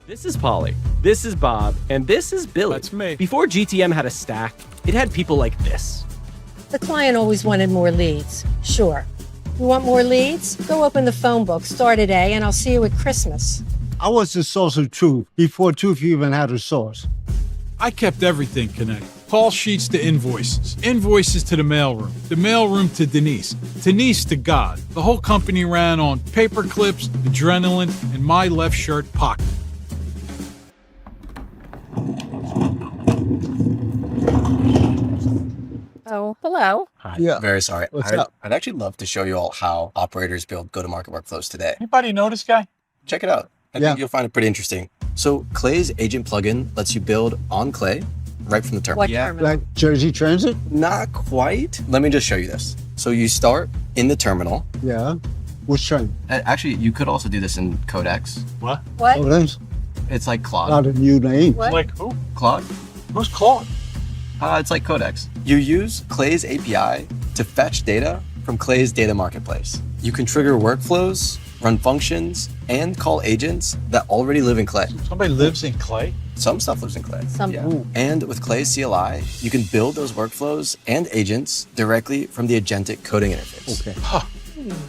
This is Polly, this is Bob, and this is Billy. That's me. Before GTM had a stack, it had people like this. The client always wanted more leads. Sure. You want more leads? Go open the phone book, start at A, and I'll see you at Christmas. I was the source of truth before truth even had a source. I kept everything connected. Call sheets to invoices, invoices to the mailroom to Denise to God. The whole company ran on paper clips, adrenaline, and my left shirt pocket. Oh, hello. Hi. Yeah. Very sorry. What's up? I'd actually love to show you all how operators build go-to-market workflows today. Anybody know this guy? Check it out. I think you'll find it pretty interesting. So Clay's agent plugin lets you build on Clay right from the terminal. What terminal? Like Jersey Transit? Not quite. Let me just show you this. So you start in the terminal. Yeah. Which train? Actually, you could also do this in Codex. What? What? Oh, that's It's like Claude. not a new name. What? Like who? Claude? Who's Claude? It's like Codex. You use Clay's API to fetch data from Clay's data marketplace. You can trigger workflows, run functions, and call agents that already live in Clay. Somebody lives in Clay? Some stuff lives in Clay. Some. And with Clay's CLI, you can build those workflows and agents directly from the agentic coding interface. Okay.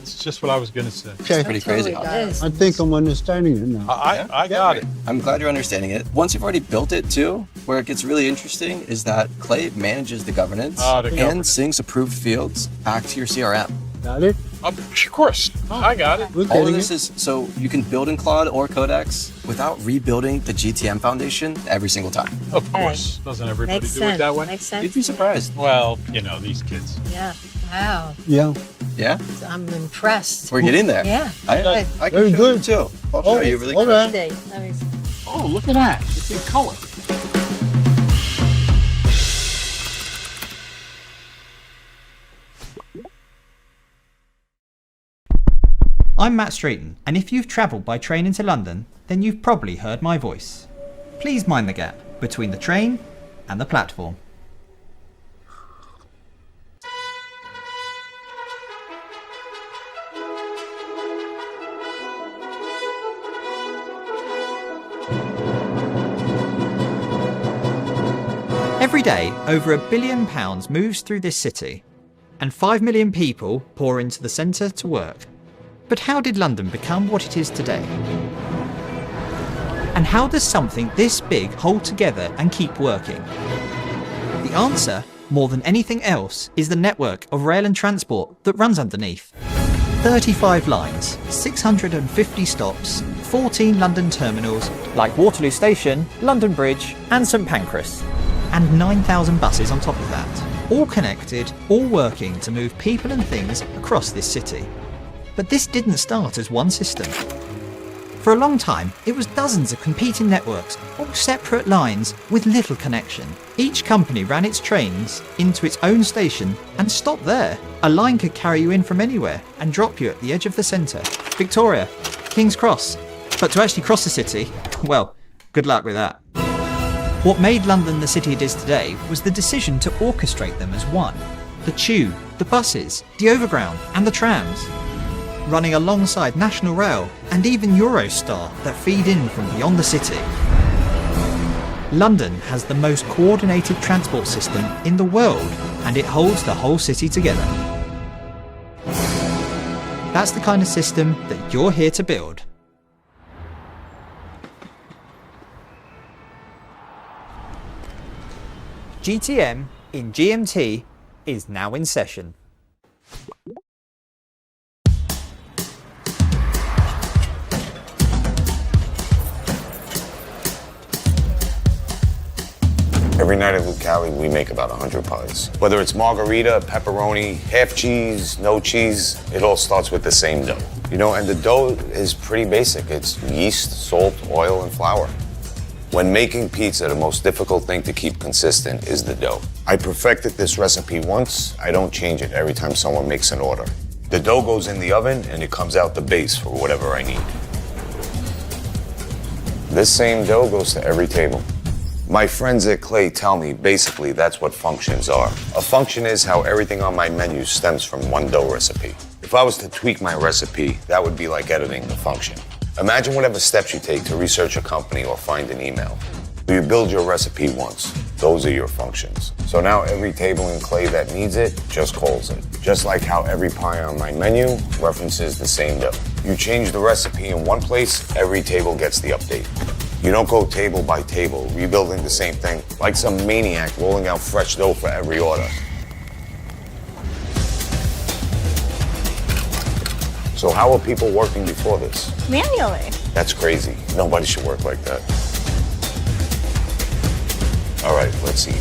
It's just what I was going to say. Okay. Pretty crazy, Totally huh? does. I think I'm understanding it now. I got it. I'm glad you're understanding it. Once you've already built it too, where it gets really interesting is that Clay manages the governance the and governance. syncs approved fields back to your CRM. Got it? Of course. I got it. We're All of getting this it. is so you can build in Claude or Codex without rebuilding the GTM foundation every single time. Of course. Doesn't everybody Makes do sense. it that way? Makes sense. You'd be surprised. Well, you know, these kids. Yeah. Wow. Yeah. Yeah? I'm impressed. We're getting there. Yeah. I Good. can Very show good. you too. I'll show you really all quick. right. Let me see. Oh, look at that. It's in color. I'm Matt Streeton, and if you've travelled by train into London, then you've probably heard my voice. Please mind the gap between the train and the platform. Every day, over £1 billion moves through this city, and 5 million people pour into the centre to work. But how did London become what it is today? And how does something this big hold together and keep working? The answer, more than anything else, is the network of rail and transport that runs underneath. 35 lines, 650 stops, 14 London terminals like Waterloo Station, London Bridge and St Pancras, and 9,000 buses on top of that. All connected, all working to move people and things across this city. But this didn't start as one system. For a long time, it was dozens of competing networks, all separate lines with little connection. Each company ran its trains into its own station and stopped there. A line could carry you in from anywhere and drop you at the edge of the centre. Victoria, King's Cross. But to actually cross the city, well, good luck with that. What made London the city it is today was the decision to orchestrate them as one. The tube, the buses, the overground and the trams. Running alongside National Rail and even Eurostar that feed in from beyond the city. London has the most coordinated transport system in the world, and it holds the whole city together. That's the kind of system that you're here to build. GTM in GMT is now in session. Every night at Lucali, we make about 100 pies. Whether it's margarita, pepperoni, half cheese, no cheese, it all starts with the same dough. You know, and the dough is pretty basic. It's yeast, salt, oil, and flour. When making pizza, the most difficult thing to keep consistent is the dough. I perfected this recipe once. I don't change it every time someone makes an order. The dough goes in the oven and it comes out the base for whatever I need. This same dough goes to every table. My friends at Clay tell me basically that's what functions are. A function is how everything on my menu stems from one dough recipe. If I was to tweak my recipe, that would be like editing the function. Imagine whatever steps you take to research a company or find an email. You build your recipe once. Those are your functions. So now every table in Clay that needs it just calls it. Just like how every pie on my menu references the same dough. You change the recipe in one place, every table gets the update. You don't go table by table, rebuilding the same thing like some maniac rolling out fresh dough for every order. So how are people working before this? Manually. That's crazy. Nobody should work like that. All right, let's see.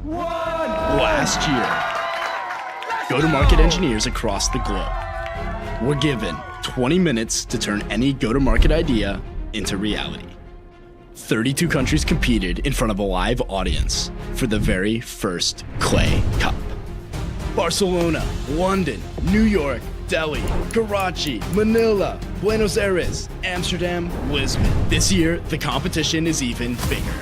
Last year, go-to-market engineers across the globe were given 20 minutes to turn any go-to-market idea into reality. 32 countries competed in front of a live audience for the very first Clay Cup. Barcelona, London, New York, Delhi, Karachi, Manila, Buenos Aires, Amsterdam, Lisbon. This year, the competition is even bigger.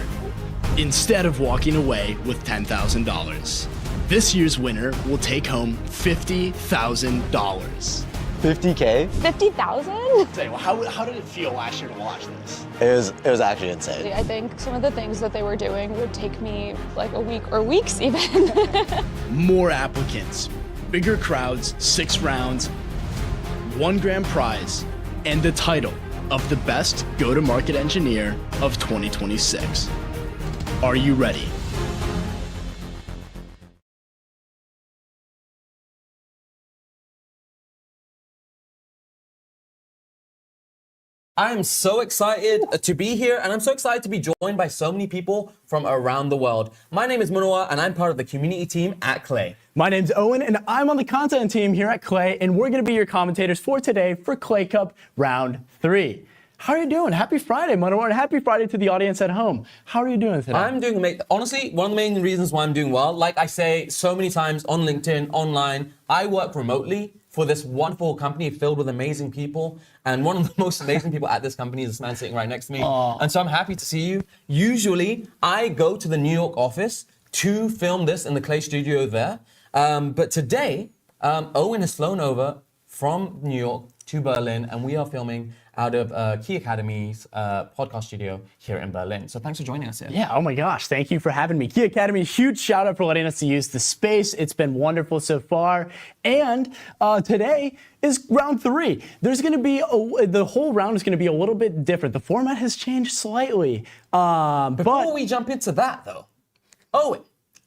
Instead of walking away with $10,000, this year's winner will take home $50,000. 50K? 50,000? Say, well, how did it feel last year to watch this? It was actually insane. I think some of the things that they were doing would take me like a week or weeks even. More applicants, bigger crowds, 6 rounds, 1 grand prize, and the title of the best go-to-market engineer of 2026. Are you ready? I am so excited to be here, and I'm so excited to be joined by so many people from around the world. My name is Munoa, and I'm part of the community team at Clay. My name's Owen, and I'm on the content team here at Clay, and we're going to be your commentators for today for Clay Cup Round 3. How are you doing? Happy Friday, Munoa, and happy Friday to the audience at home. How are you doing today? I'm doing amazing. Honestly, one of the main reasons why I'm doing well, like I say so many times on LinkedIn, online, I work remotely, for this wonderful company filled with amazing people. And one of the most amazing people at this company is this man sitting right next to me. Aww. And so I'm happy to see you. Usually, I go to the New York office to film this in the Clay studio there. But today, Owen has flown over from New York to Berlin, and we are filming out of Key Academy's podcast studio here in Berlin. So thanks for joining us here. Yeah, oh my gosh, thank you for having me. Key Academy, huge shout out for letting us use the space. It's been wonderful so far. And today is round 3. There's gonna be, the whole round is gonna be a little bit different. The format has changed slightly. Before we jump into that though, Owen,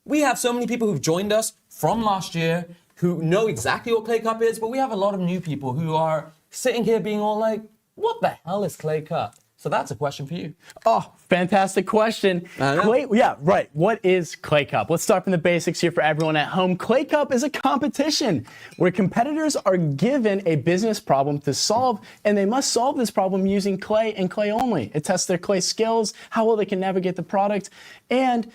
we have so many people who've joined us from last year who know exactly what Clay Cup is, but we have a lot of new people who are sitting here being all like, what the hell is Clay Cup? So that's a question for you. Oh, fantastic question. Clay, yeah, right. What is Clay Cup? Let's start from the basics here for everyone at home. Clay Cup is a competition where competitors are given a business problem to solve, and they must solve this problem using clay and clay only. It tests their clay skills, how well they can navigate the product, and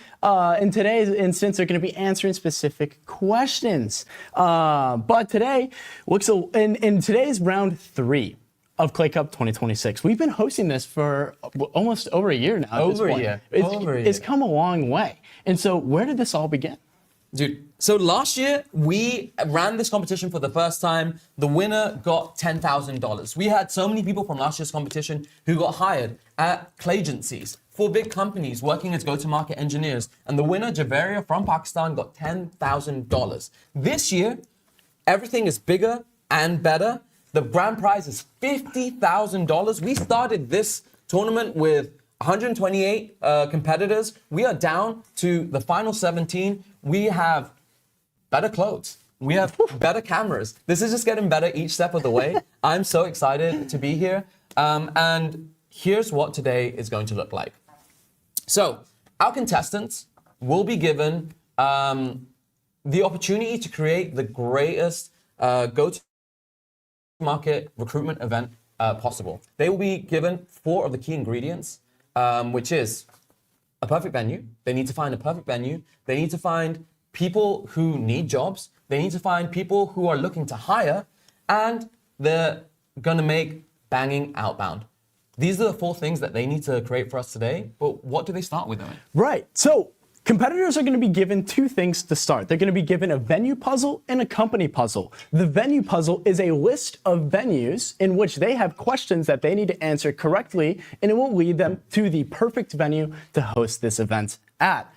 in today's instance, they're going to be answering specific questions. But today, in today's round 3 of Clay Cup 2026. We've been hosting this for almost over a year now. Over a year. It's come a long way. And so where did this all begin? Dude, so last year we ran this competition for the first time. The winner got $10,000. We had so many people from last year's competition who got hired at clay agencies for big companies working as go-to-market engineers. And the winner, Javeria from Pakistan, got $10,000. This year, everything is bigger and better. The grand prize is $50,000. We started this tournament with 128 competitors. We are down to the final 17. We have better clothes. We have better cameras. This is just getting better each step of the way. I'm so excited to be here. And here's what today is going to look like. So our contestants will be given the opportunity to create the greatest go-to-market recruitment event possible. They will be given 4 of the key ingredients, which is a perfect venue. They need to find a perfect venue. They need to find people who need jobs. They need to find people who are looking to hire, and they're gonna make banging outbound. These are the 4 things that they need to create for us today, but what do they start with, Owen? Right, so competitors are going to be given 2 things to start. They're going to be given a venue puzzle and a company puzzle. The venue puzzle is a list of venues in which they have questions that they need to answer correctly, and it will lead them to the perfect venue to host this event at.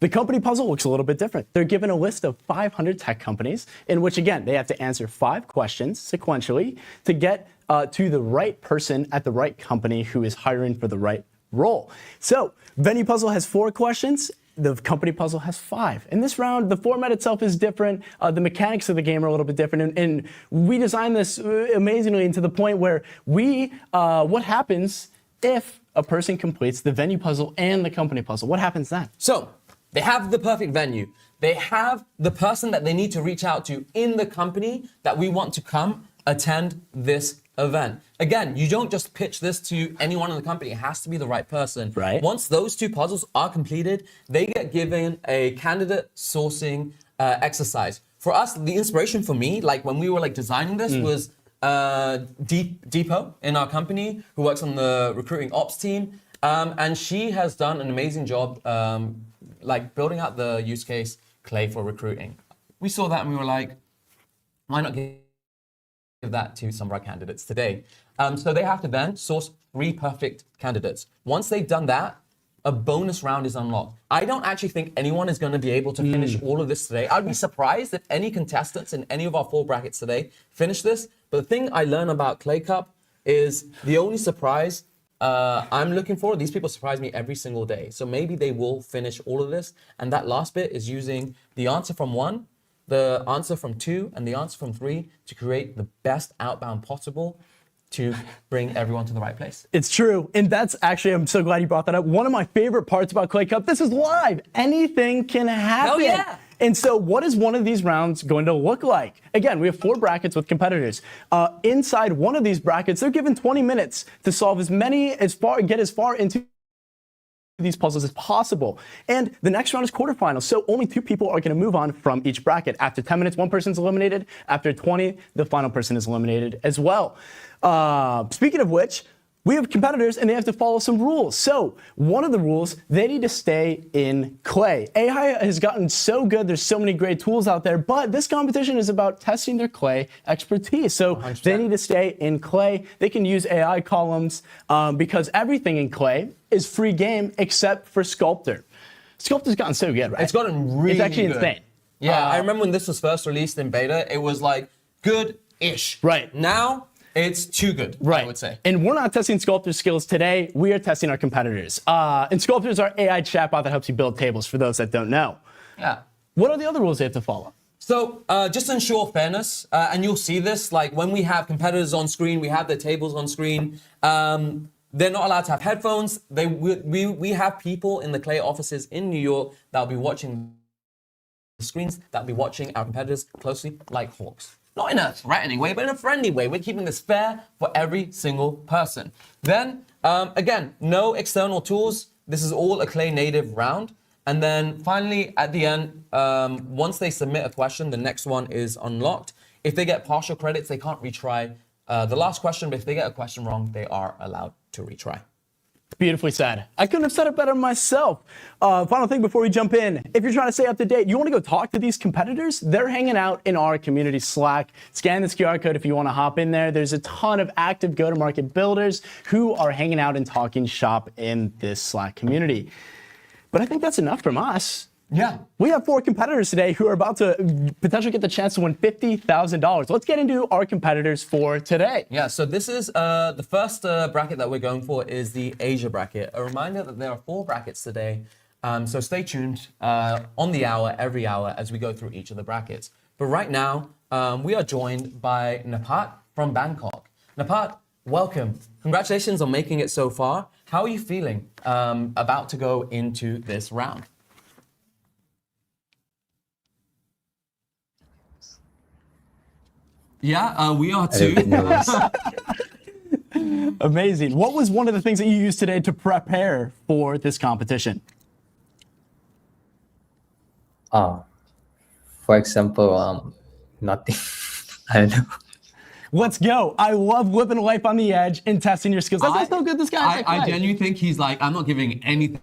The company puzzle looks a little bit different. They're given a list of 500 tech companies in which, again, they have to answer 5 questions sequentially to get to the right person at the right company who is hiring for the right role. So, venue puzzle has 4 questions. The company puzzle has 5. In this round, the format itself is different. The mechanics of the game are a little bit different. And we designed this amazingly to the point where what happens if a person completes the venue puzzle and the company puzzle? What happens then? So, they have the perfect venue. They have the person that they need to reach out to in the company that we want to come attend this event. Again, you don't just pitch this to anyone in the company. It has to be the right person. Right. Once those 2 puzzles are completed, they get given a candidate sourcing exercise. For us, the inspiration for me, like when we were designing this, was Deepo in our company, who works on the recruiting ops team. And she has done an amazing job building out the use case Clay for recruiting. We saw that and we were like, why not give that to some of our candidates today? So they have to then source 3 perfect candidates. Once they've done that, a bonus round is unlocked. I don't actually think anyone is going to be able to finish all of this today. I'd be surprised if any contestants in any of our 4 brackets today finish this. But the thing I learned about Clay Cup is the only surprise I'm looking for, these people surprise me every single day. So maybe they will finish all of this. And that last bit is using the answer from 1, the answer from 2, and the answer from 3 to create the best outbound possible to bring everyone to the right place. It's true. And that's actually, I'm so glad you brought that up. One of my favorite parts about Clay Cup, this is live. Anything can happen. Hell yeah. And so what is one of these rounds going to look like? Again, we have 4 brackets with competitors. Inside one of these brackets, they're given 20 minutes to solve get as far into these puzzles as possible. And the next round is quarterfinals, so only 2 people are going to move on from each bracket. After 10 minutes, 1 person's eliminated. After 20, the final person is eliminated as well. Speaking of which, we have competitors and they have to follow some rules. So one of the rules, they need to stay in clay. AI has gotten so good. There's so many great tools out there, but this competition is about testing their clay expertise. So 100%. they need to stay in clay. They can use AI columns because everything in clay is free game except for Sculptor. Sculptor's gotten so good, right? It's gotten really It's actually good. insane. Yeah, I remember when this was first released in beta, it was like good-ish. Right. Now, it's too good, Right. I would say. And we're not testing Sculptor's skills today. We are testing our competitors. And Sculptor is our AI chatbot that helps you build tables, for those that don't know. Yeah. What are the other rules they have to follow? So just to ensure fairness, and you'll see this, like when we have competitors on screen, we have their tables on screen. They're not allowed to have headphones. We have people in the Clay offices in New York that'll be watching the screens, that'll be watching our competitors closely like hawks. Not in a threatening way, but in a friendly way. We're keeping this fair for every single person. Then, again, no external tools. This is all a Clay native round. And then finally, at the end, once they submit a question, the next one is unlocked. If they get partial credits, they can't retry the last question, but if they get a question wrong, they are allowed to retry. Beautifully said. I couldn't have said it better myself. Final thing before we jump in. If you're trying to stay up to date, you want to go talk to these competitors, they're hanging out in our community Slack. Scan this QR code if you want to hop in there. There's a ton of active go-to-market builders who are hanging out and talking shop in this Slack community. But I think that's enough from us. Yeah. We have 4 competitors today who are about to potentially get the chance to win $50,000. Let's get into our competitors for today. Yeah, so this is the first bracket that we're going for is the Asia bracket. A reminder that there are 4 brackets today, so stay tuned on the hour, every hour, as we go through each of the brackets. But right now, we are joined by Napat from Bangkok. Napat, welcome. Congratulations on making it so far. How are you feeling about to go into this round? Yeah, we are too. Amazing. What was one of the things that you used today to prepare for this competition? For example, nothing. I don't know. Let's go. I love living life on the edge and testing your skills. That's so good this guy. I genuinely think he's like, I'm not giving anything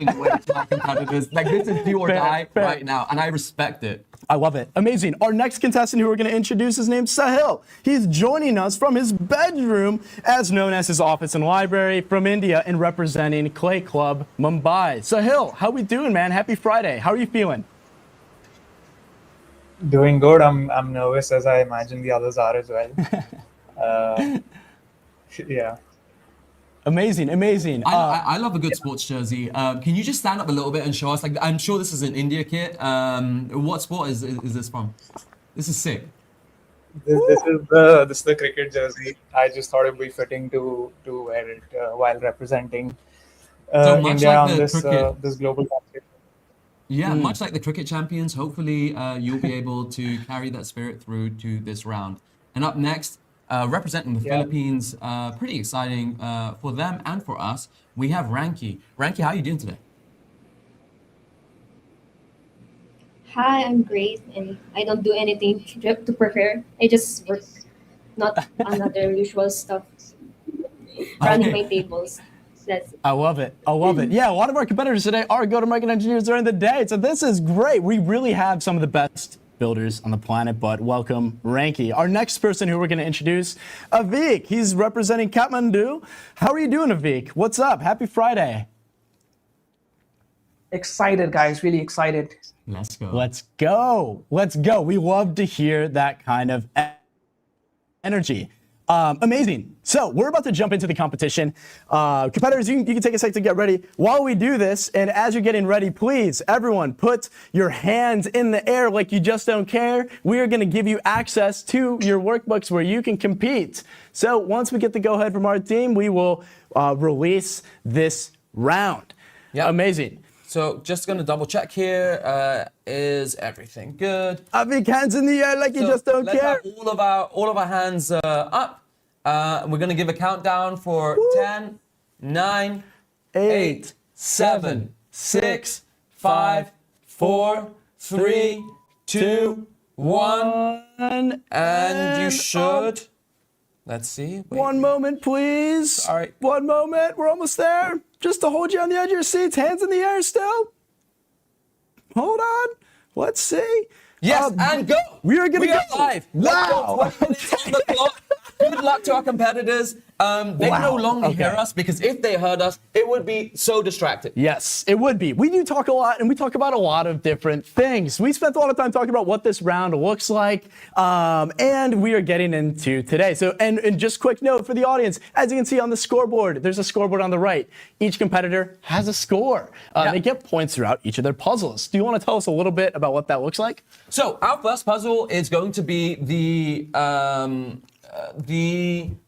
away to my competitors. Like, this is do or die right now, and I respect it. I love it. Amazing. Our next contestant who we're going to introduce is named Sahil. He's joining us from his bedroom, as known as his office and library, from India and representing Clay Club Mumbai. Sahil, how we doing, man? Happy Friday. How are you feeling? Doing good. I'm nervous, as I imagine the others are as well. Yeah. Amazing, amazing. I love a good sports jersey. Can you just stand up a little bit and show us? Like, I'm sure this is an India kit. What sport is this from? This is sick. This is the cricket jersey. I just thought it'd be fitting to wear it while representing India like on this global competition. Yeah, much like the cricket champions, hopefully you'll be able to carry that spirit through to this round. And up next, representing the Philippines, pretty exciting for them and for us, we have Ranky. Ranky, how are you doing today? Hi, I'm great, and I don't do anything to prepare. I just work, not another usual stuff, running my tables. That's it. I love it. I love it. Yeah, a lot of our competitors today are go-to-market engineers during the day, so this is great. We really have some of the best builders on the planet, but welcome, Ranky. Our next person who we're going to introduce, Avik. He's representing Kathmandu. How are you doing, Avik? What's up? Happy Friday. Excited, guys. Really excited. Let's go. Let's go. Let's go. We love to hear that kind of energy. Amazing. So we're about to jump into the competition. Competitors, you can take a sec to get ready. While we do this, and as you're getting ready, please, everyone, put your hands in the air like you just don't care. We are going to give you access to your workbooks where you can compete. So once we get the go-ahead from our team, we will release this round. Yeah. Amazing. So just going to double check here. Is everything good? Avik, hands in the air like you just don't let's care. Have all of our hands up. We're going to give a countdown for 10, 9, 8, 7, 6, 5, 4, 3, 2, 1. And you should. Let's see. Wait. One moment, please. All right. One moment. We're almost there. Just to hold you on the edge of your seats. Hands in the air still. Hold on. Let's see. Yes, and go. We are going to go. Live. Wow. Let's go. 20 minutes on the clock. Good luck to our competitors. They no longer hear us because if they heard us, it would be so distracting. Yes, it would be. We do talk a lot, and we talk about a lot of different things. We spent a lot of time talking about what this round looks like, and we are getting into today. So, and just quick note for the audience, as you can see on the scoreboard, there's a scoreboard on the right. Each competitor has a score. They get points throughout each of their puzzles. Do you want to tell us a little bit about what that looks like? So, our first puzzle is going to be the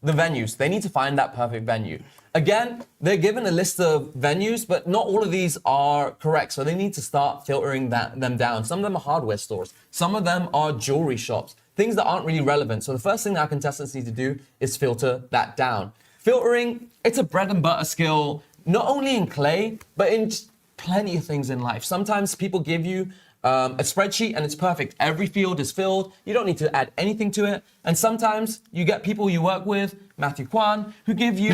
venues. They need to find that perfect venue. Again, they're given a list of venues, but not all of these are correct. So they need to start filtering them down. Some of them are hardware stores. Some of them are jewelry shops, things that aren't really relevant. So the first thing that our contestants need to do is filter that down. Filtering, it's a bread and butter skill, not only in Clay, but in plenty of things in life. Sometimes people give you a spreadsheet and it's perfect. Every field is filled. You don't need to add anything to it. And sometimes you get people you work with, Matthew Kwan, who give you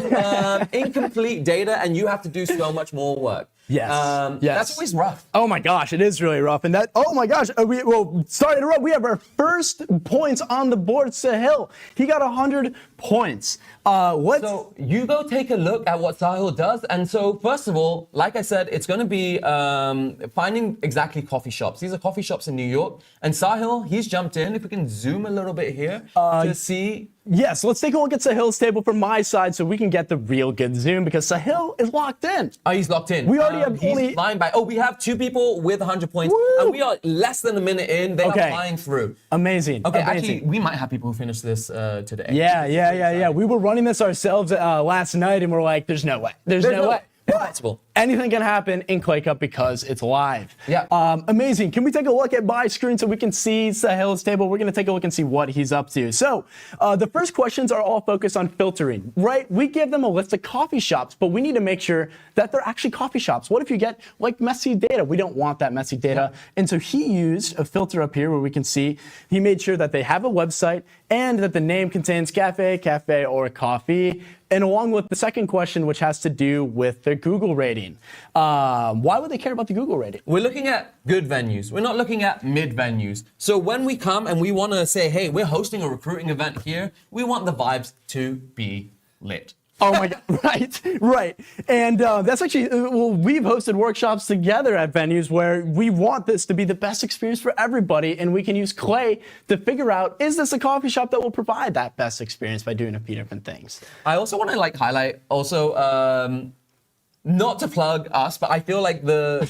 incomplete data and you have to do so much more work. Yes. That's always rough. Oh my gosh, it is really rough. And that, oh my gosh, sorry to interrupt. We have our first points on the board, Sahil. He got 100 points. So you go take a look at what Sahil does. And so first of all, like I said, it's going to be finding exactly coffee shops. These are coffee shops in New York. And Sahil, he's jumped in. If we can zoom a little bit here to see. Yes, let's take a look at Sahil's table from my side so we can get the real good zoom because Sahil is locked in. Oh, he's locked in. We already have he's flying by. Oh, we have 2 people with 100 points. Woo! And we are less than a minute in. They are flying through. Amazing. Okay, Amazing. actually, we might have people who finish this today. Yeah. We were running this ourselves last night and we're like, there's no way. There's no way. Impossible. Anything can happen in Clay Cup because it's live. Yeah. Amazing. Can we take a look at my screen so we can see Sahil's table? We're going to take a look and see what he's up to. So the first questions are all focused on filtering, right? We give them a list of coffee shops, but we need to make sure that they're actually coffee shops. What if you get like messy data? We don't want that messy data. Yeah. And so he used a filter up here where we can see he made sure that they have a website and that the name contains cafe, or coffee. And along with the second question, which has to do with the Google rating. Why would they care about the Google rating? We're looking at good venues. We're not looking at mid venues. So when we come and we want to say, hey, we're hosting a recruiting event here, we want the vibes to be lit. Oh my God, right. And that's actually, we've hosted workshops together at venues where we want this to be the best experience for everybody. And we can use Clay to figure out, is this a coffee shop that will provide that best experience by doing a few different things? I also want to highlight also, not to plug us, but I feel like the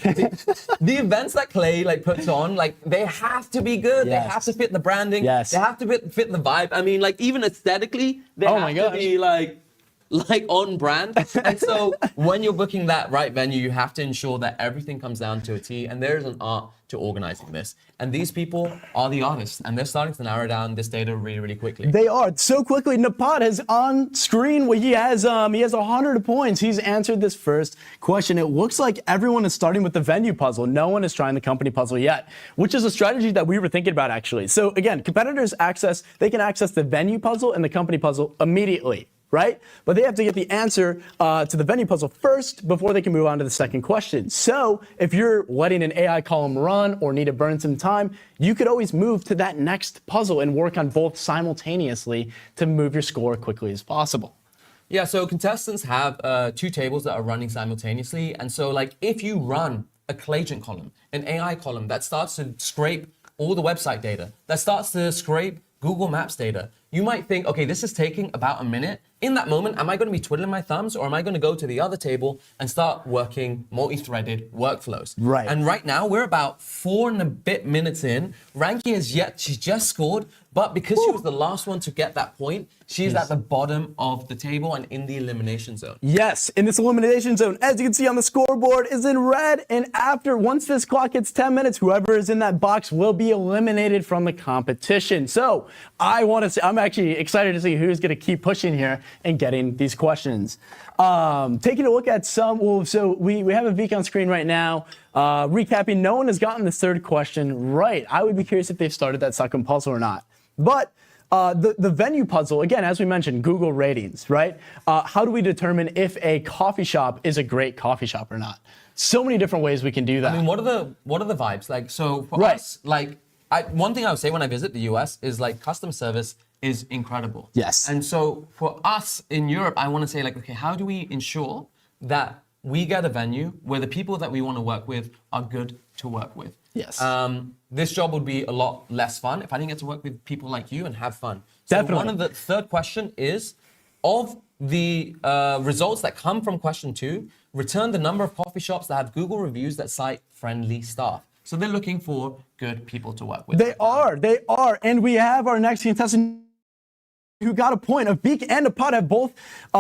events that Clay puts on, they have to be good. Yes. They have to fit the branding. Yes. They have to fit the vibe. I mean, even aesthetically, they have to be on brand. And so when you're booking that right venue, you have to ensure that everything comes down to a T, and there is an art to organizing this. And these people are the artists, and they're starting to narrow down this data really, really quickly. They are so quickly. Napad has on screen where he has 100 points. He's answered this first question. It looks like everyone is starting with the venue puzzle. No one is trying the company puzzle yet, which is a strategy that we were thinking about actually. So again, competitors they can access the venue puzzle and the company puzzle immediately. Right? But they have to get the answer to the venue puzzle first before they can move on to the second question. So if you're letting an AI column run or need to burn some time, you could always move to that next puzzle and work on both simultaneously to move your score quickly as possible. Yeah, so contestants have 2 tables that are running simultaneously. And so if you run a Clayagent column, an AI column that starts to scrape all the website data, that starts to scrape Google Maps data, you might think, okay, this is taking about a minute. In that moment, am I going to be twiddling my thumbs, or am I going to go to the other table and start working multi-threaded workflows? Right. And right now, we're about 4 and a bit minutes in. Ranky she's just scored But because she was the last one to get that point, she's at the bottom of the table and in the elimination zone. Yes, in this elimination zone, as you can see on the scoreboard, is in red. And once this clock hits 10 minutes, whoever is in that box will be eliminated from the competition. So I'm actually excited to see who's going to keep pushing here and getting these questions. Taking a look at so we have a Vic on screen right now. Recapping, no one has gotten the third question right. I would be curious if they've started that second puzzle or not. But the venue puzzle, again, as we mentioned, Google ratings, right? How do we determine if a coffee shop is a great coffee shop or not? So many different ways we can do that. I mean, what are the vibes? Like, so for us, like, one thing I would say when I visit the US is like customer service is incredible. Yes. And so for us in Europe, I want to say like, okay, how do we ensure that we get a venue where the people that we want to work with are good to work with? Yes. This job would be a lot less fun if I didn't get to work with people like you and have fun. So Definitely. one of the third question is, of the results that come from question 2, return the number of coffee shops that have Google reviews that cite friendly staff. So they're looking for good people to work with. They are. And we have our next contestant who got a point. Avik and Apad have both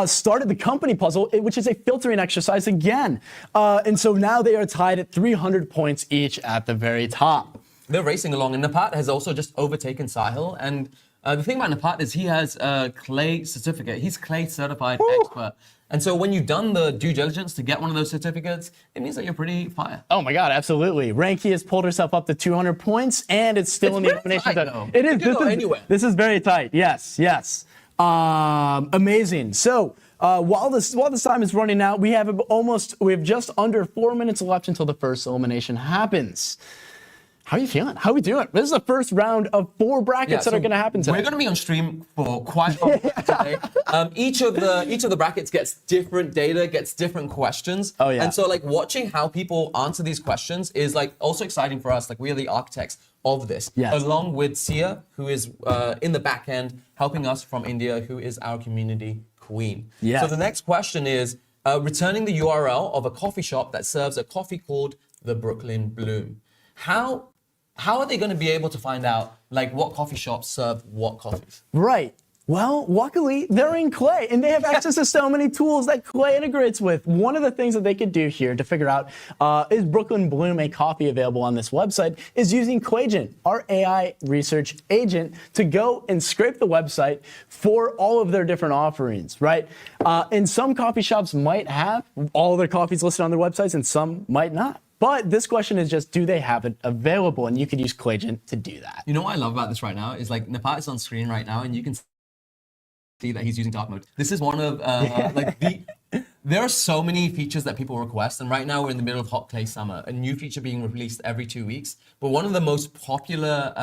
started the company puzzle, which is a filtering exercise again. And so now they are tied at 300 points each at the very top. They're racing along, and Napat has also just overtaken Sahil. And the thing about Napat is he has a Clay certificate. He's Clay certified expert. And so when you've done the due diligence to get one of those certificates, it means that you're pretty fire. Oh my God, absolutely. Ranky has pulled herself up to 200 points, and it's still in the elimination zone. It is. This is very tight. Yes. Amazing. So while this time is running out, we have just under 4 minutes left until the first elimination happens. How are you feeling? How are we doing? This is the first round of 4 brackets that are going to happen today. We're going to be on stream for quite a long time today. Each of the brackets gets different data, gets different questions. Oh yeah. And so like watching how people answer these questions is like also exciting for us. Like we are the architects of this, along with Sia, who is in the back end helping us from India, who is our community queen. Yeah. So the next question is returning the URL of a coffee shop that serves a coffee called the Brooklyn Bloom. How are they going to be able to find out like what coffee shops serve what coffees? Right. Well, luckily they're in Clay and they have access to so many tools that Clay integrates with. One of the things that they could do here to figure out is Brooklyn Bloom a coffee available on this website is using Clayagent, our AI research agent, to go and scrape the website for all of their different offerings, right? And some coffee shops might have all their coffees listed on their websites and some might not. But this question is just, do they have it available? And you could use Clayagent to do that. You know what I love about this right now is like Napat is on screen right now and you can see that he's using dark mode. This is one of there are so many features that people request, and right now we're in the middle of hot clay summer, a new feature being released every 2 weeks. But one of the most popular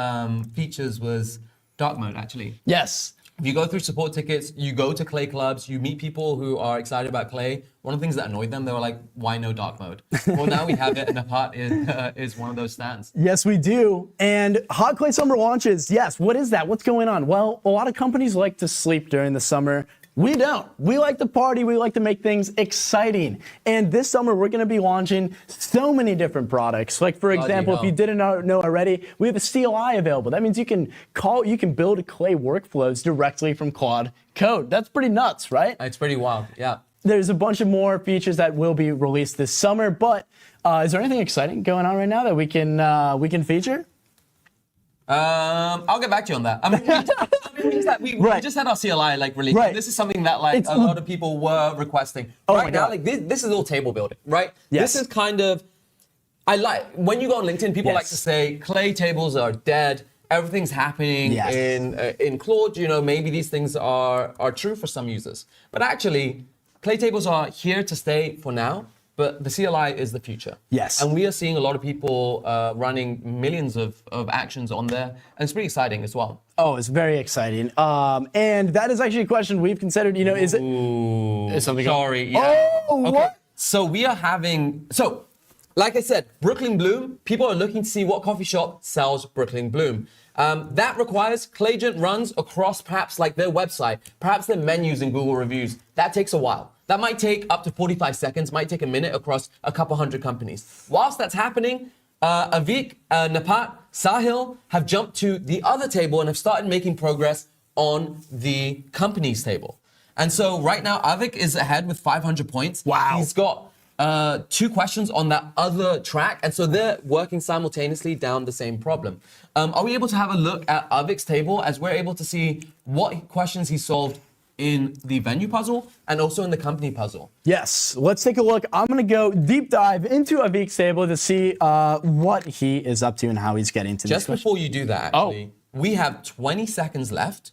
features was dark mode, actually. Yes. If you go through support tickets, you go to Clay clubs, you meet people who are excited about Clay. One of the things that annoyed them, they were like, why no dark mode? Well, now we have it, and Napat is one of those stands. Yes, we do. And Hot Clay Summer launches. Yes, what is that? What's going on? Well, a lot of companies like to sleep during the summer. We don't. We like to party. We like to make things exciting. And this summer, we're going to be launching so many different products. Like, for example, if you didn't know already, we have a CLI available. That means you can build Clay workflows directly from Claude Code. That's pretty nuts, right? It's pretty wild, yeah. There's a bunch of more features that will be released this summer, but is there anything exciting going on right now that we can feature? I'll get back to you on that. I mean, we just had our CLI like released. Right. This is something that like a lot of people were requesting. Right now, like this is all table building, right? Yes. This is kind of, I like, when you go on LinkedIn, people like to say Clay tables are dead. Everything's happening in Claude. You know, maybe these things are true for some users, but actually, Clay tables are here to stay for now. But the CLI is the future. Yes. And we are seeing a lot of people running millions of actions on there. And it's pretty exciting as well. Oh, it's very exciting. And that is actually a question we've considered, you know, is something sorry. Yeah. Oh, okay. what? So we are having, like I said, Brooklyn Bloom, people are looking to see what coffee shop sells Brooklyn Bloom. That requires Clayagent runs across perhaps like their website, perhaps their menus and Google reviews. That takes a while. That might take up to 45 seconds, might take a minute across a couple hundred companies. Whilst that's happening, Avik, Napat, Sahil have jumped to the other table and have started making progress on the companies table. And so right now, Avik is ahead with 500 points. Wow. He's got 2 questions on that other track, and so they're working simultaneously down the same problem. Are we able to have a look at Avik's table as we're able to see what questions he solved in the venue puzzle and also in the company puzzle? Yes, let's take a look. I'm going to go deep dive into Avik's table to see what he is up to and how he's getting to Just this before you do that, actually, we have 20 seconds left.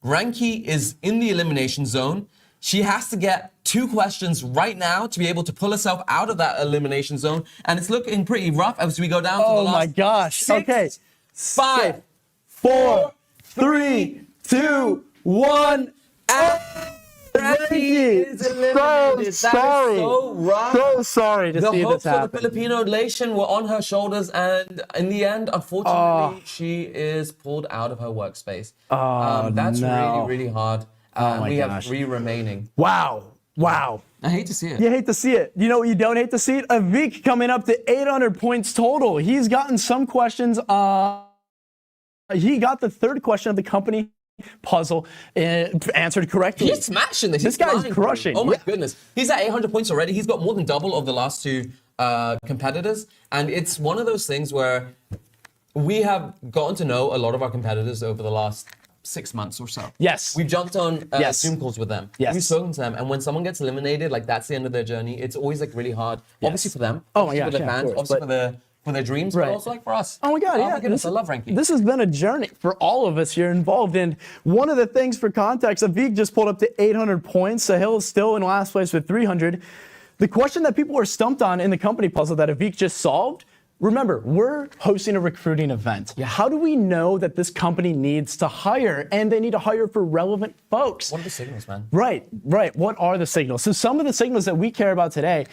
Ranky is in the elimination zone. She has to get 2 questions right now to be able to pull herself out of that elimination zone. And it's looking pretty rough as we go down to the last. Oh my gosh. 6, Okay. 5, 4, 3, 2, 1. Ranky is eliminated. So That sorry. is so rough. So sorry to see The this hopes of happen. the Filipino nation were on her shoulders, and in the end, unfortunately, she is pulled out of her workspace. That's no. really, really hard. My we have gosh. 3 remaining. Wow. I hate to see it. You hate to see it. You know what you don't hate to see it? Avik coming up to 800 points total. He's gotten some questions. He got the 3rd question of the company puzzle answered correctly. He's smashing this. This He's guy's flying. crushing. Oh my Yeah. goodness. He's at 800 points already. He's got more than double of the last 2 competitors. And it's one of those things where we have gotten to know a lot of our competitors over the last 6 months or so. Yes. We've jumped on Yes. Zoom calls with them. Yes. We've spoken to them. And when someone gets eliminated, like that's the end of their journey. It's always like really hard. Obviously for them. Oh my obviously gosh, for their yeah, of fans. course, Obviously for their dreams, Right. but also like for us. Oh my God, yeah. my goodness, I love Ranky. This has been a journey for all of us here involved. And one of the things for context, Avik just pulled up to 800 points. Sahil is still in last place with 300. The question that people are stumped on in the company puzzle that Avik just solved, remember, we're hosting a recruiting event. How do we know that this company needs to hire and they need to hire for relevant folks? What are the signals, man? Right. What are the signals? So some of the signals that we care about today,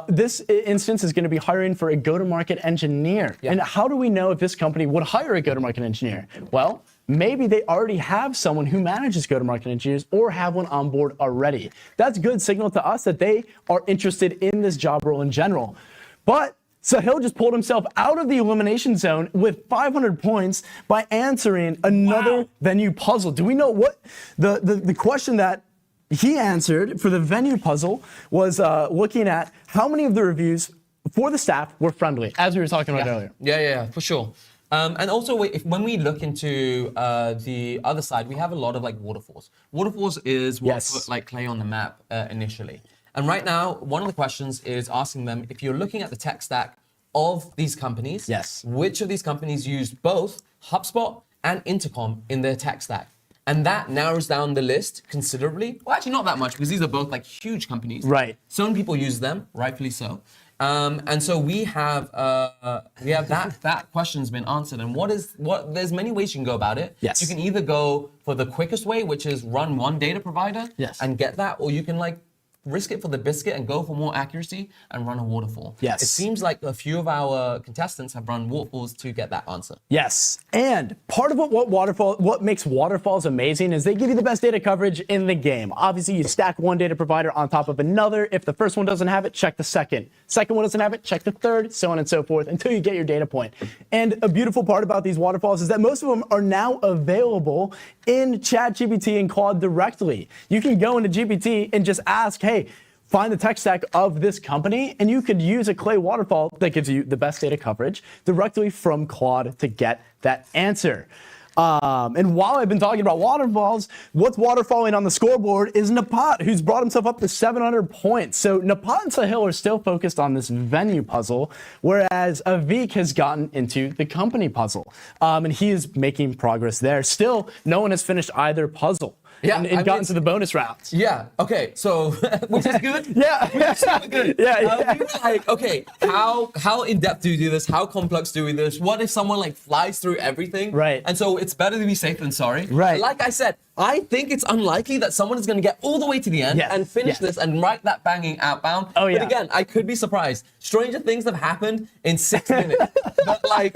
this instance is going to be hiring for a go-to-market engineer. And how do we know if this company would hire a go-to-market engineer? Well, maybe they already have someone who manages go-to-market engineers or have one on board already. That's good signal to us that they are interested in this job role in general. But Sahil just pulled himself out of the elimination zone with 500 points by answering another venue puzzle. Do we know what the question that he answered for the venue puzzle was looking at how many of the reviews for the staff were friendly, as we were talking about earlier. Yeah, for sure. And also, when we look into the other side, we have a lot of like waterfalls. Waterfalls is what put like Clay on the map initially. And right now, one of the questions is asking them, if you're looking at the tech stack of these companies, which of these companies use both HubSpot and Intercom in their tech stack? And that narrows down the list considerably. Well, actually not that much because these are both like huge companies. Right. Some people use them, rightfully so. And so we have that question's been answered. And there's many ways you can go about it. Yes. You can either go for the quickest way, which is run one data provider and get that, or you can like risk it for the biscuit and go for more accuracy and run a waterfall. Yes. It seems like a few of our contestants have run waterfalls to get that answer. Yes, and part of what makes waterfalls amazing is they give you the best data coverage in the game. Obviously, you stack one data provider on top of another. If the first one doesn't have it, check the second. Second one doesn't have it, check the third, so on and so forth, until you get your data point. And a beautiful part about these waterfalls is that most of them are now available in ChatGPT and Claude directly. You can go into GPT and just ask, hey, find the tech stack of this company, and you could use a Clay waterfall that gives you the best data coverage directly from Claude to get that answer. And while I've been talking about waterfalls, what's waterfalling on the scoreboard is Napat, who's brought himself up to 700 points. So Napat and Sahil are still focused on this venue puzzle, whereas Avik has gotten into the company puzzle. And he is making progress there. Still, no one has finished either puzzle. Yeah, and gotten to the bonus rounds. Yeah. Okay. So, which is good. Yeah. Which is super good. Yeah. We were like, okay, how in depth do we do this? How complex do we do this? What if someone like flies through everything? Right. And so it's better to be safe than sorry. Right. Like I said, I think it's unlikely that someone is going to get all the way to the end and finish this and write that banging outbound. Oh yeah. But again, I could be surprised. Stranger things have happened in 6 minutes. But like,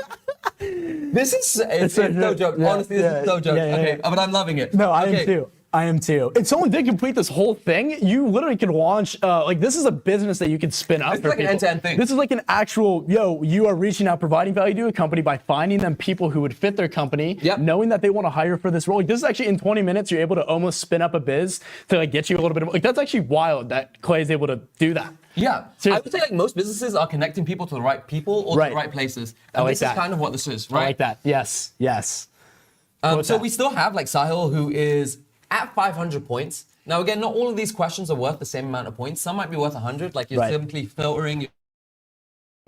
it's no joke. Yeah, Honestly, this is no joke. Okay, but I'm loving it. No, I okay. am too. I am too. If someone did complete this whole thing, you literally could launch, like this is a business that you could spin up. It's like an end-to-end thing. This is like an actual, you are reaching out, providing value to a company by finding them people who would fit their company, knowing that they want to hire for this role. Like, this is actually in 20 minutes, you're able to almost spin up a biz to like get you a little bit of, like that's actually wild that Clay is able to do that. Yeah, I would say like most businesses are connecting people to the right people or to the right places. And this is kind of what this is, right? I like that. Yes, yes. So we still have like Sahil, who is at 500 points. Now again, not all of these questions are worth the same amount of points. Some might be worth 100, like you're simply filtering,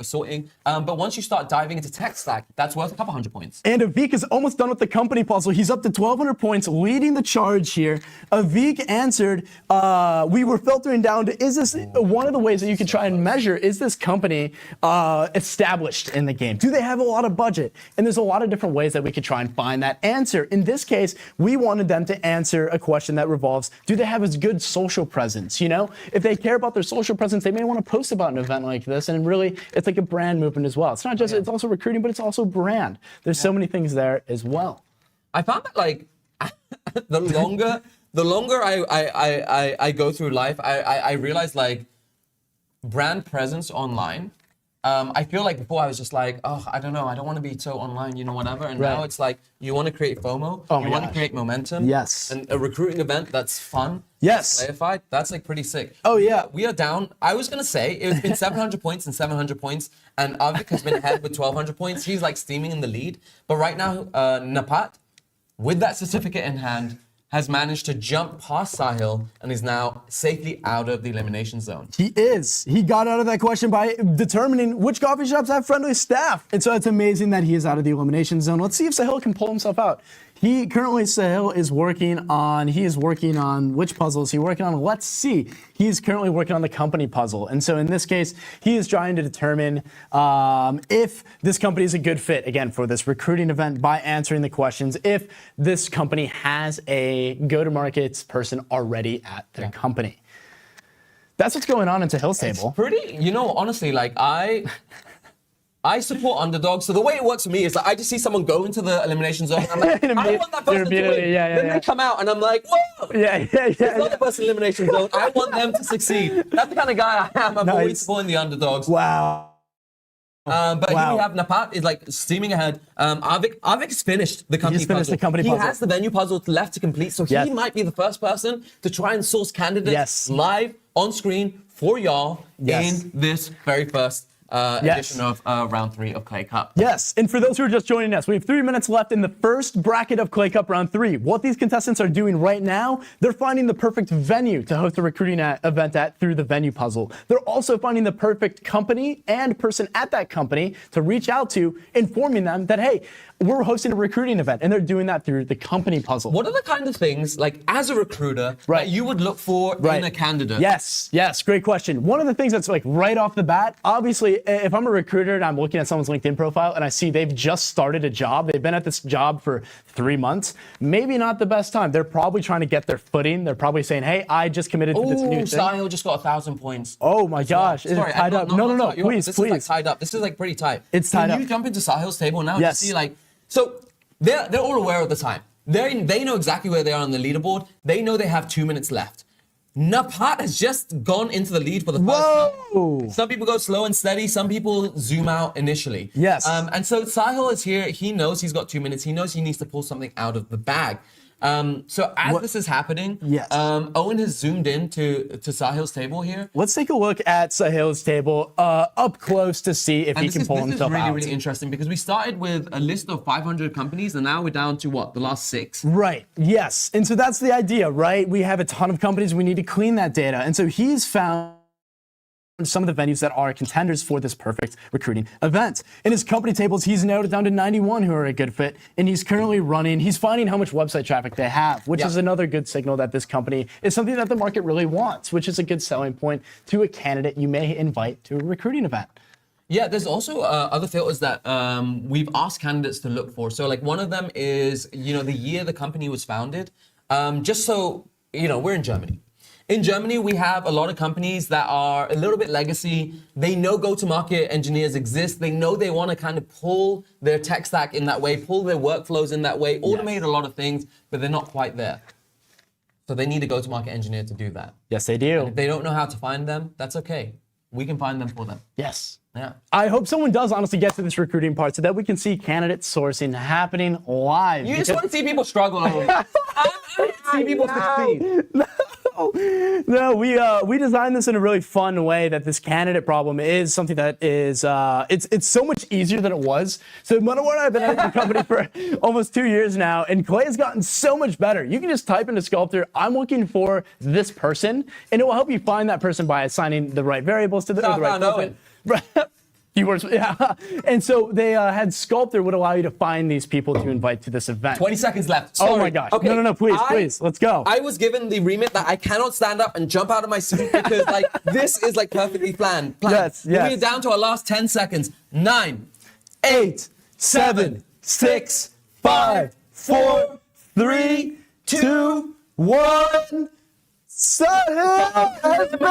sorting. But once you start diving into tech stack, that's worth a couple hundred points. And Avik is almost done with the company puzzle. He's up to 1,200 points, leading the charge here. Avik answered, we were filtering down to, is this one of the ways that you can try and measure, is this company established in the game? Do they have a lot of budget? And there's a lot of different ways that we could try and find that answer. In this case, we wanted them to answer a question that revolves, do they have a good social presence? You know, if they care about their social presence, they may want to post about an event like this. And really, it's like a brand movement as well. It's not just, it's also recruiting, but it's also brand. There's so many things there as well. I found that like the longer I go through life, I realize like brand presence online. I feel like before I was just like, oh, I don't know, I don't want to be so online, you know, whatever. And now it's like, you want to create FOMO, you want to create momentum. Yes. And a recruiting event that's fun. Yes. Clarified, that's like pretty sick. Oh, yeah. We are down. I was going to say, it's been 700 points and 700 points. And Avik has been ahead with 1,200 points. He's like steaming in the lead. But right now, Napat, with that certificate in hand, has managed to jump past Sahil and is now safely out of the elimination zone. He is. He got out of that question by determining which coffee shops have friendly staff. And so it's amazing that he is out of the elimination zone. Let's see if Sahil can pull himself out. Sahil is working on, which puzzle is he working on? Let's see. He's currently working on the company puzzle. And so in this case, he is trying to determine if this company is a good fit, again, for this recruiting event by answering the questions, if this company has a go-to-market person already at their company. That's what's going on in Sahil's table. It's pretty, you know, honestly, like I support underdogs, so the way it works for me is like I just see someone go into the elimination zone, and I'm like, I want that person to win. Then they come out, and I'm like, whoa! It's not the person elimination zone. I want them to succeed. That's the kind of guy I am. I'm always supporting the underdogs. Wow. But here we have Napat is like steaming ahead. Avik's finished the company He's finished puzzle. the company puzzle. He has the venue puzzle left to complete, so he might be the first person to try and source candidates live on screen for y'all in this very first edition of round 3 of Clay Cup. Yes, and for those who are just joining us, we have 3 minutes left in the first bracket of Clay Cup round 3. What these contestants are doing right now, they're finding the perfect venue to host a recruiting event at through the venue puzzle. They're also finding the perfect company and person at that company to reach out to, informing them that, hey, we're hosting a recruiting event, and they're doing that through the company puzzle. What are the kind of things, like as a recruiter, that you would look for in a candidate? Yes, great question. One of the things that's like right off the bat, obviously, if I'm a recruiter and I'm looking at someone's LinkedIn profile and I see they've just started a job, they've been at this job for 3 months, maybe not the best time. They're probably trying to get their footing. They're probably saying, hey, I just committed to this new thing. Sahil just got 1,000 points. Oh my gosh, is it tied up? No, please. This is like tied up. This is like pretty tight. It's tied up. You jump into Sahil's table now, you see like, so they're all aware of the time. They know exactly where they are on the leaderboard. They know they have 2 minutes left. Napat has just gone into the lead for the first time. Some people go slow and steady. Some people zoom out initially. Yes. And so Sahil is here. He knows he's got 2 minutes. He knows he needs to pull something out of the bag. So as this is happening, Owen has zoomed in to Sahil's table here. Let's take a look at Sahil's table up close to see if he can pull himself out. This is really interesting because we started with a list of 500 companies and now we're down to what, the last 6? Right, yes. And so that's the idea, right? We have a ton of companies. We need to clean that data. And so he's found some of the venues that are contenders for this perfect recruiting event. In his company tables, he's narrowed it down to 91 who are a good fit, and he's currently he's finding how much website traffic they have, which is another good signal that this company is something that the market really wants, which is a good selling point to a candidate you may invite to a recruiting event. Yeah, there's also other filters that we've asked candidates to look for. So like one of them is, the year the company was founded. Just so, we're in Germany. In Germany, we have a lot of companies that are a little bit legacy. They know go-to-market engineers exist. They know they want to kind of pull their tech stack in that way, pull their workflows in that way, automate a lot of things, but they're not quite there. So they need a go-to-market engineer to do that. Yes, they do. And if they don't know how to find them, that's okay. We can find them for them. Yes. Yeah. I hope someone does honestly get to this recruiting part so that we can see candidate sourcing happening live. You just want to see people struggle. I want to see people succeed. No, we designed this in a really fun way that this candidate problem is something that is it's so much easier than it was. So Manowar and I have been at the company for almost 2 years now, and Clay has gotten so much better. You can just type into Sculptor, I'm looking for this person, and it will help you find that person by assigning the right variables to the right person. Keywords, yeah. And so they had Sculptor would allow you to find these people to invite to this event. 20 seconds left. Sorry. Oh my gosh. Okay. No, please, let's go. I was given the remit that I cannot stand up and jump out of my seat because like this is like perfectly planned. Yes. We're down to our last 10 seconds. 9, 8, 7, 6, 5, 4, 3, 2, 1. Sahil has been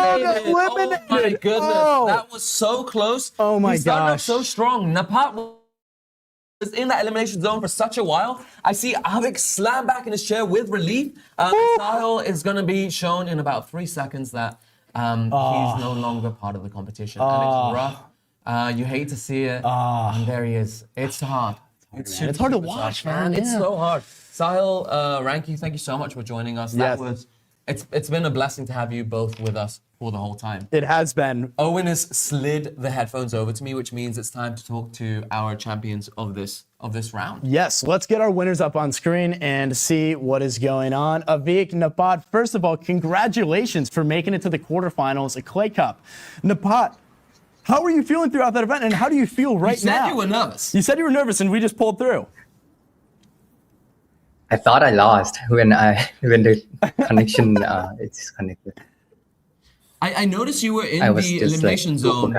eliminated. Oh my goodness, that was so close. Oh my He started off gosh. so strong. Napat was in that elimination zone for such a while. I see Avik slam back in his chair with relief. Sahil is going to be shown in about 3 seconds that he's no longer part of the competition. And it's rough. You hate to see it. And there he is. It's hard. It's hard to watch, man. It's so hard. Sahil, Ranky, thank you so much for joining us. That was... It's been a blessing to have you both with us for the whole time. It has been. Owen has slid the headphones over to me, which means it's time to talk to our champions of this round. Yes, let's get our winners up on screen and see what is going on. Avik, Napat, first of all, congratulations for making it to the quarterfinals at Clay Cup. Napat, how are you feeling throughout that event, and how do you feel right now? You said you were nervous. You said you were nervous, and we just pulled through. I thought I lost when the connection is disconnected. I noticed you were in the elimination zone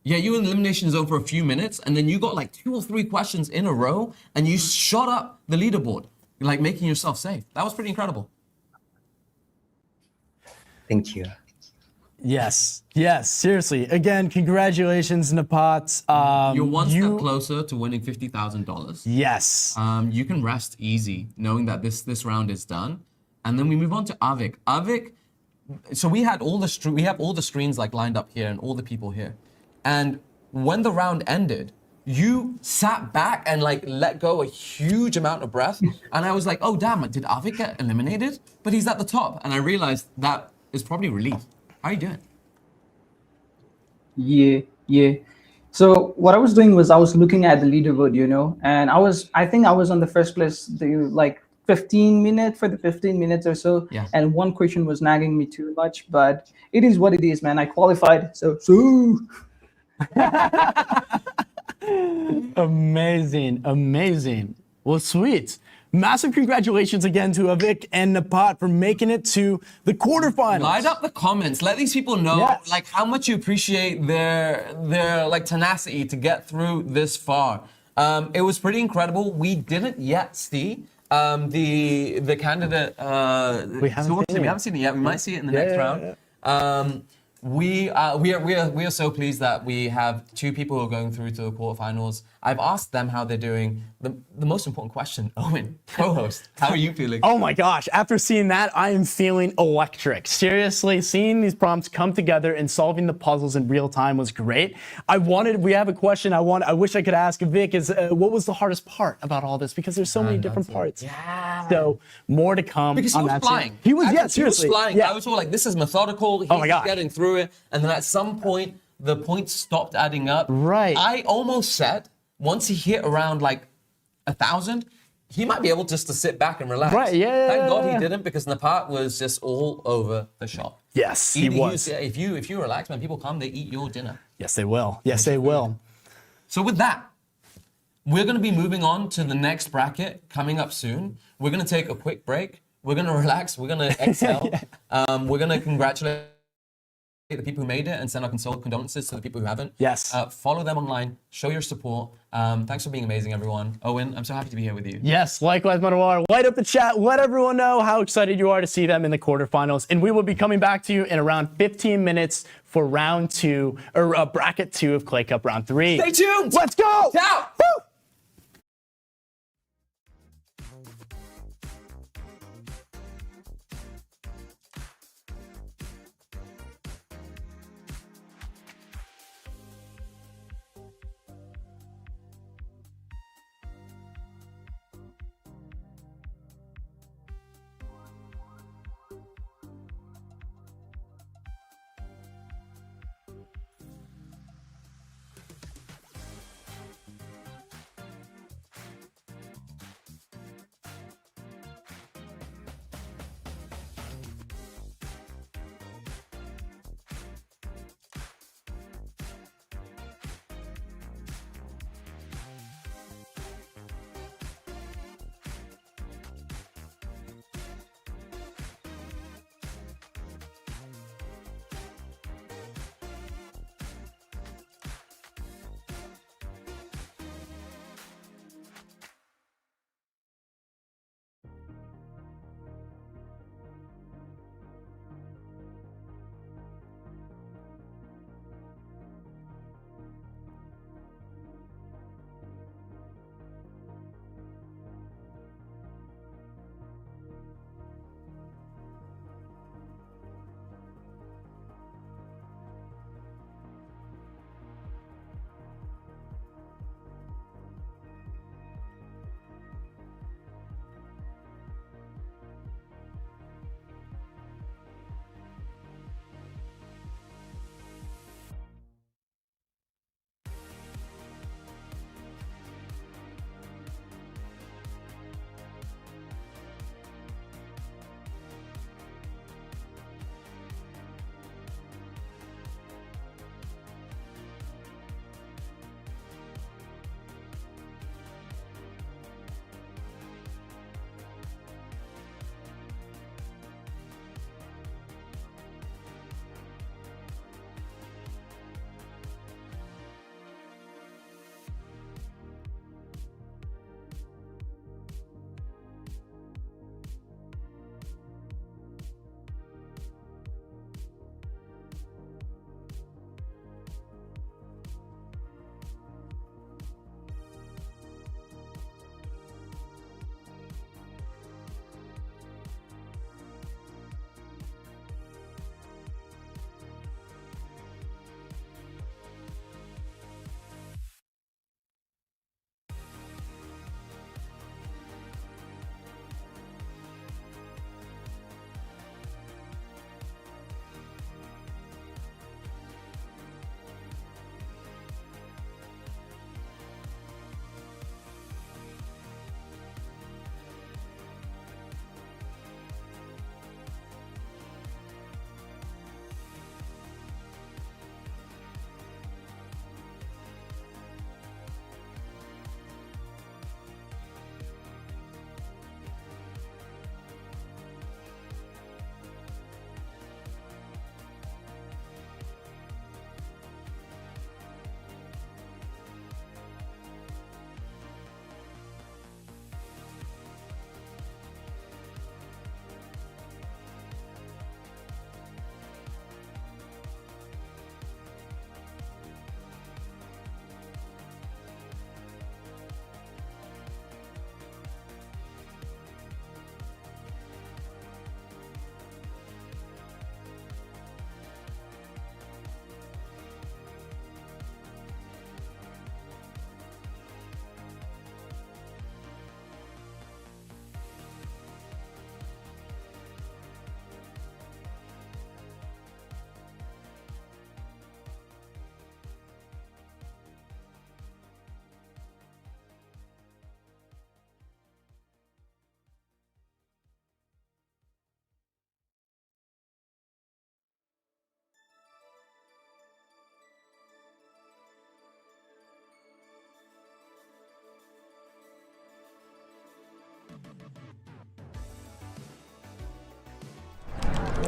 you were in the elimination zone for a few minutes, and then you got like 2 or 3 questions in a row, and you shot up the leaderboard, like making yourself safe. That was pretty incredible. Thank you. Yes, seriously. Again, congratulations, Napat. You're one step closer to winning $50,000. Yes. You can rest easy knowing that this round is done. And then we move on to Avik. Avik, so we have all the screens like lined up here and all the people here. And when the round ended, you sat back and like let go a huge amount of breath. And I was like, oh damn, did Avik get eliminated? But he's at the top. And I realized that is probably relief. How are you doing? Yeah. So what I was doing was I was looking at the leaderboard, and I think I was on the first place, like 15 minutes or so. Yeah. And one question was nagging me too much, but it is what it is, man. I qualified, so. Amazing. Well, sweet. Massive congratulations again to Avik and Napat for making it to the quarterfinals. Light up the comments. Let these people know like how much you appreciate their like tenacity to get through this far. It was pretty incredible. We didn't yet see the candidate. We haven't seen it yet. We might see it in the next round. We are so pleased that we have 2 people who are going through to the quarterfinals. I've asked them how they're doing. The most important question, Owen, co-host, how are you feeling? Oh my gosh, after seeing that, I am feeling electric. Seriously, seeing these prompts come together and solving the puzzles in real time was great. We have a question I wish I could ask Vic is, what was the hardest part about all this? Because there's so many different parts. Yeah. So more to come because on he was that. flying. He was, seriously. He was flying. Yeah. I was all like, this is methodical. He's getting through it. And then at some point, the points stopped adding up. Right. I almost said, once he hit around like 1,000, he might be able just to sit back and relax. Right, yeah. Thank God he didn't, because Napat was just all over the shop. Yes, he was. If you relax, man, people come, they eat your dinner. Yes, they will. Yes, they will. So with that, we're going to be moving on to the next bracket coming up soon. We're going to take a quick break. We're going to relax. We're going to exhale. We're going to congratulate the people who made it and send our condolences to the people who haven't. Yes. Follow them online. Show your support. Thanks for being amazing, everyone. Owen, I'm so happy to be here with you. Yes, likewise, Manowar. Light up the chat. Let everyone know how excited you are to see them in the quarterfinals. And we will be coming back to you in around 15 minutes for round 2, or bracket 2 of Clay Cup round 3. Stay tuned. Let's go. Ciao. Woo!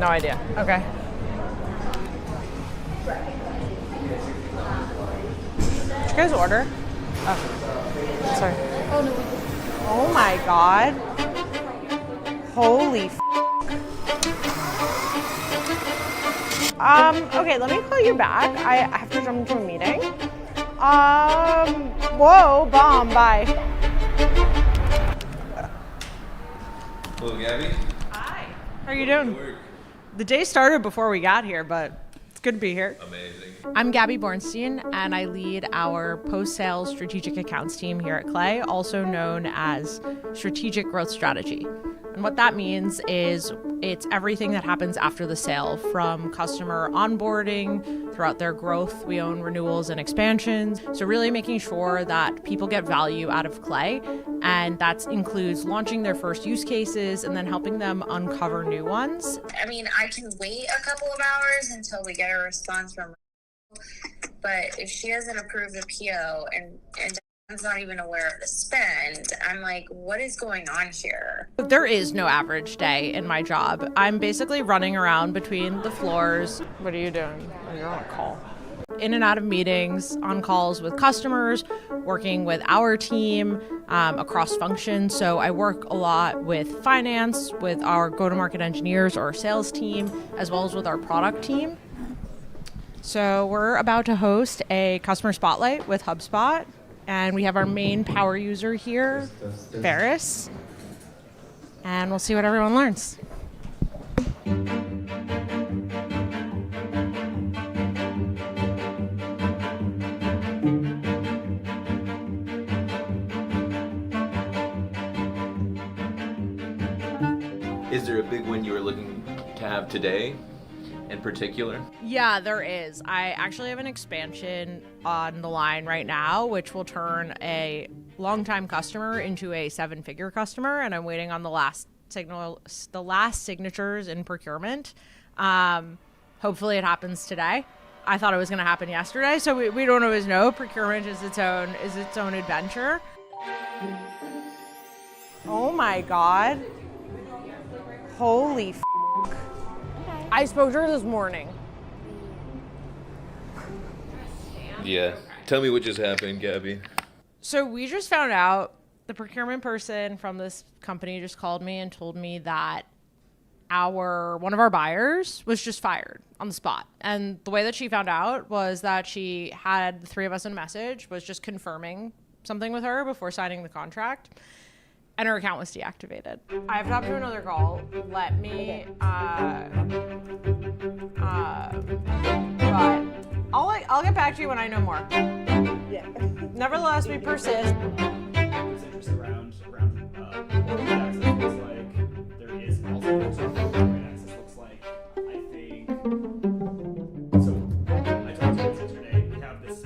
No idea. Okay. Did you guys order? Oh, sorry. Oh no. Oh my god. Holy f. Okay, let me call you back. I have to jump into a meeting. Whoa, bomb, bye. Hello, Gabby. Hi. How are you doing? The day started before we got here, but it's good to be here. Amazing. I'm Gabby Bornstein, and I lead our post-sales strategic accounts team here at Clay, also known as Strategic Growth Strategy. And what that means is it's everything that happens after the sale, from customer onboarding throughout their growth. We own renewals and expansions. So really making sure that people get value out of Clay. And that includes launching their first use cases and then helping them uncover new ones. I mean, I can wait a couple of hours until we get a response from her, but if she doesn't approve the PO and Dan's not even aware of the spend, I'm like, what is going on here? There is no average day in my job. I'm basically running around between the floors. What are you doing? Oh, you're on a call. In and out of meetings, on calls with customers, working with our team across functions. So I work a lot with finance, with our go-to-market engineers or sales team, as well as with our product team. So we're about to host a customer spotlight with HubSpot, and we have our main power user here, Ferris, and we'll see what everyone learns. Is there a big win you were looking to have today in particular? Yeah, there is. I actually have an expansion on the line right now, which will turn a longtime customer into a seven-figure customer, and I'm waiting on the last signatures in procurement. Hopefully it happens today. I thought it was going to happen yesterday, so we don't always know. Procurement is its own adventure. Oh my God. Holy f***. I spoke to her this morning. Yeah. Tell me what just happened, Gabby. So we just found out the procurement person from this company just called me and told me that one of our buyers was just fired on the spot. And the way that she found out was that she had the three of us in a message, was just confirming something with her before signing the contract, and her account was deactivated. I have to hop to another call. Let me, but I'll get back to you when I know more. Yeah. Nevertheless, we persist. There's interest around open access looks like there is also interest around open access looks like. I think so. I talked to you yesterday. We have this.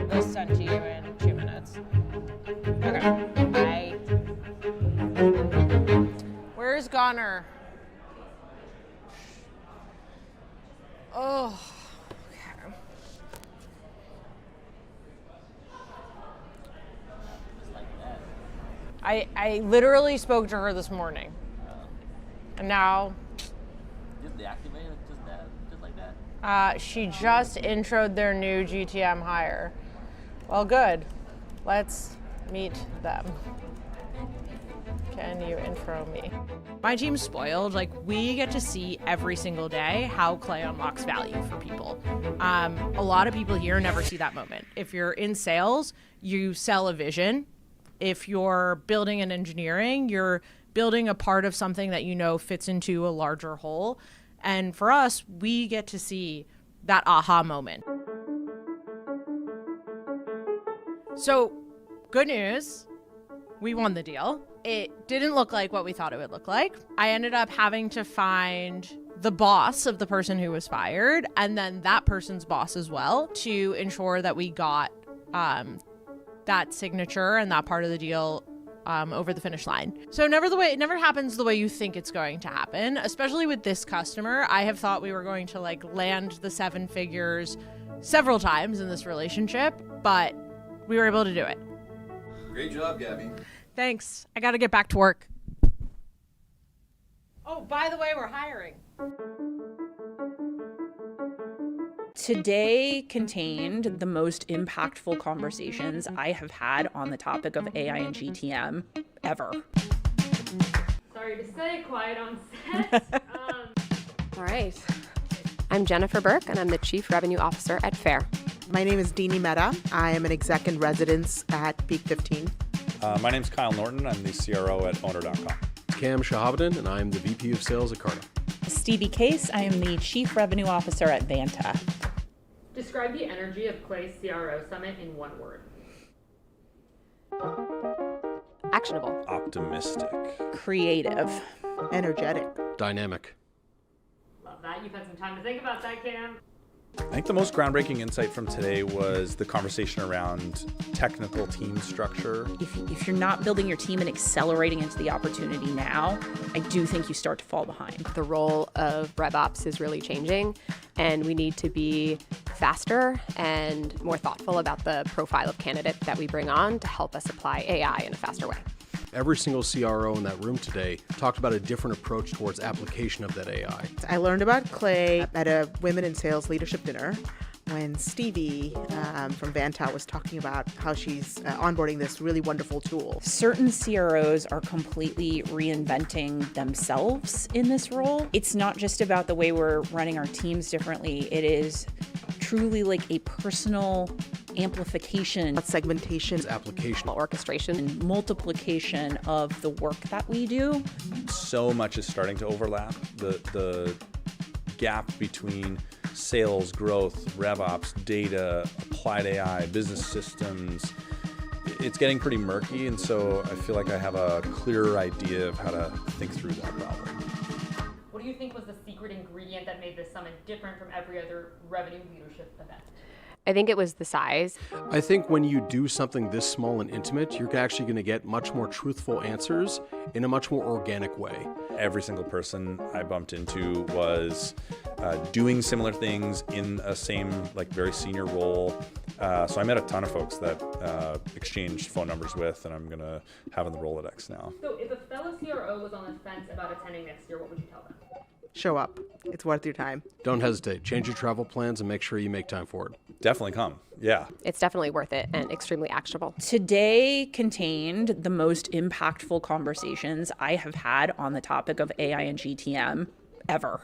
This sent to you in 2 minutes. Okay. Bye. Where's Gunner? Oh. Okay. I literally spoke to her this morning. And now. Just deactivate it, just like that. She just introed their new GTM hire. Well, good. Let's meet them. Can you intro me? My team's spoiled. Like, we get to see every single day how Clay unlocks value for people. A lot of people here never see that moment. If you're in sales, you sell a vision. If you're building an engineering, you're building a part of something that you know fits into a larger whole. And for us, we get to see that aha moment. So, good news, we won the deal. It didn't look like what we thought it would look like. I ended up having to find the boss of the person who was fired, and then that person's boss as well, to ensure that we got that signature and that part of the deal over the finish line. So it never happens the way you think it's going to happen, especially with this customer. I have thought we were going to land the 7 figures several times in this relationship, but we were able to do it. Great job, Gabby. Thanks. I got to get back to work. Oh, by the way, we're hiring. Today contained the most impactful conversations I have had on the topic of AI and GTM ever. Sorry to say, quiet on set. All right. I'm Jennifer Burke, and I'm the Chief Revenue Officer at FAIR. My name is Deanie Mehta. I am an exec in residence at Peak 15. My name's Kyle Norton. I'm the CRO at Owner.com. Cam Shahabuddin, and I'm the VP of Sales at Carta. Stevie Case. I am the Chief Revenue Officer at Vanta. Describe the energy of Clay's CRO Summit in one word. Actionable. Optimistic. Creative. Energetic. Dynamic. Love that. You've had some time to think about that, Cam. I think the most groundbreaking insight from today was the conversation around technical team structure. If you're not building your team and accelerating into the opportunity now, I do think you start to fall behind. The role of RevOps is really changing, and we need to be faster and more thoughtful about the profile of candidate that we bring on to help us apply AI in a faster way. Every single CRO in that room today talked about a different approach towards application of that AI. I learned about Clay at a Women in Sales leadership dinner when Stevie from Vanta was talking about how she's onboarding this really wonderful tool. Certain CROs are completely reinventing themselves in this role. It's not just about the way we're running our teams differently. It is truly like a personal amplification, segmentation, application, orchestration, and multiplication of the work that we do. So much is starting to overlap. The gap between sales, growth, RevOps, data, applied AI, business systems, it's getting pretty murky, and so I feel like I have a clearer idea of how to think through that problem. What do you think was the secret ingredient that made this summit different from every other revenue leadership event? I think it was the size. I think when you do something this small and intimate, you're actually going to get much more truthful answers in a much more organic way. Every single person I bumped into was doing similar things in a same, like, very senior role. So I met a ton of folks that exchanged phone numbers with, and I'm going to have in the Rolodex now. So if a fellow CRO was on the fence about attending next year, what would you tell them? Show up. It's worth your time. Don't hesitate. Change your travel plans and make sure you make time for it. Definitely come. Yeah. It's definitely worth it and extremely actionable. Today contained the most impactful conversations I have had on the topic of AI and GTM ever.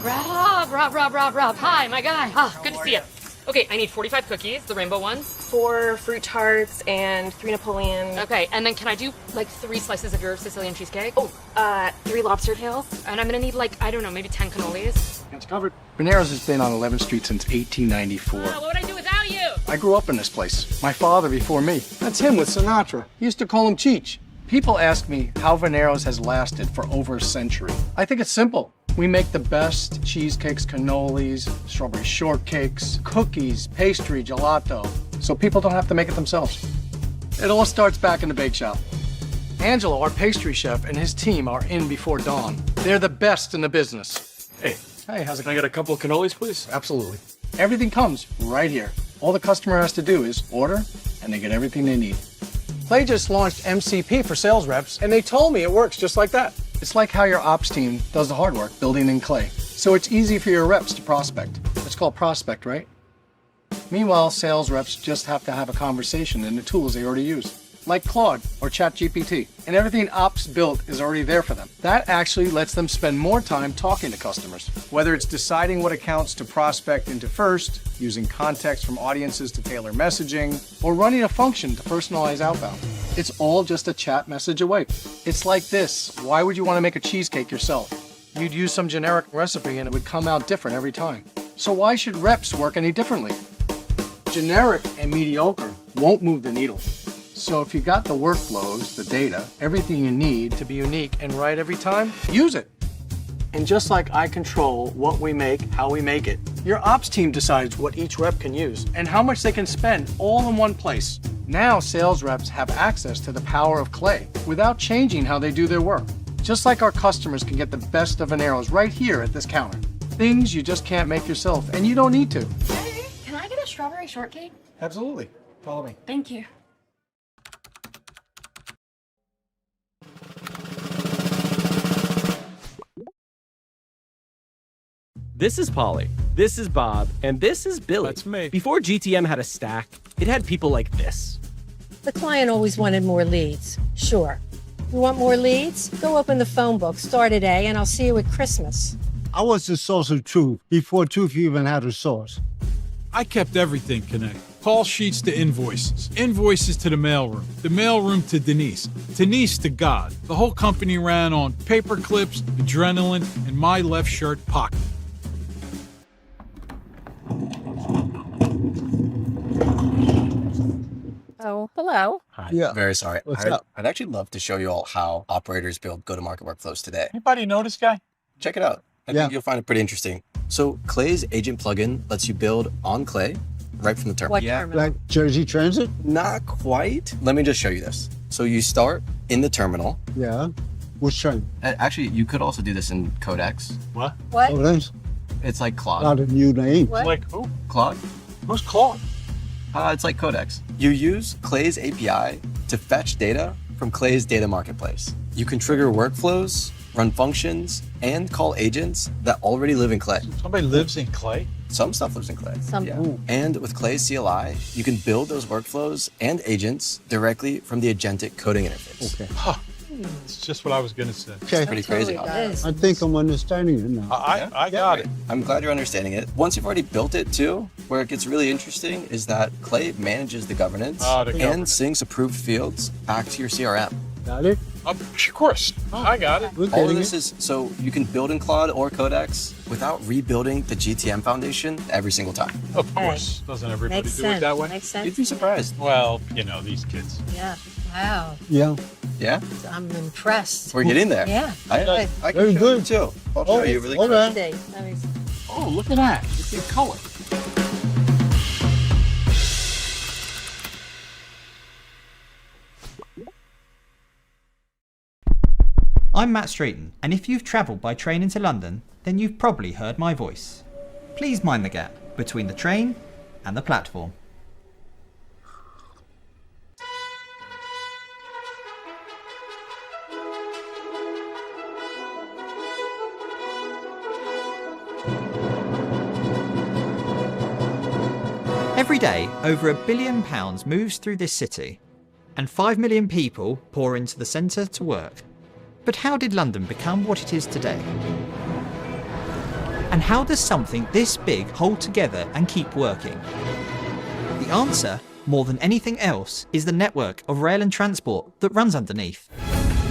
Rob. Hi, my guy. Good to see you. Okay, I need 45 cookies, the rainbow ones. 4 fruit tarts and 3 Napoleon. Okay, and then can I do like 3 slices of your Sicilian cheesecake? Oh, 3 lobster tails. And I'm gonna need like, I don't know, maybe 10 cannolis. It's covered. Venero's has been on 11th Street since 1894. What would I do without you? I grew up in this place. My father before me. That's him with Sinatra. He used to call him Cheech. People ask me how Venero's has lasted for over a century. I think it's simple. We make the best cheesecakes, cannolis, strawberry shortcakes, cookies, pastry, gelato, so people don't have to make it themselves. It all starts back in the bake shop. Angelo, our pastry chef, and his team are in before dawn. They're the best in the business. Hey, how's it going? Can I get a couple of cannolis, please? Absolutely. Everything comes right here. All the customer has to do is order, and they get everything they need. Clay just launched MCP for sales reps, and they told me it works just like that. It's like how your ops team does the hard work building in Clay. So it's easy for your reps to prospect. It's called prospect, right? Meanwhile, sales reps just have to have a conversation in the tools they already use, like Claude or ChatGPT. And everything ops built is already there for them. That actually lets them spend more time talking to customers. Whether it's deciding what accounts to prospect into first, using context from audiences to tailor messaging, or running a function to personalize outbound. It's all just a chat message away. It's like this. Why would you want to make a cheesecake yourself? You'd use some generic recipe and it would come out different every time. So why should reps work any differently? Generic and mediocre won't move the needle. So if you got the workflows, the data, everything you need to be unique and right every time, use it. And just like I control what we make, how we make it, your ops team decides what each rep can use and how much they can spend all in one place. Now sales reps have access to the power of Clay without changing how they do their work. Just like our customers can get the best of Venero's right here at this counter. Things you just can't make yourself, and you don't need to. Hey, can I get a strawberry shortcake? Absolutely. Follow me. Thank you. This is Polly. This is Bob. And this is Billy. That's me. Before GTM had a stack, it had people like this. The client always wanted more leads. Sure. You want more leads? Go open the phone book. Start today, and I'll see you at Christmas. I was the source of truth before truth even had a source. I kept everything connected. Call sheets to invoices, invoices to the mailroom, the mailroom to Denise to God. The whole company ran on paper clips, adrenaline, and my left shirt pocket. Oh, hello. Hi. Yeah. Very sorry. What's up? I'd actually love to show you all how operators build go-to-market workflows today. Anybody know this guy? Check it out. I think you'll find it pretty interesting. So Clay's agent plugin lets you build on Clay right from the terminal. What terminal? Like Jersey Transit? Not quite. Let me just show you this. So you start in the terminal. Yeah. Which train? Actually, you could also do this in Codex. What? What? Oh, that's It's like Claude. not a new name. What? Like who? Claude? Who's Claude? It's like Codex. You use Clay's API to fetch data from Clay's data marketplace. You can trigger workflows, run functions, and call agents that already live in Clay. Somebody lives in Clay? Some stuff lives in Clay. Some. And with Clay's CLI, you can build those workflows and agents directly from the agentic coding interface. Okay. Huh. It's just what I was going to say. Okay. Pretty crazy. Totally does. I think I'm understanding it now. I got it. I'm glad you're understanding it. Once you've already built it too, where it gets really interesting is that Clay manages the governance The and governance. syncs approved fields back to your CRM. Got it? Of course. I got it. We're All of getting this it. is so you can build in Claude or Codex without rebuilding the GTM foundation every single time. Of course. Doesn't everybody Makes do sense. it that way? Makes sense. You'd be surprised. Well, you know, these kids. Yeah. Wow. Yeah. Yeah? I'm impressed. We're getting there. Yeah. I can Very show good. you too. I'll show you really hold quick. on. Today. That makes Oh, look at that. Look at the color. I'm Matt Strayton, and if you've travelled by train into London, then you've probably heard my voice. Please mind the gap between the train and the platform. Every day, over £1 billion moves through this city, and 5 million people pour into the centre to work. But how did London become what it is today? And how does something this big hold together and keep working? The answer, more than anything else, is the network of rail and transport that runs underneath.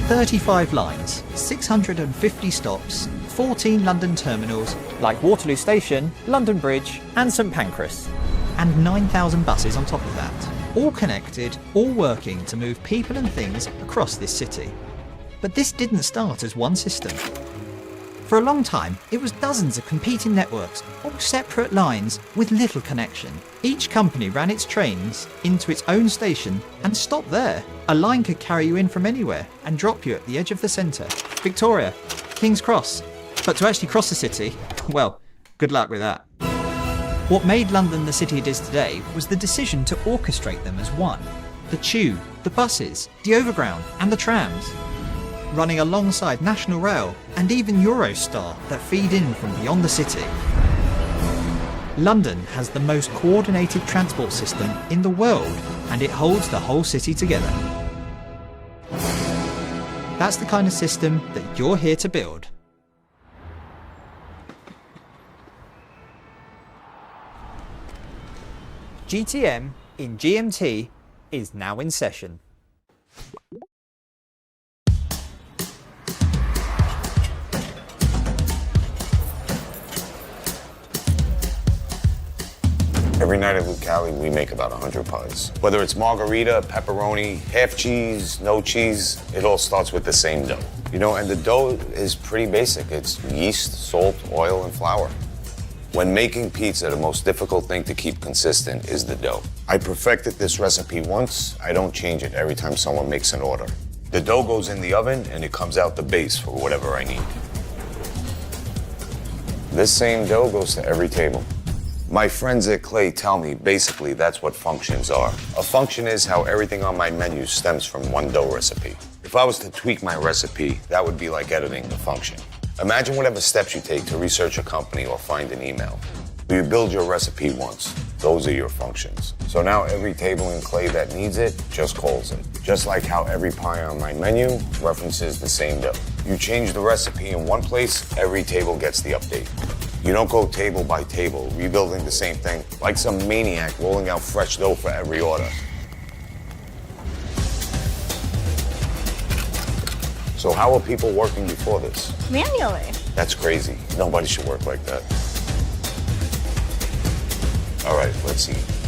35 lines, 650 stops, 14 London terminals like Waterloo Station, London Bridge and St Pancras, and 9,000 buses on top of that. All connected, all working to move people and things across this city. But this didn't start as one system. For a long time, it was dozens of competing networks, all separate lines with little connection. Each company ran its trains into its own station and stopped there. A line could carry you in from anywhere and drop you at the edge of the centre. Victoria, King's Cross. But to actually cross the city, well, good luck with that. What made London the city it is today was the decision to orchestrate them as one. The tube, the buses, the overground and the trams. Running alongside National Rail and even Eurostar that feed in from beyond the city. London has the most coordinated transport system in the world, and it holds the whole city together. That's the kind of system that you're here to build. GTM in GMT is now in session. Every night at Luke Cali, we make about 100 pies. Whether it's margarita, pepperoni, half cheese, no cheese, it all starts with the same dough. You know, and the dough is pretty basic. It's yeast, salt, oil, and flour. When making pizza, the most difficult thing to keep consistent is the dough. I perfected this recipe once. I don't change it every time someone makes an order. The dough goes in the oven, and it comes out the base for whatever I need. This same dough goes to every table. My friends at Clay tell me basically that's what functions are. A function is how everything on my menu stems from one dough recipe. If I was to tweak my recipe, that would be like editing the function. Imagine whatever steps you take to research a company or find an email. You build your recipe once. Those are your functions. So now every table in Clay that needs it just calls it. Just like how every pie on my menu references the same dough. You change the recipe in one place, every table gets the update. You don't go table by table, rebuilding the same thing like some maniac rolling out fresh dough for every order. So how were people working before this? Manually. That's crazy. Nobody should work like that. All right, let's see.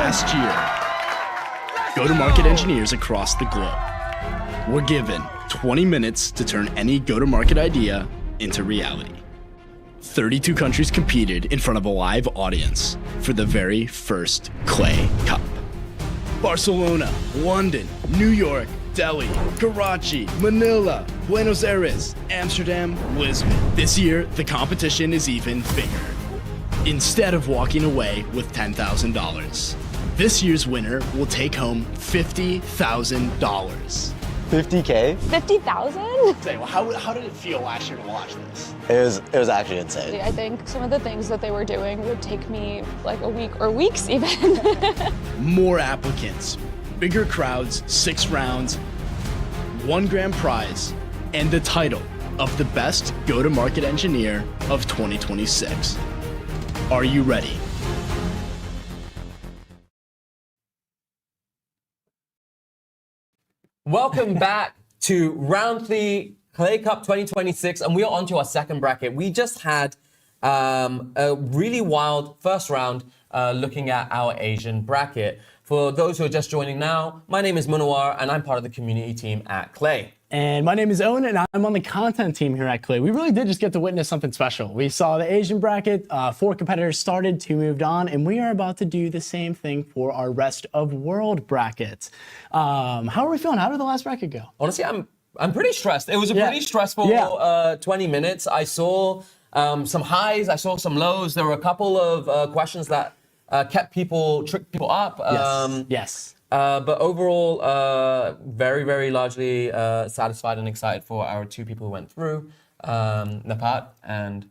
Last year, go-to-market engineers across the globe were given 20 minutes to turn any go-to-market idea into reality. 32 countries competed in front of a live audience for the very first Clay Cup. Barcelona, London, New York, Delhi, Karachi, Manila, Buenos Aires, Amsterdam, Lisbon. This year, the competition is even bigger. Instead of walking away with $10,000, this year's winner will take home $50,000. 50K? 50,000? Say, well, how did it feel last year to watch this? It was actually insane. I think some of the things that they were doing would take me like a week or weeks even. More applicants, bigger crowds, 6 rounds, $1 grand prize, and the title of the best go-to-market engineer of 2026. Are you ready? Welcome back to round 3 Clay Cup 2026, and we are on to our second bracket. We just had a really wild first round looking at our Asian bracket. For those who are just joining now, my name is Munawar, and I'm part of the community team at Clay. And my name is Owen, and I'm on the content team here at Clay. We really did just get to witness something special. We saw the Asian bracket, 4 competitors started, 2 moved on, and we are about to do the same thing for our rest of world brackets. How are we feeling? How did the last bracket go? Honestly, I'm pretty stressed. It was a pretty stressful 20 minutes. I saw some highs, I saw some lows. There were a couple of questions that tricked people up. Yes. But overall, very, very largely satisfied and excited for our 2 people who went through, Napat and...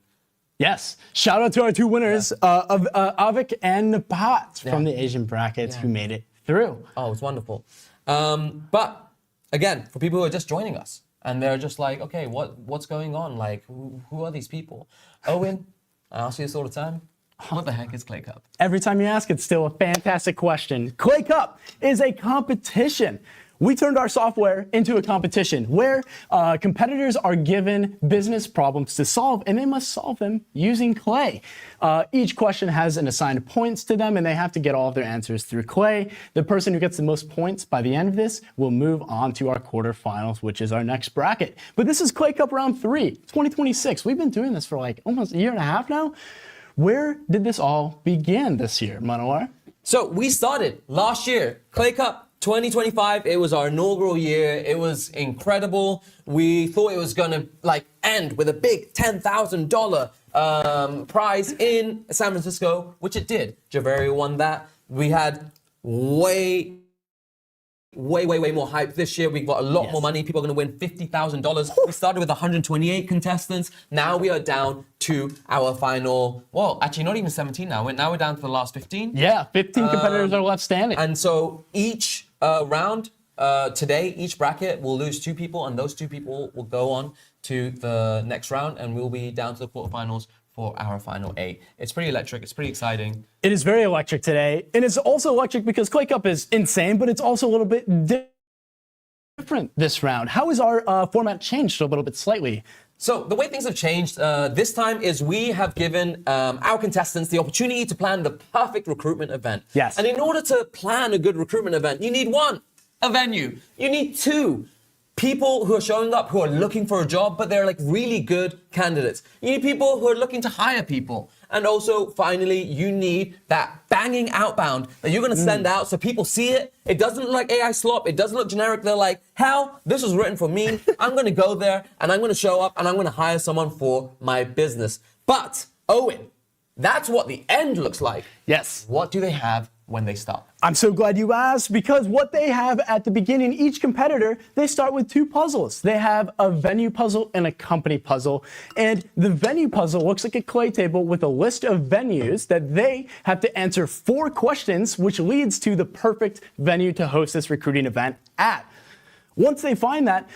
Yes, shout out to our 2 winners of Avik and Napat from the Asian brackets who made it through. Oh, it's wonderful. But again, for people who are just joining us and they're just like, okay, what's going on? Like, who are these people? Owen, I ask you this all the time. What the heck is Clay Cup? Every time you ask, it's still a fantastic question. Clay Cup is a competition. We turned our software into a competition where competitors are given business problems to solve, and they must solve them using Clay. Each question has an assigned points to them, and they have to get all of their answers through Clay. The person who gets the most points by the end of this will move on to our quarterfinals, which is our next bracket. But this is Clay Cup round 3, 2026. We've been doing this for like almost a year and a half now. Where did this all begin this year, Manowar? So we started last year, Clay Cup 2025. It was our inaugural year. It was incredible. We thought it was gonna end with a big $10,000 prize in San Francisco, which it did. Javeria won that. We had way more hype this year. We've got a lot more money. People are going to win $50,000. We started with 128 contestants. Now we are down to our final, well, actually not even 17 now. Now we're down to the last 15. Yeah, 15 competitors are left standing. And so each round today, each bracket will lose 2 people, and those 2 people will go on to the next round, and we'll be down to the quarterfinals for our final 8. It's pretty electric. It's pretty exciting. It is very electric today. And it's also electric because Clay Cup is insane, but it's also a little bit different this round. How has our format changed a little bit slightly? So the way things have changed this time is we have given our contestants the opportunity to plan the perfect recruitment event. Yes. And in order to plan a good recruitment event, you need 1, a venue. You need 2, people who are showing up who are looking for a job, but they're like really good candidates. You need people who are looking to hire people. And also, finally, you need that banging outbound that you're going to send out so people see it. It doesn't look like AI slop. It doesn't look generic. They're like, hell, this was written for me. I'm going to go there and I'm going to show up and I'm going to hire someone for my business. But, Owen, that's what the end looks like. Yes. What do they have when they start? I'm so glad you asked, because what they have at the beginning, each competitor, they start with 2 puzzles. They have a venue puzzle and a company puzzle. And the venue puzzle looks like a clay table with a list of venues that they have to answer 4 questions, which leads to the perfect venue to host this recruiting event at. Once they find that,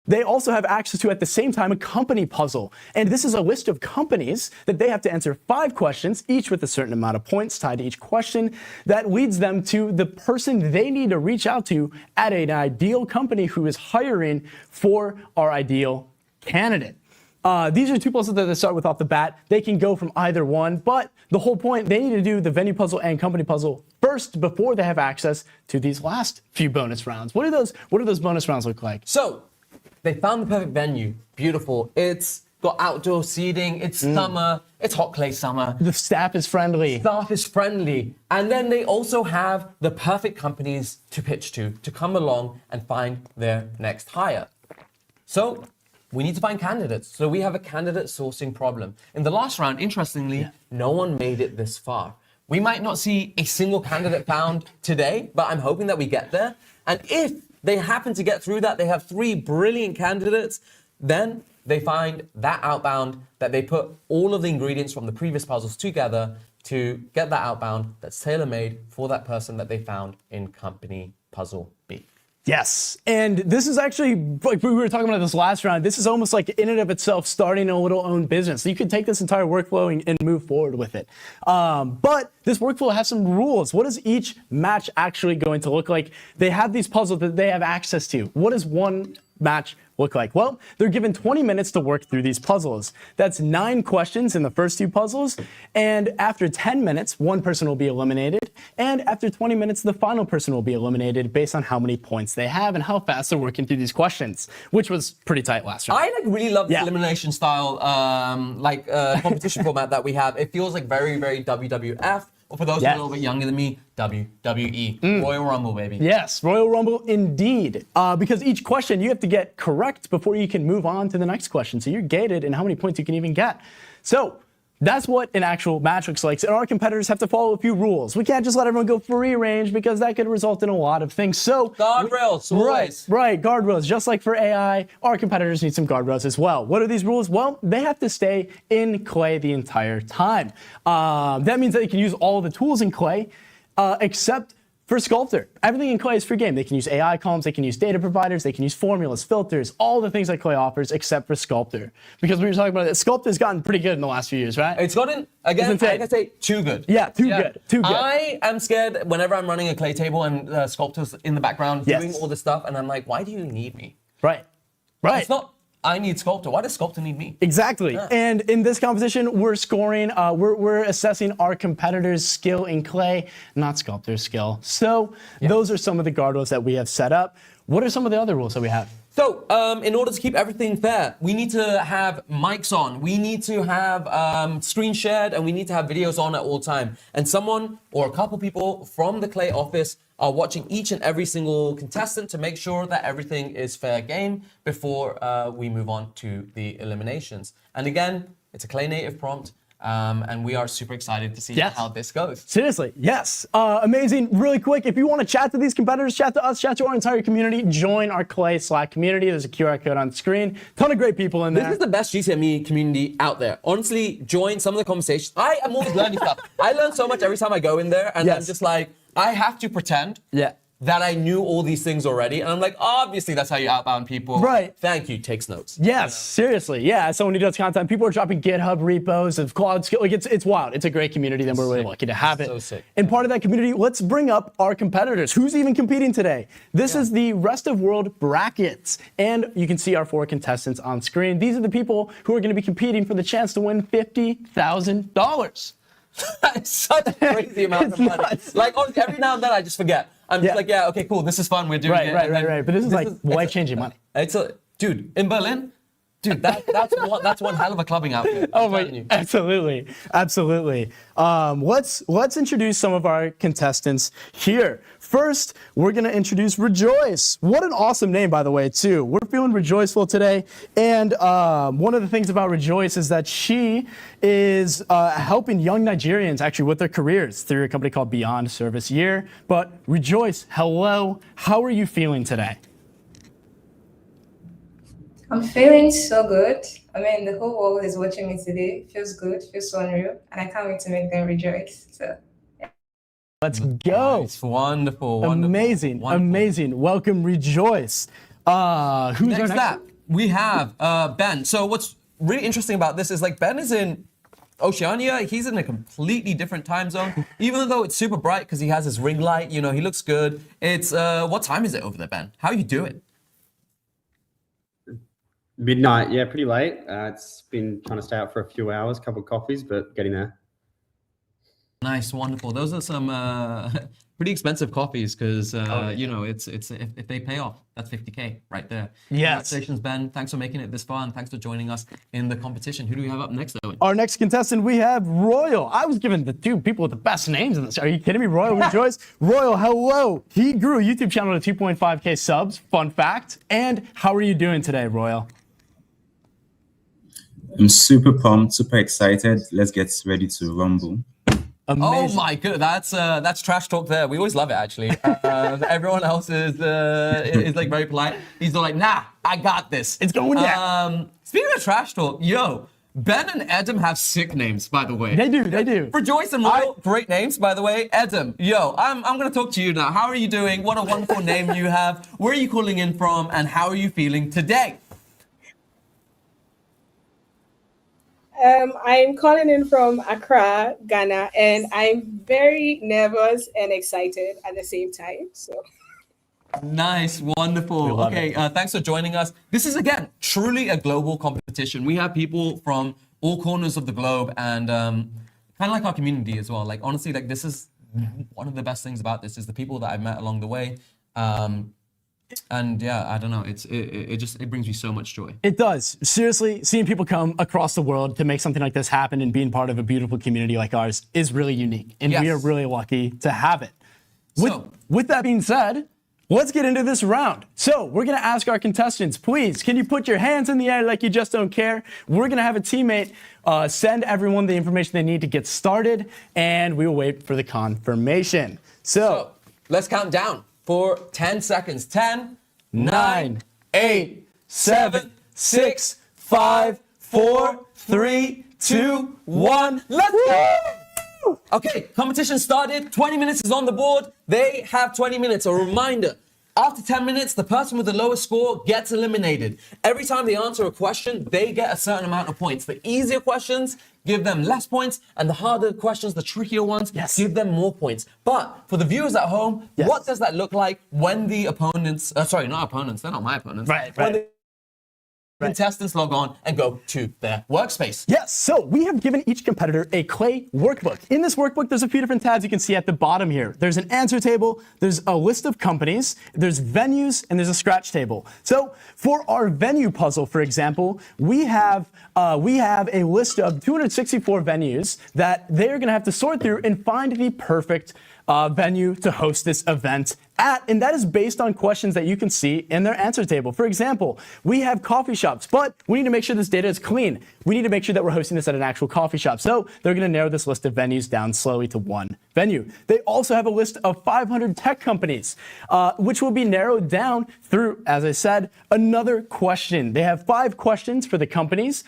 they also have access to, at the same time, a company puzzle. And this is a list of companies that they have to answer 5 questions, each with a certain amount of points tied to each question. That leads them to the person they need to reach out to at an ideal company who is hiring for our ideal candidate. These are 2 puzzles that they start with off the bat. They can go from either one, but the whole point, they need to do the venue puzzle and company puzzle first before they have access to these last few bonus rounds. What do those bonus rounds look like? So, they found the perfect venue. Beautiful. It's got outdoor seating, it's summer, it's hot clay summer. The staff is friendly. And then they also have the perfect companies to pitch to come along and find their next hire. So we need to find candidates. So we have a candidate sourcing problem. In the last round, interestingly, no one made it this far. We might not see a single candidate found today, but I'm hoping that we get there. And if they happen to get through that, they have 3 brilliant candidates, then they find that outbound, that they put all of the ingredients from the previous puzzles together to get that outbound that's tailor-made for that person that they found in company puzzle B. Yes, and this is actually, like we were talking about this last round, this is almost like in and of itself starting a little own business. So you could take this entire workflow and move forward with it. But this workflow has some rules. What is each match actually going to look like? They have these puzzles that they have access to. What does one match look like? Well, they're given 20 minutes to work through these puzzles. That's 9 questions in the first 2 puzzles. And after 10 minutes, one person will be eliminated. And after 20 minutes, the final person will be eliminated based on how many points they have and how fast they're working through these questions, which was pretty tight last round. I really love the elimination style competition format that we have. It feels like very, very WWF. Or for those who are a little bit younger than me, WWE. Royal Rumble, baby. Yes, Royal Rumble indeed. Because each question you have to get correct before you can move on to the next question. So you're gated in how many points you can even get. So that's what an actual match looks like. And our competitors have to follow a few rules. We can't just let everyone go free range because that could result in a lot of things. So guardrails, always. Right, guardrails. Just like for AI, our competitors need some guardrails as well. What are these rules? Well, they have to stay in Clay the entire time. That means that they can use all the tools in Clay, except for Sculptor. Everything in Clay is free game. They can use AI columns, they can use data providers, they can use formulas, filters, all the things that Clay offers except for Sculptor. Because we were talking about it, Sculptor's gotten pretty good in the last few years, right? It's gotten, again, I can say too good. Yeah, too good. I am scared whenever I'm running a Clay table and Sculptor's in the background doing all this stuff, and I'm like, why do you need me? Right. It's not, I need Sculptor. Why does Sculptor need me? Exactly. Yeah. And in this competition, we're scoring, we're assessing our competitors' skill in Clay, not Sculptor's skill. So those are some of the guardrails that we have set up. What are some of the other rules that we have? So, in order to keep everything fair, we need to have mics on, we need to have screen shared, and we need to have videos on at all time. And someone or a couple people from the Clay office are watching each and every single contestant to make sure that everything is fair game before we move on to the eliminations. And again, it's a Clay native prompt. And we are super excited to see how this goes. Seriously, yes. Amazing. Really quick, if you want to chat to these competitors, chat to us, chat to our entire community, join our Clay Slack community. There's a QR code on the screen. Ton of great people in there. This is the best GCME community out there. Honestly, join some of the conversations. I am always learning stuff. I learn so much every time I go in there, and I'm just like, I have to pretend that I knew all these things already. And I'm like, obviously that's how you outbound people. Right. Thank you, takes notes. Yes, seriously. Yeah, as someone who does content, people are dropping GitHub repos of cloud skill. Like it's wild. It's a great community, and we're really lucky to have it. So sick. And part of that community, let's bring up our competitors. Who's even competing today? This is the rest of world brackets. And you can see our 4 contestants on screen. These are the people who are going to be competing for the chance to win $50,000. That's such a crazy amount of money. Nuts. Like, every now and then I just forget. I'm just like, yeah, okay, cool, this is fun, we're doing it. Right. But this is like life-changing money. Dude, in Berlin, that's one hell of a clubbing outfit. Oh my, absolutely. Let's introduce some of our contestants here. First, we're gonna introduce Rejoice. What an awesome name, by the way, too. We're feeling rejoiceful today, and one of the things about Rejoice is that she is helping young Nigerians actually with their careers through a company called Beyond Service Year. But Rejoice, hello. How are you feeling today? I'm feeling so good. I mean, the whole world is watching me today. Feels good, feels so unreal, and I can't wait to make them rejoice. So, let's go. It's wonderful. Amazing. Welcome, Rejoice. Who's our next? We have Ben. So what's really interesting about this is like Ben is in Oceania. He's in a completely different time zone, even though it's super bright because he has his ring light. You know, he looks good. It's what time is it over there, Ben? How are you doing? Midnight, yeah, pretty late. It's been trying to stay out for a few hours, couple of coffees, but getting there. Nice, wonderful. Those are some pretty expensive coffees because you know it's if they pay off, that's 50K right there. Yes. Congratulations, Ben. Thanks for making it this far, and thanks for joining us in the competition. Who do we have up next, Owen? Our next contestant, we have Royal. I was given the two people with the best names in this. Are you kidding me? Royal Rejoice. Royal, hello. He grew a YouTube channel to 2.5K subs. Fun fact. And how are you doing today, Royal? I'm super pumped, super excited. Let's get ready to rumble. Amazing. Oh my goodness, that's trash talk there. We always love it actually. Everyone else is like very polite. He's like, nah, I got this. It's going down. Speaking of trash talk, yo, Ben and Edem have sick names, by the way. They do. Rejoice and Royal, great names, by the way. Edem, yo, I'm gonna talk to you now. How are you doing? What a wonderful name you have. Where are you calling in from, and how are you feeling today? I'm calling in from Accra, Ghana, and I'm very nervous and excited at the same time. So. Nice, wonderful. Okay, thanks for joining us. This is, again, truly a global competition. We have people from all corners of the globe and kind of like our community as well. Like, honestly, like this is one of the best things about this is the people that I've met along the way. And yeah, I don't know. It brings me so much joy. It does. Seriously, seeing people come across the world to make something like this happen and being part of a beautiful community like ours is really unique. And we are really lucky to have it. With that being said, let's get into this round. So we're going to ask our contestants, please, can you put your hands in the air like you just don't care? We're going to have a teammate send everyone the information they need to get started, and we will wait for the confirmation. So let's count down. For 10 seconds. 10, 9, 8, 7, 6, 5, 4, 3, 2, 1. Let's go! Okay, competition started. 20 minutes is on the board. They have 20 minutes. A reminder, after 10 minutes, the person with the lowest score gets eliminated. Every time they answer a question, they get a certain amount of points. The easier questions give them less points, and the harder questions, the trickier ones, give them more points. But for the viewers at home, what does that look like when the opponents, sorry, not opponents, they're not my opponents. When the contestants log on and go to their workspace. Yes, so we have given each competitor a Clay workbook. In this workbook, there's a few different tabs you can see at the bottom here. There's an answer table, there's a list of companies, there's venues, and there's a scratch table. So for our venue puzzle, for example, we have a list of 264 venues that they're gonna have to sort through and find the perfect venue to host this event at, and that is based on questions that you can see in their answer table. For example, we have coffee shops, but we need to make sure this data is clean. We need to make sure that we're hosting this at an actual coffee shop. So they're going to narrow this list of venues down slowly to one venue. They also have a list of 500 tech companies, which will be narrowed down through, as I said, another question. They have 5 questions for the companies,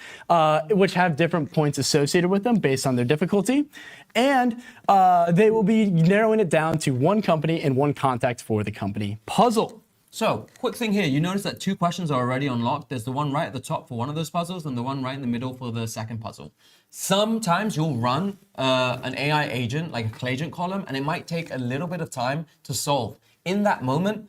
which have different points associated with them based on their difficulty. And they will be narrowing it down to one company and one contact for the company puzzle. So, quick thing here, you notice that 2 questions are already unlocked. There's the one right at the top for one of those puzzles and the one right in the middle for the second puzzle. Sometimes you'll run an AI agent, like a Clayagent column, and it might take a little bit of time to solve. In that moment,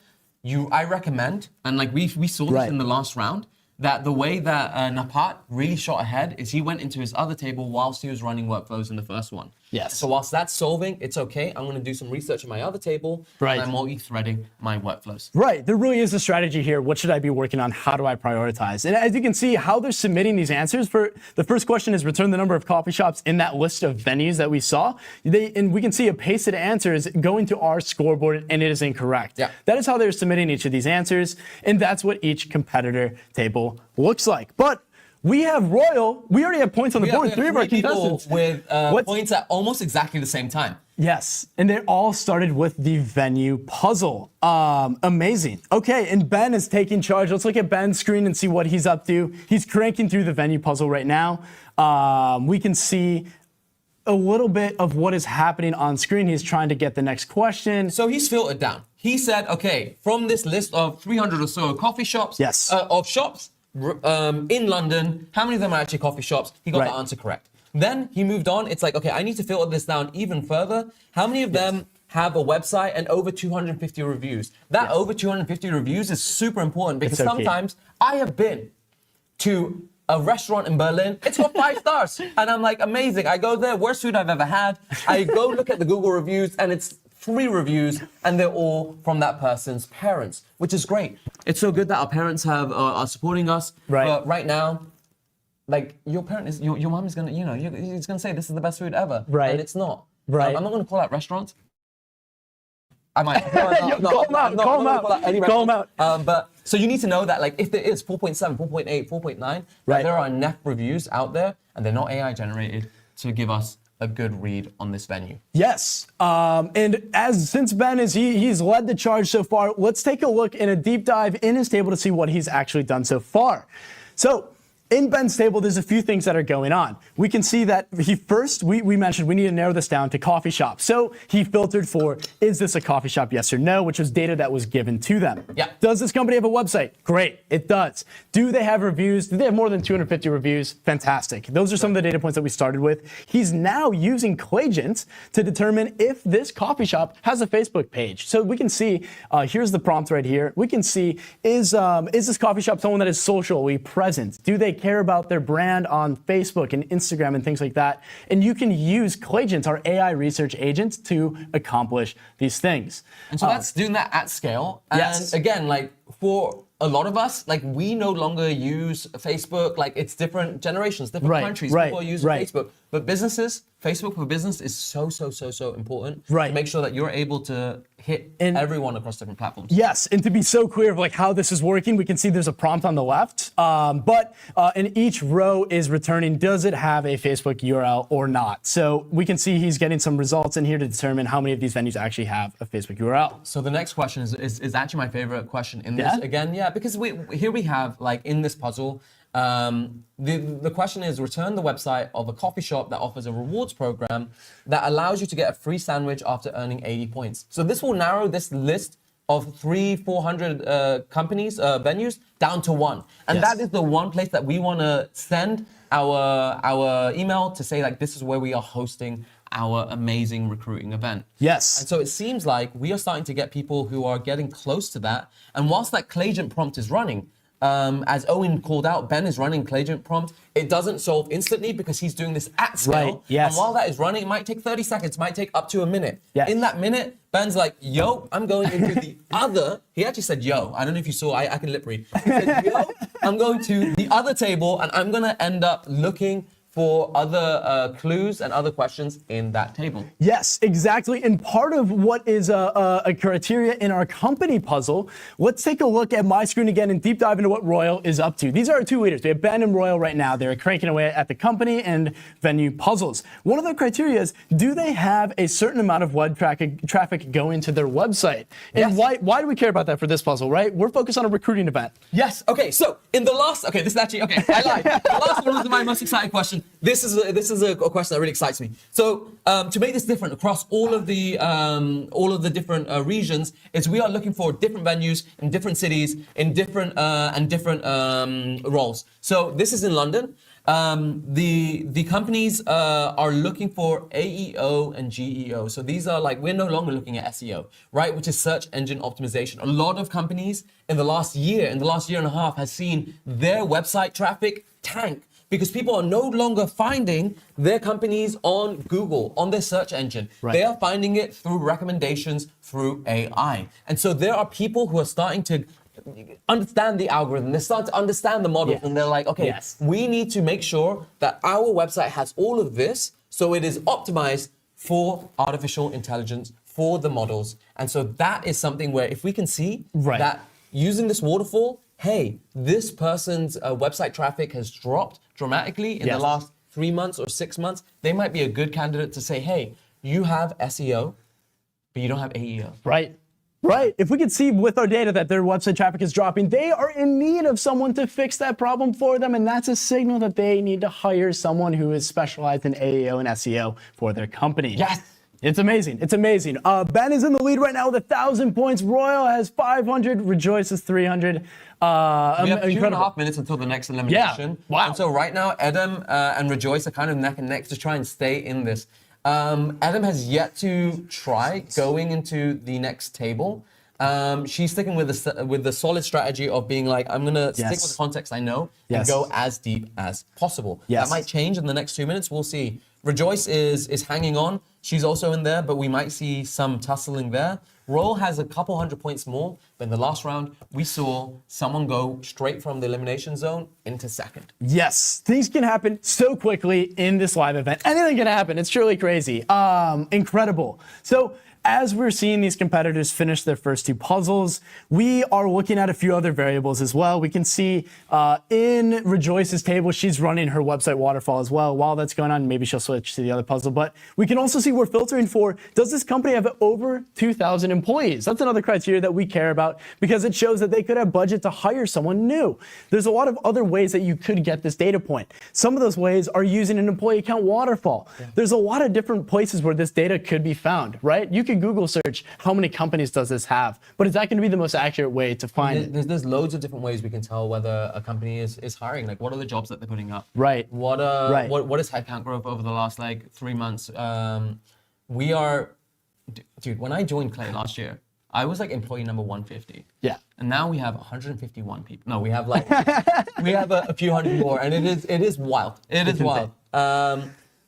I recommend, and like we saw this in the last round, that the way that Napat really shot ahead is he went into his other table whilst he was running workflows in the first one. Yes. So whilst that's solving, it's okay. I'm going to do some research in my other table, and I'm multi-threading my workflows. Right. There really is a strategy here. What should I be working on? How do I prioritize? And as you can see, how they're submitting these answers for the first question is return the number of coffee shops in that list of venues that we saw. And we can see a pasted answer is going to our scoreboard, and it is incorrect. Yeah. That is how they're submitting each of these answers, and that's what each competitor table looks like. But we have Royal. We already have points on the board. 3 of our contestants with points at almost exactly the same time. Yes, and they all started with the venue puzzle. Amazing. Okay, and Ben is taking charge. Let's look at Ben's screen and see what he's up to. He's cranking through the venue puzzle right now. We can see a little bit of what is happening on screen. He's trying to get the next question. So he's filtered down. He said, okay, from this list of 300 or so coffee shops, of shops in London, how many of them are actually coffee shops? He got the answer correct. Then he moved on. It's like, okay, I need to filter this down even further. How many of them have a website and over 250 reviews? That over 250 reviews is super important because sometimes I have been to a restaurant in Berlin. It's got 5 stars. And I'm like, amazing. I go there, worst food I've ever had. I go look at the Google reviews and it's 3 reviews and they're all from that person's parents, which is great. It's so good that our parents are supporting us. Right. But right now, like your mom is gonna, he's gonna say this is the best food ever. Right. And it's not. Right. I'm not gonna call out restaurants. I might. Call them out. But so you need to know that, like, if there is 4.7, 4.8, 4.9, that there are enough reviews out there, and they're not AI generated, to give us a good read on this venue. Yes, and since Ben he's led the charge so far, let's take a look in a deep dive in his table to see what he's actually done so far. So, in Ben's table, there's a few things that are going on. We can see that we mentioned we need to narrow this down to coffee shops. So he filtered for, is this a coffee shop, yes or no, which was data that was given to them. Yeah. Does this company have a website? Great, it does. Do they have reviews? Do they have more than 250 reviews? Fantastic. Those are some of the data points that we started with. He's now using Clayagent to determine if this coffee shop has a Facebook page. So we can see, here's the prompt right here. We can see, is this coffee shop someone that is socially present? Do they care about their brand on Facebook and Instagram and things like that? And you can use Clayagent, our AI research agent, to accomplish these things. And so that's doing that at scale. And again, like, for a lot of us, like, we no longer use Facebook. Like, it's different generations, different countries. People are using Facebook. But businesses, Facebook for business is so important. To make sure that you're able to hit everyone across different platforms. Yes, and to be so clear of like how this is working, we can see there's a prompt on the left, and each row is returning, does it have a Facebook URL or not? So we can see he's getting some results in here to determine how many of these venues actually have a Facebook URL. So the next question is actually my favorite question in this. Again, because here we have, like, in this puzzle, the question is, return the website of a coffee shop that offers a rewards program that allows you to get a free sandwich after earning 80 points. So this will narrow this list of 400 companies, venues, down to 1. And that is the one place that we want to send our email to say, like, this is where we are hosting our amazing recruiting event. Yes. And so it seems like we are starting to get people who are getting close to that. And whilst that Clayagent prompt is running, as Owen called out, Ben is running Clayagent prompt. It doesn't solve instantly because he's doing this at scale. And while that is running, it might take 30 seconds, might take up to a minute. In that minute, Ben's like, yo, I'm going into the other. He actually said, yo. I don't know if you saw, I can lip read. He said, yo, I'm going to the other table and I'm going to end up looking for other clues and other questions in that table. Yes, exactly. And part of what is a criteria in our company puzzle, let's take a look at my screen again and deep dive into what Royal is up to. These are our 2 leaders. We have Ben and Royal right now. They're cranking away at the company and venue puzzles. One of the criteria is, do they have a certain amount of web traffic going to their website? And why do we care about that for this puzzle, right? We're focused on a recruiting event. Yes, okay, so in the last, this is actually, I lied. The last one was my most exciting question. This is a question that really excites me. So to make this different across all of the different regions, is we are looking for different venues in different cities in different roles. So this is in London. The companies are looking for AEO and GEO. So these are, like, we're no longer looking at SEO, right? Which is search engine optimization. A lot of companies in the last year and a half has seen their website traffic tank, because people are no longer finding their companies on Google, on their search engine. They are finding it through recommendations, through AI. And so there are people who are starting to understand the algorithm. They start to understand the model, and they're like, okay, we need to make sure that our website has all of this, so it is optimized for artificial intelligence, for the models. And so that is something where if we can see that using this waterfall, hey, this person's website traffic has dropped dramatically in the last 3 months or 6 months, they might be a good candidate to say, hey, you have SEO, but you don't have AEO. Right. If we could see with our data that their website traffic is dropping, they are in need of someone to fix that problem for them. And that's a signal that they need to hire someone who is specialized in AEO and SEO for their company. Yes. It's amazing. It's amazing. Ben is in the lead right now with 1,000 points. Royal has 500. Rejoice is 300. We have 2.5 minutes until the next elimination. Wow. And so right now, Adam and Rejoice are kind of neck and neck to try and stay in this. Adam has yet to try going into the next table. She's sticking with the solid strategy of being like, I'm gonna stick with the context I know and go as deep as possible. That might change in the next 2 minutes. We'll see. Rejoice is hanging on. She's also in there, but we might see some tussling there. Royal has a couple 100 points more, but in the last round, we saw someone go straight from the elimination zone into second. Yes, things can happen so quickly in this live event. Anything can happen. It's truly crazy. Incredible. So, as we're seeing these competitors finish their first 2 puzzles, we are looking at a few other variables as well. We can see in Rejoice's table, she's running her website waterfall as well. While that's going on, maybe she'll switch to the other puzzle. But we can also see we're filtering for, does this company have over 2,000 employees? That's another criteria that we care about because it shows that they could have budget to hire someone new. There's a lot of other ways that you could get this data point. Some of those ways are using an employee account waterfall. There's a lot of different places where this data could be found, right? You could Google search how many companies does this have, but is that going to be the most accurate way to find it? There's loads of different ways we can tell whether a company is hiring. Like, what are the jobs that they're putting up? Right. What is headcount growth over the last 3 months? We are, dude. When I joined Clay last year, I was employee number 150. Yeah. And now we have 151 people. No, we have we have a few hundred more, and it is wild. It is wild.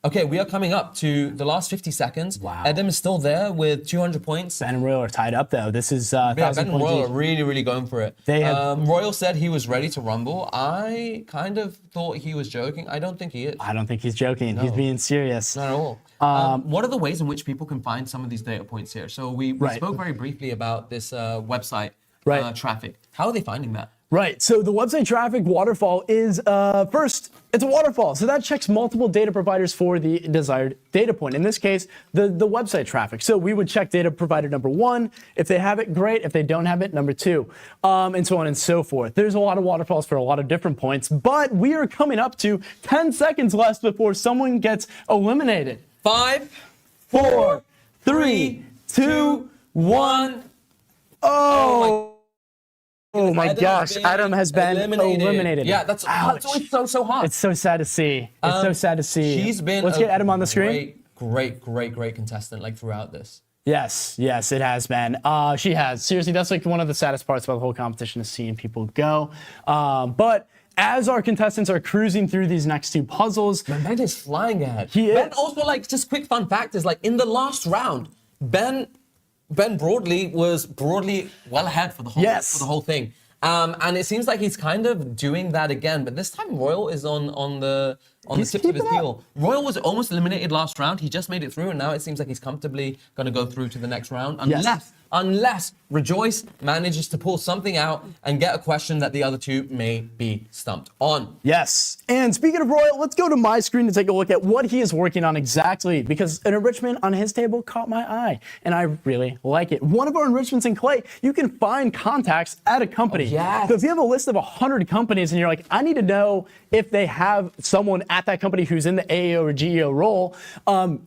Okay, we are coming up to the last 50 seconds. Wow. Adam is still there with 200 points. Ben and Royal are tied up though. This is Ben and Royal are really, really going for it. They have, Royal said he was ready to rumble. I kind of thought he was joking. I don't think he is. I don't think he's joking. No. He's being serious. Not at all. What are the ways in which people can find some of these data points here? So we spoke very briefly about this website traffic. How are they finding that? Right, so the website traffic waterfall is, first, it's a waterfall. So that checks multiple data providers for the desired data point. In this case, the website traffic. So we would check data provider number 1. If they have it, great. If they don't have it, number 2, and so on and so forth. There's a lot of waterfalls for a lot of different points, but we are coming up to 10 seconds left before someone gets eliminated. 5, 4, 3, 2, 1. Oh my gosh, Adam has been eliminated. Yeah, that's always so hard. It's so sad to see. It's so sad to see. She's been Let's get Adam on the screen. Great contestant throughout this. Yes, it has been. She has. Seriously, that's one of the saddest parts about the whole competition is seeing people go. But as our contestants are cruising through these next 2 puzzles, Ben is flying ahead. Ben also, just quick fun fact is in the last round, Ben Broadley was well ahead for the whole thing. And it seems like he's kind of doing that again, but this time Royal is on the tip of his heel. Royal was almost eliminated last round. He just made it through, and now it seems like he's comfortably going to go through to the next round, unless Rejoice manages to pull something out and get a question that the other 2 may be stumped on. Yes. And speaking of Royal, let's go to my screen to take a look at what he is working on exactly, because an enrichment on his table caught my eye, and I really like it. One of our enrichments in Clay, you can find contacts at a company. Yes. So if you have a list of 100 companies and you're like, I need to know if they have someone at that company who's in the AEO or GEO role,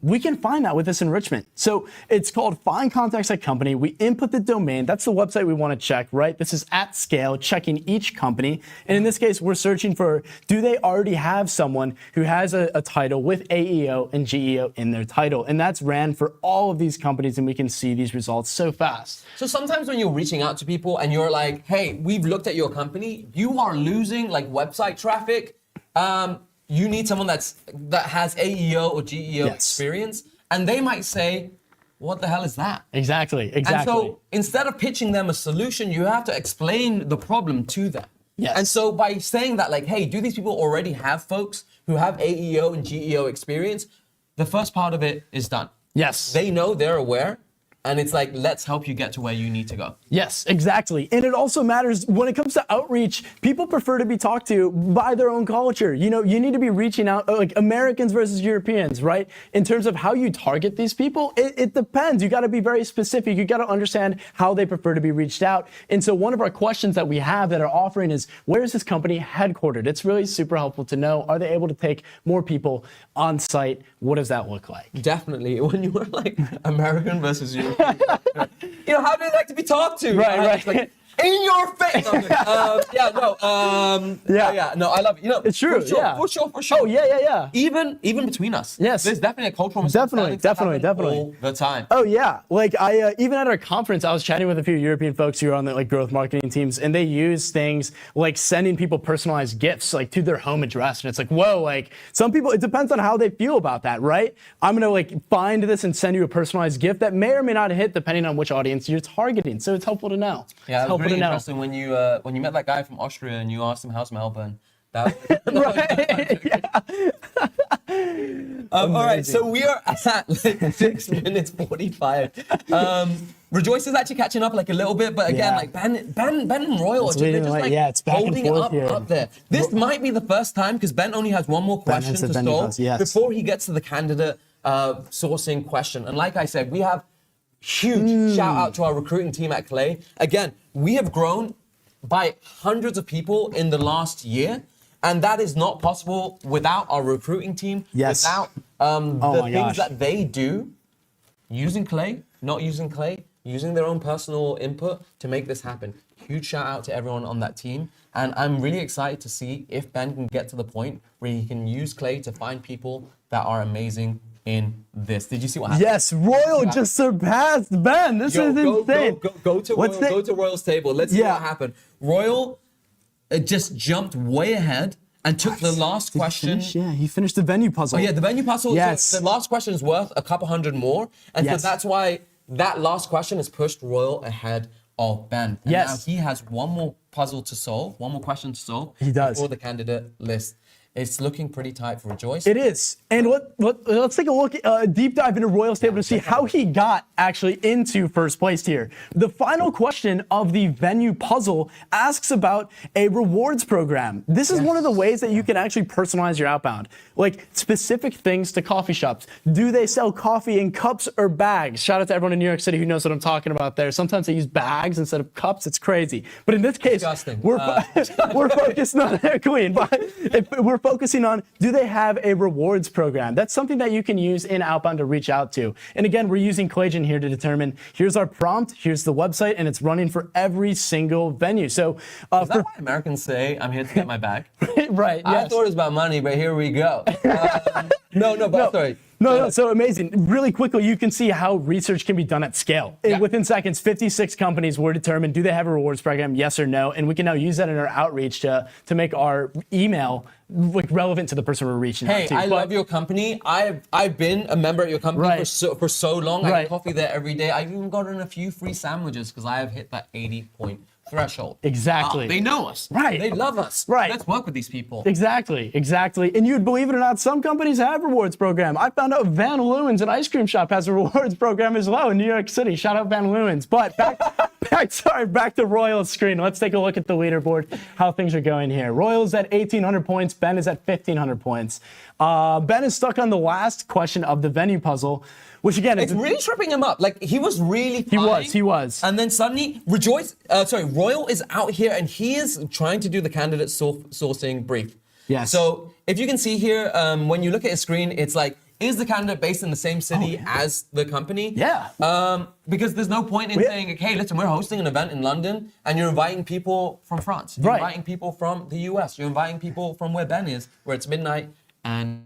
we can find that with this enrichment. So it's called Find Contacts at Company. We input the domain. That's the website we want to check, right? This is at scale, checking each company. And in this case, we're searching for, do they already have someone who has a title with AEO and GEO in their title? And that's ran for all of these companies, and we can see these results so fast. So sometimes when you're reaching out to people and you're like, hey, we've looked at your company, you are losing website traffic. You need someone that has AEO or GEO experience, and they might say, what the hell is that? Exactly. And so instead of pitching them a solution, you have to explain the problem to them. Yes. And so by saying that, hey, do these people already have folks who have AEO and GEO experience? The first part of it is done. Yes. They know, they're aware. And it's let's help you get to where you need to go. Yes, exactly. And it also matters when it comes to outreach, people prefer to be talked to by their own culture. You need to be reaching out Americans versus Europeans, right? In terms of how you target these people, it depends. You got to be very specific. You got to understand how they prefer to be reached out. And so one of our questions that we have that are offering is, where is this company headquartered? It's really super helpful to know. Are they able to take more people on site? What does that look like? Definitely. When you were American versus European. How do they like to be talked to? Right. In your face. No, I love it. You know, it's true. For sure. Oh yeah. Even between us. Yes. There's definitely a cultural Definitely. all the time. Oh yeah. Like I even at our conference, I was chatting with a few European folks who are on the like growth marketing teams, and they use things like sending people personalized gifts like to their home address, and it's like, whoa, like some people, it depends on how they feel about that, right? I'm gonna like find this and send you a personalized gift that may or may not hit depending on which audience you're targeting. So it's helpful to know. Yeah, it's helpful really to know. interesting when you met that guy from Austria and you asked him how's Melbourne. That all right, so we are at like 6 minutes 45. Rejoice is actually catching up like a little bit, but again, like Ben and Royal are just like it's back holding and it forth here. up there. This might be the first time because Ben only has one more question to solve before he gets to the candidate sourcing question. And like I said, we have huge shout out to our recruiting team at Clay. Again, we have grown by hundreds of people in the last year. And that is not possible without our recruiting team, without the things that they do, using Clay, not using Clay, using their own personal input to make this happen. Huge shout out to everyone on that team. And I'm really excited to see if Ben can get to the point where he can use Clay to find people that are amazing in this. Did you see what happened? Yes, Royal just surpassed Ben. This is insane. Go to Royal's table. Let's see what happened. Royal just jumped way ahead and took the last question. He finished the venue puzzle. Oh yeah, the venue puzzle. Yes. So the last question is worth a couple hundred more. And so that's why that last question has pushed Royal ahead of Ben. And now he has one more puzzle to solve, one more question to solve. He does. Before the candidate list. It's looking pretty tight for Rejoice. It is. And let's take a look, a deep dive into Royal's table to see how he got actually into first place here. The final question of the venue puzzle asks about a rewards program. This is one of the ways that you can actually personalize your outbound. Like specific things to coffee shops. Do they sell coffee in cups or bags? Shout out to everyone in New York City who knows what I'm talking about there. Sometimes they use bags instead of cups. It's crazy. But in this case, we're focused on clean. But if we're focusing on, do they have a rewards program? That's something that you can use in outbound to reach out to. And again, we're using Claygen here to determine, here's our prompt, here's the website, and it's running for every single venue. So is that why Americans say, I'm here to get my bag? Right, I thought it was about money, but here we go. Sorry. No, so amazing. Really quickly, you can see how research can be done at scale. Within seconds, 56 companies were determined, do they have a rewards program, yes or no? And we can now use that in our outreach to make our email like relevant to the person we're reaching out to. Hey, I love your company. I've been a member at your company for so long. I get coffee there every day. I've even gotten a few free sandwiches because I have hit that 80-point threshold. Exactly. They know us. Right. They love us. Right. Let's work with these people. Exactly. And you'd believe it or not, some companies have rewards program. I found out Van Leeuwen's, an ice cream shop, has a rewards program as well in New York City. Shout out Van Leeuwen's. But back to Royal's screen. Let's take a look at the leaderboard, how things are going here. Royal's at 1,800 points. Ben is at 1,500 points. Ben is stuck on the last question of the venue puzzle, which again, it's really tripping him up. Like he was really flying. He was. And then suddenly Royal is out here and he is trying to do the candidate sourcing brief. Yes. So if you can see here, when you look at his screen, it's like, is the candidate based in the same city as the company? Yeah. Because there's no point in saying, hey, listen, we're hosting an event in London and you're inviting people from France. You're inviting people from the US. You're inviting people from where Ben is, where it's midnight and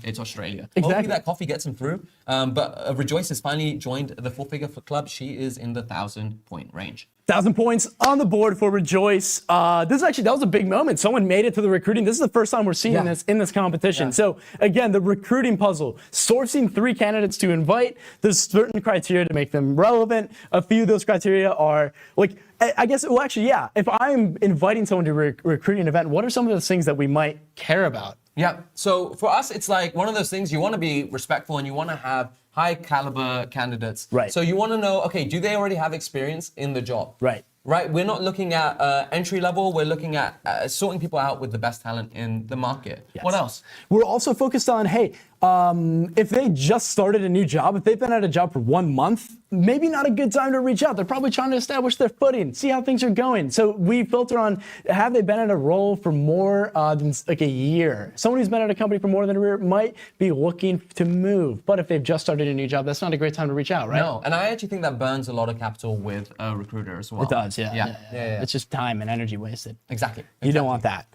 it's Australia. Exactly. Hopefully that coffee gets him through. But Rejoice has finally joined the Full Figure Club. She is in the 1,000-point range. 1,000 points on the board for Rejoice. That was a big moment. Someone made it to the recruiting. This is the first time we're seeing this in this competition. So again, the recruiting puzzle, sourcing 3 candidates to invite. There's certain criteria to make them relevant. A few of those criteria are like, I guess, well, actually, if I'm inviting someone to a recruiting event, what are some of those things that we might care about? Yeah, so for us, it's like one of those things, you want to be respectful and you want to have high caliber candidates. Right. So you want to know, okay, do they already have experience in the job? Right. Right, we're not looking at entry level, we're looking at sorting people out with the best talent in the market. Yes. What else? We're also focused on, hey, if they just started a new job, if they've been at a job for 1 month, maybe not a good time to reach out. They're probably trying to establish their footing, see how things are going. So we filter on, have they been at a role for more than like a year? Someone who's been at a company for more than a year might be looking to move. But if they've just started a new job, that's not a great time to reach out, right? No, and I actually think that burns a lot of capital with a recruiter as well. It does, yeah. Yeah. It's just time and energy wasted. Exactly. You don't want that.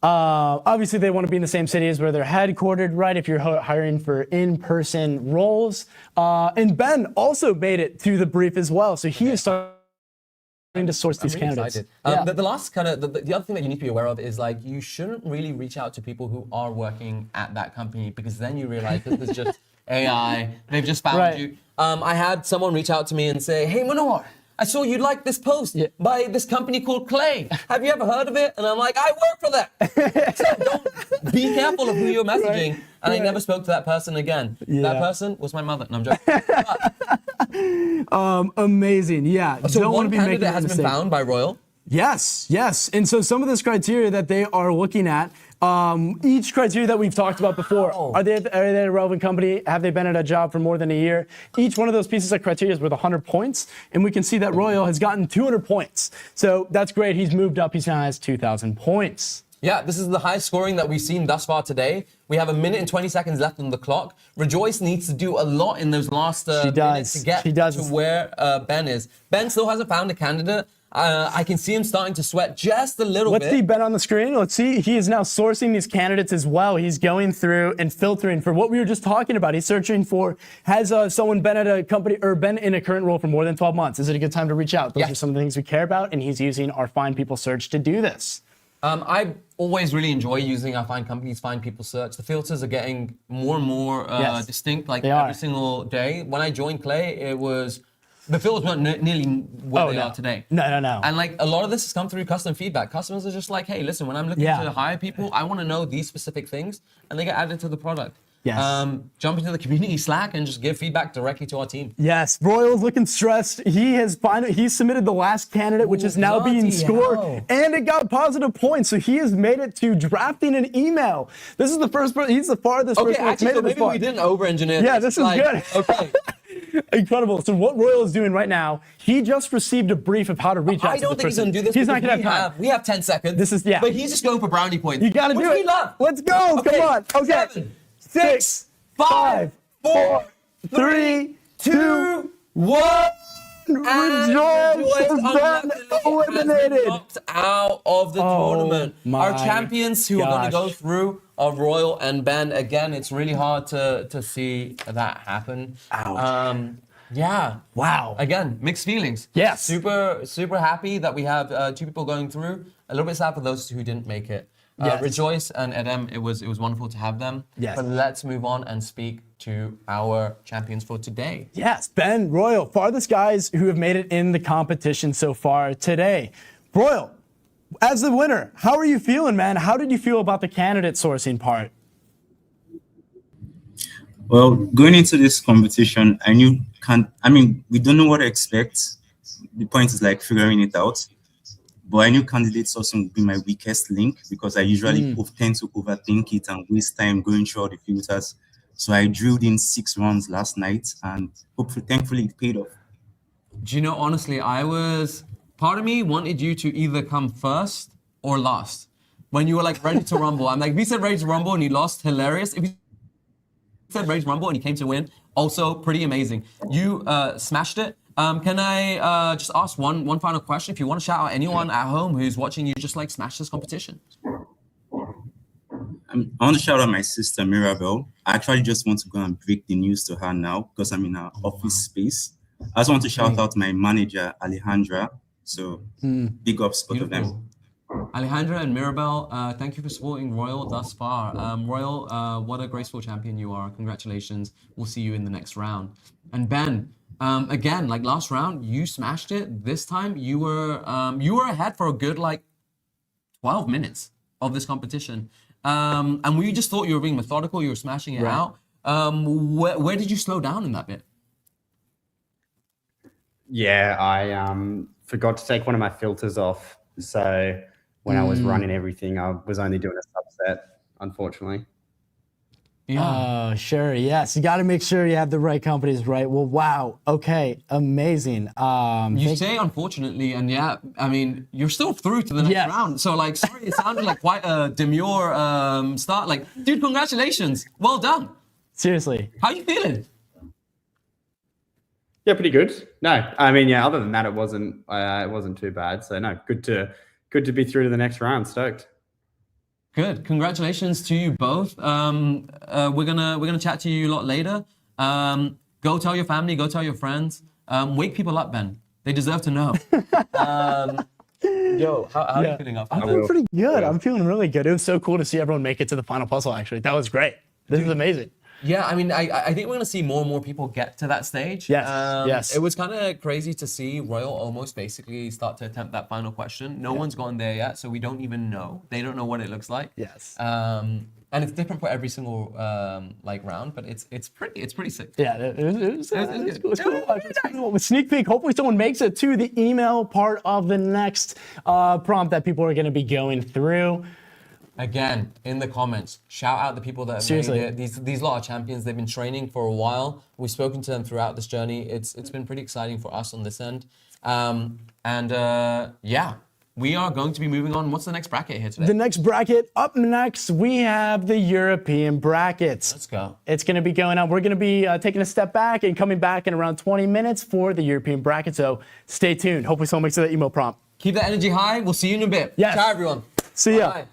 Obviously, they want to be in the same city as where they're headquartered, right? If you're hiring for in-person roles. And Ben also made it to the brief as well. So he is starting to source these candidates. The last kind of, the other thing that you need to be aware of is like, you shouldn't really reach out to people who are working at that company, because then you realize this is just AI. They've just found you. I had someone reach out to me and say, hey, Manowar, I saw you like this post by this company called Clay. Have you ever heard of it? And I'm like, I work for them. So don't be careful of who you're messaging. And I never spoke to that person again. That person was my mother. No, I'm joking. Amazing, yeah. So don't one want to be candidate making has been mistake. found by Royal. Yes. And so some of this criteria that they are looking at, each criteria that we've talked about before, are they a relevant company? Have they been at a job for more than a year? Each one of those pieces of criteria is worth 100 points, and we can see that Royal has gotten 200 points. So that's great. He's moved up. He now has 2,000 points. Yeah, this is the highest scoring that we've seen thus far today. We have 1 minute and 20 seconds left on the clock. Rejoice needs to do a lot in those last minutes to get to where Ben is. Ben still hasn't found a candidate. I can see him starting to sweat just a little bit. Let's see Ben on the screen. Let's see. He is now sourcing these candidates as well. He's going through and filtering for what we were just talking about. He's searching for, has someone been at a company or been in a current role for more than 12 months? Is it a good time to reach out? Those are some of the things we care about, and he's using our Find People search to do this. I always really enjoy using our Find Companies, Find People search. The filters are getting more and more distinct, like every single day. When I joined Clay, it was... the filters weren't nearly where they are today. No. And like a lot of this has come through customer feedback. Customers are just like, hey, listen, when I'm looking to hire people, I want to know these specific things, and they get added to the product. Yes. Jump into the community Slack and just give feedback directly to our team. Yes, Royal's looking stressed. He submitted the last candidate, which is now being scored, and it got positive points. So he has made it to drafting an email. This is the first person. He's the farthest person that's made it this far. Maybe we didn't over-engineer. Yeah, this is good. Okay. Incredible. So what Royal is doing right now, he just received a brief of how to reach out to the person. I don't think he's going to do this. He's not going to have time. We have 10 seconds. This is, But he's just going for brownie points. You got to do it. We love. Let's go. Okay. Come on. Okay. 7, 6, 5, 4, 3, 2, 1. Rejoice has been eliminated. Knocked out of the tournament. Our champions who are going to go through are Royal and Ben. Again, it's really hard to see that happen. Ouch. Yeah. Wow. Again, mixed feelings. Yes. Super happy that we have 2 people going through. A little bit sad for those who didn't make it. Yes. Rejoice and Edem, it was wonderful to have them. Yes. But let's move on and speak to our champions for today. Yes, Ben, Royal, farthest guys who have made it in the competition so far today. Royal, as the winner, how are you feeling, man? How did you feel about the candidate sourcing part? Well, going into this competition, we don't know what to expect. The point is like figuring it out. But I knew candidate sourcing would be my weakest link, because I usually tend to overthink it and waste time going through all the filters. So I drilled in 6 rounds last night, and thankfully it paid off. Do you know, honestly, part of me wanted you to either come first or last. When you were like ready to rumble. I'm like, if you said ready to rumble and you lost, hilarious. If you said ready to rumble and you came to win, also pretty amazing. You smashed it. Can I just ask one final question? If you want to shout out anyone at home who's watching you just like smash this competition. I want to shout out my sister, Mirabel. I actually just want to go and break the news to her now, because I'm in her office space. I also want to shout out my manager, Alejandra. So big ups, both of them. Alejandra and Mirabel, thank you for supporting Royal thus far. Royal, what a graceful champion you are. Congratulations. We'll see you in the next round. And Ben, again, like last round, you smashed it. This time, you were ahead for a good 12 minutes of this competition. And we just thought you were being methodical. You were smashing it out. Where did you slow down in that bit? Yeah, I forgot to take one of my filters off. So when I was running everything, I was only doing a subset, unfortunately. Oh, sure. Yes. You got to make sure you have the right companies, right? Well, wow. Okay. Amazing. You say unfortunately, and yeah, I mean, you're still through to the next round. So like, sorry, it sounded like quite a demure start. Like, dude, congratulations. Well done. Seriously. How you feeling? Yeah, pretty good. No, I mean, yeah. Other than that, it wasn't too bad. So no, good to be through to the next round. Stoked. Good. Congratulations to you both. We're gonna chat to you a lot later. Go tell your family. Go tell your friends. Wake people up, Ben. They deserve to know. Yo, how are you feeling after I'm that? feeling pretty good. I'm feeling really good. It was so cool to see everyone make it to the final puzzle. Actually, that was great. This is amazing. Yeah, I mean, I think we're going to see more and more people get to that stage. Yes, yes. It was kind of crazy to see Royal almost basically start to attempt that final question. No one's gone there yet, so we don't even know. They don't know what it looks like. Yes. And it's different for every single like round, but it's pretty sick. Yeah, it was cool. It's cool. With sneak peek, hopefully someone makes it to the email part of the next prompt that people are going to be going through. Again, in the comments, shout out the people that have made it. These lot are champions. They've been training for a while. We've spoken to them throughout this journey. It's been pretty exciting for us on this end. Yeah, we are going to be moving on. What's the next bracket here today? The next bracket, up next, we have the European brackets. Let's go. It's going to be going on. We're going to be taking a step back and coming back in around 20 minutes for the European bracket. So stay tuned. Hopefully someone makes it that email prompt. Keep that energy high. We'll see you in a bit. Yes. Ciao, everyone. See ya. Bye.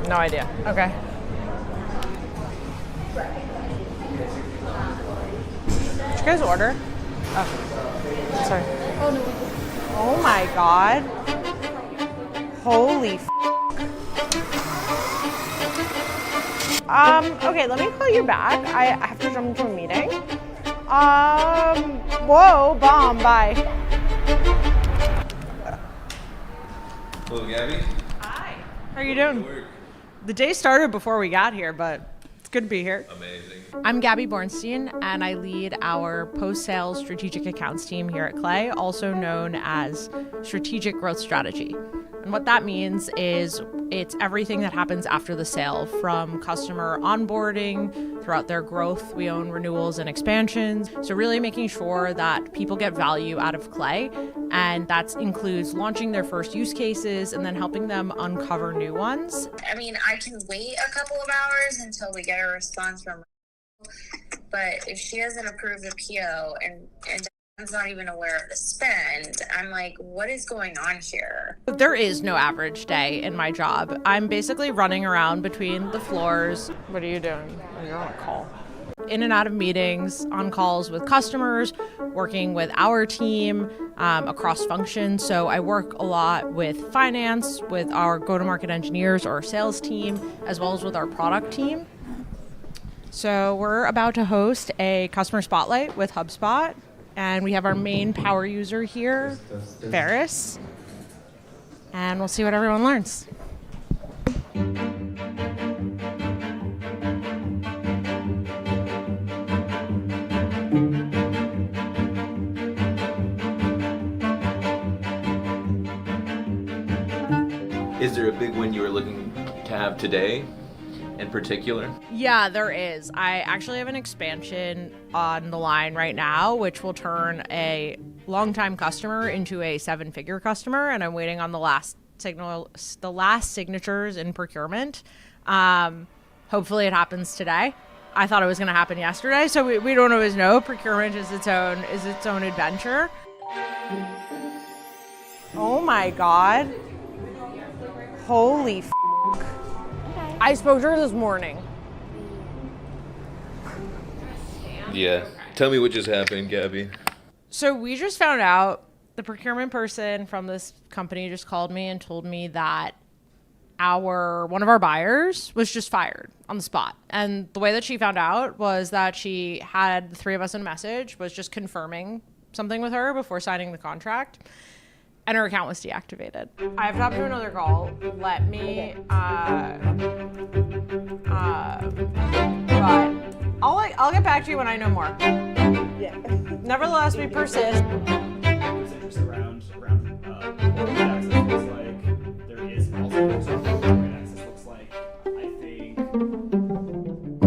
No idea. Okay. Did you guys order? Oh, sorry. Oh no. Oh my god. Holy f. Okay, let me call you back. I have to jump into a meeting. Whoa, bomb, bye. Hello, Gabby. Hi. How are you doing? The day started before we got here, but it's good to be here. Amazing. I'm Gabby Bornstein, and I lead our post-sales strategic accounts team here at Clay, also known as Strategic Growth Strategy. And what that means is it's everything that happens after the sale, from customer onboarding throughout their growth. We own renewals and expansions. So really making sure that people get value out of Clay. And that includes launching their first use cases and then helping them uncover new ones. I mean, I can wait a couple of hours until we get a response from her. But if she doesn't approve the PO and Dan's not even aware of the spend, I'm like, what is going on here? There is no average day in my job. I'm basically running around between the floors. What are you doing? You're on a call. In and out of meetings, on calls with customers, working with our team across functions. So I work a lot with finance, with our go-to-market engineers or our sales team, as well as with our product team. So we're about to host a customer spotlight with HubSpot. And we have our main power user here, Ferris. And we'll see what everyone learns. Is there a big win you were looking to have today in particular? Yeah, there is. I actually have an expansion on the line right now, which will turn a longtime customer into a 7-figure customer, and I'm waiting on the last signatures in procurement. Hopefully it happens today. I thought it was going to happen yesterday, so we don't always know. Procurement is its own adventure. Oh my god. Holy f***. I spoke to her this morning. Yeah. Tell me what just happened, Gabby. So we just found out the procurement person from this company just called me and told me that one of our buyers was just fired on the spot. And the way that she found out was that she had the three of us in a message, was just confirming something with her before signing the contract. And her account was deactivated. I have to hop to another call. Let me, but I'll get back to you when I know more. Yeah. Nevertheless, we persist. Around open access looks like there is also open access looks like, I think,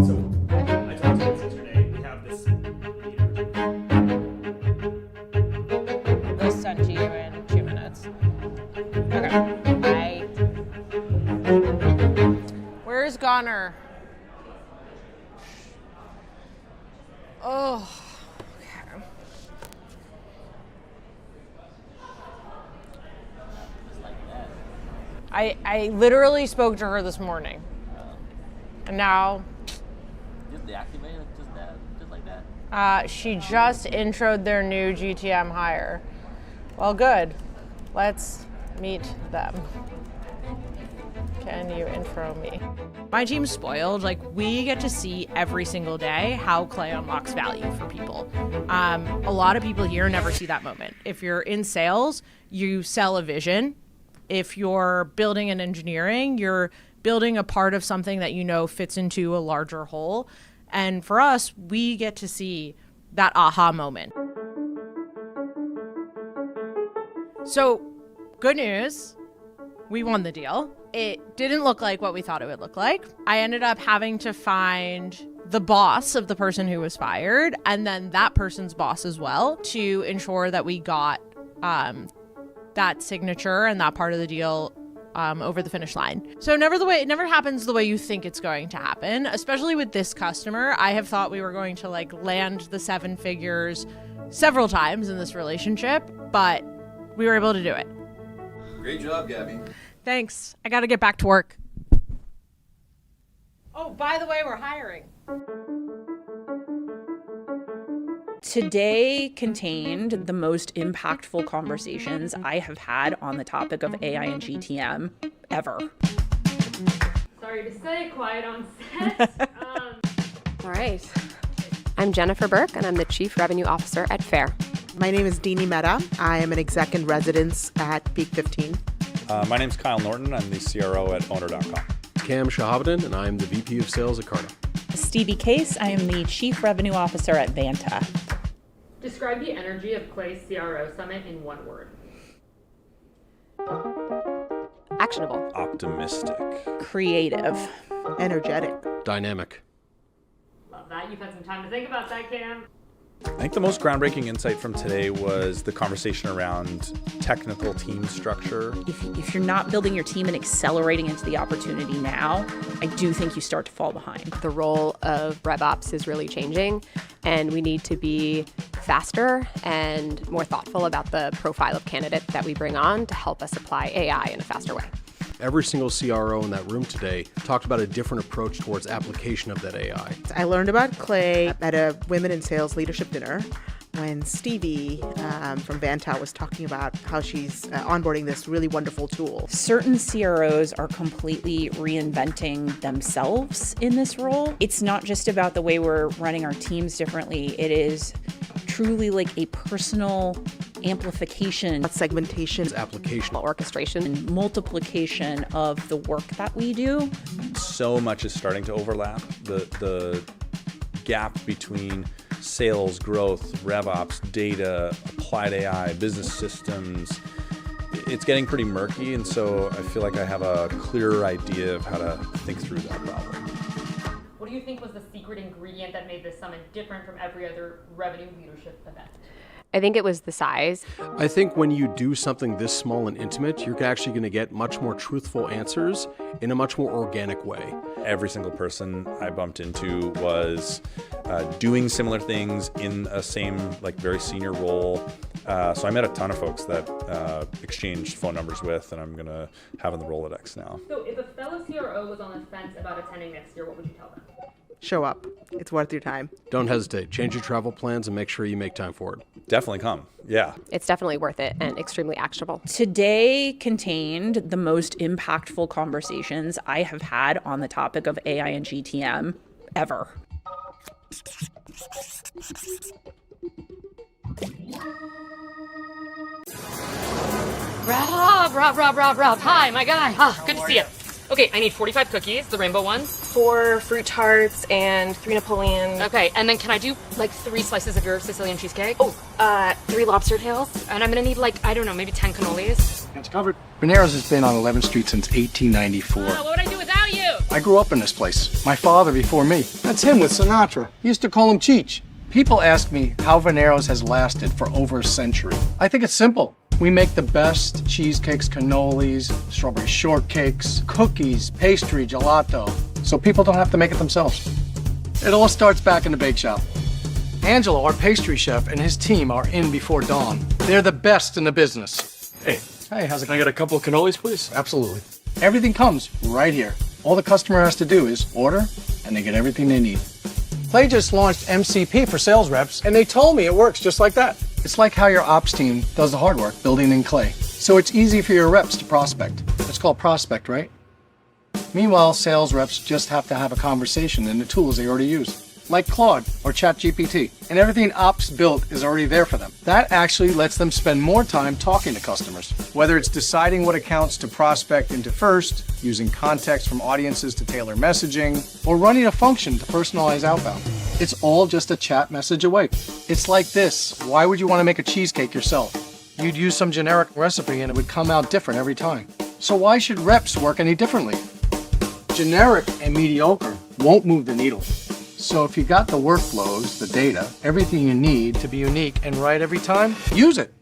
so I talked to this yesterday, we have this This sent to you in 2 minutes. Okay, bye. Where's Gunner? Oh. I literally spoke to her this morning. And now... Just deactivated just like that? She just introed their new GTM hire. Well, good. Let's meet them. Can you intro me? My team's spoiled. Like, we get to see every single day how Clay unlocks value for people. A lot of people here never see that moment. If you're in sales, you sell a vision. If you're building in engineering, you're building a part of something that you know fits into a larger whole. And for us, we get to see that aha moment. So, good news, we won the deal. It didn't look like what we thought it would look like. I ended up having to find the boss of the person who was fired and then that person's boss as well to ensure that we got that signature and that part of the deal over the finish line. So it never happens the way you think it's going to happen, especially with this customer. I have thought we were going to like land the 7 figures several times in this relationship, but we were able to do it. Great job, Gabby. Thanks. I got to get back to work. Oh, by the way, we're hiring. Today contained the most impactful conversations I have had on the topic of AI and GTM ever. Sorry to say, quiet on set. All right. I'm Jennifer Burke, and I'm the Chief Revenue Officer at FAIR. My name is Deanie Mehta. I am an exec in residence at Peak 15. My name's Kyle Norton. I'm the CRO at Owner.com. Cam Shahabuddin, and I'm the VP of Sales at Carta. Stevie Case. I am the Chief Revenue Officer at Vanta. Describe the energy of Clay's CRO Summit in one word. Actionable. Optimistic. Creative. Energetic. Dynamic. Love that. You've had some time to think about that, Cam. I think the most groundbreaking insight from today was the conversation around technical team structure. If you're not building your team and accelerating into the opportunity now, I do think you start to fall behind. The role of RevOps is really changing, and we need to be faster and more thoughtful about the profile of candidate that we bring on to help us apply AI in a faster way. Every single CRO in that room today talked about a different approach towards application of that AI. I learned about Clay at a Women in Sales leadership dinner when Stevie from Vanta was talking about how she's onboarding this really wonderful tool. Certain CROs are completely reinventing themselves in this role. It's not just about the way we're running our teams differently. It is truly like a personal amplification, segmentation, application, orchestration, and multiplication of the work that we do. So much is starting to overlap. The gap between sales, growth, RevOps, data, applied AI, business systems, it's getting pretty murky, and so I feel like I have a clearer idea of how to think through that problem. What do you think was the secret ingredient that made this summit different from every other revenue leadership event? I think it was the size. I think when you do something this small and intimate, you're actually going to get much more truthful answers in a much more organic way. Every single person I bumped into was doing similar things in a same, like, very senior role. So I met a ton of folks that exchanged phone numbers with, and I'm going to have in the Rolodex now. So if a fellow CRO was on the fence about attending next year, what would you tell them? Show up. It's worth your time. Don't hesitate. Change your travel plans and make sure you make time for it. Definitely come. Yeah. It's definitely worth it and extremely actionable. Today contained the most impactful conversations I have had on the topic of AI and GTM ever. Rob. Hi, my guy. Good to see you. Okay, I need 45 cookies, the rainbow ones. 4 fruit tarts and 3 Napoleon. Okay, and then can I do like 3 slices of your Sicilian cheesecake? Oh, 3 lobster tails. And I'm gonna need like, I don't know, maybe 10 cannolis. It's covered. Venero's has been on 11th Street since 1894. What would I do without you? I grew up in this place. My father before me. That's him with Sinatra. We used to call him Cheech. People ask me how Venero's has lasted for over a century. I think it's simple. We make the best cheesecakes, cannolis, strawberry shortcakes, cookies, pastry, gelato, so people don't have to make it themselves. It all starts back in the bake shop. Angelo, our pastry chef, and his team are in before dawn. They're the best in the business. Hey, how's it? Can I get a couple of cannolis, please? Absolutely. Everything comes right here. All the customer has to do is order, and they get everything they need. Clay just launched MCP for sales reps, and they told me it works just like that. It's like how your ops team does the hard work building in Clay. So it's easy for your reps to prospect. It's called prospect, right? Meanwhile, sales reps just have to have a conversation in the tools they already use, like Claude or ChatGPT, and everything ops built is already there for them. That actually lets them spend more time talking to customers, whether it's deciding what accounts to prospect into first, using context from audiences to tailor messaging, or running a function to personalize outbound. It's all just a chat message away. It's like this. Why would you want to make a cheesecake yourself? You'd use some generic recipe and it would come out different every time. So why should reps work any differently? Generic and mediocre won't move the needle. So if you got the workflows, the data, everything you need to be unique and right every time, use it.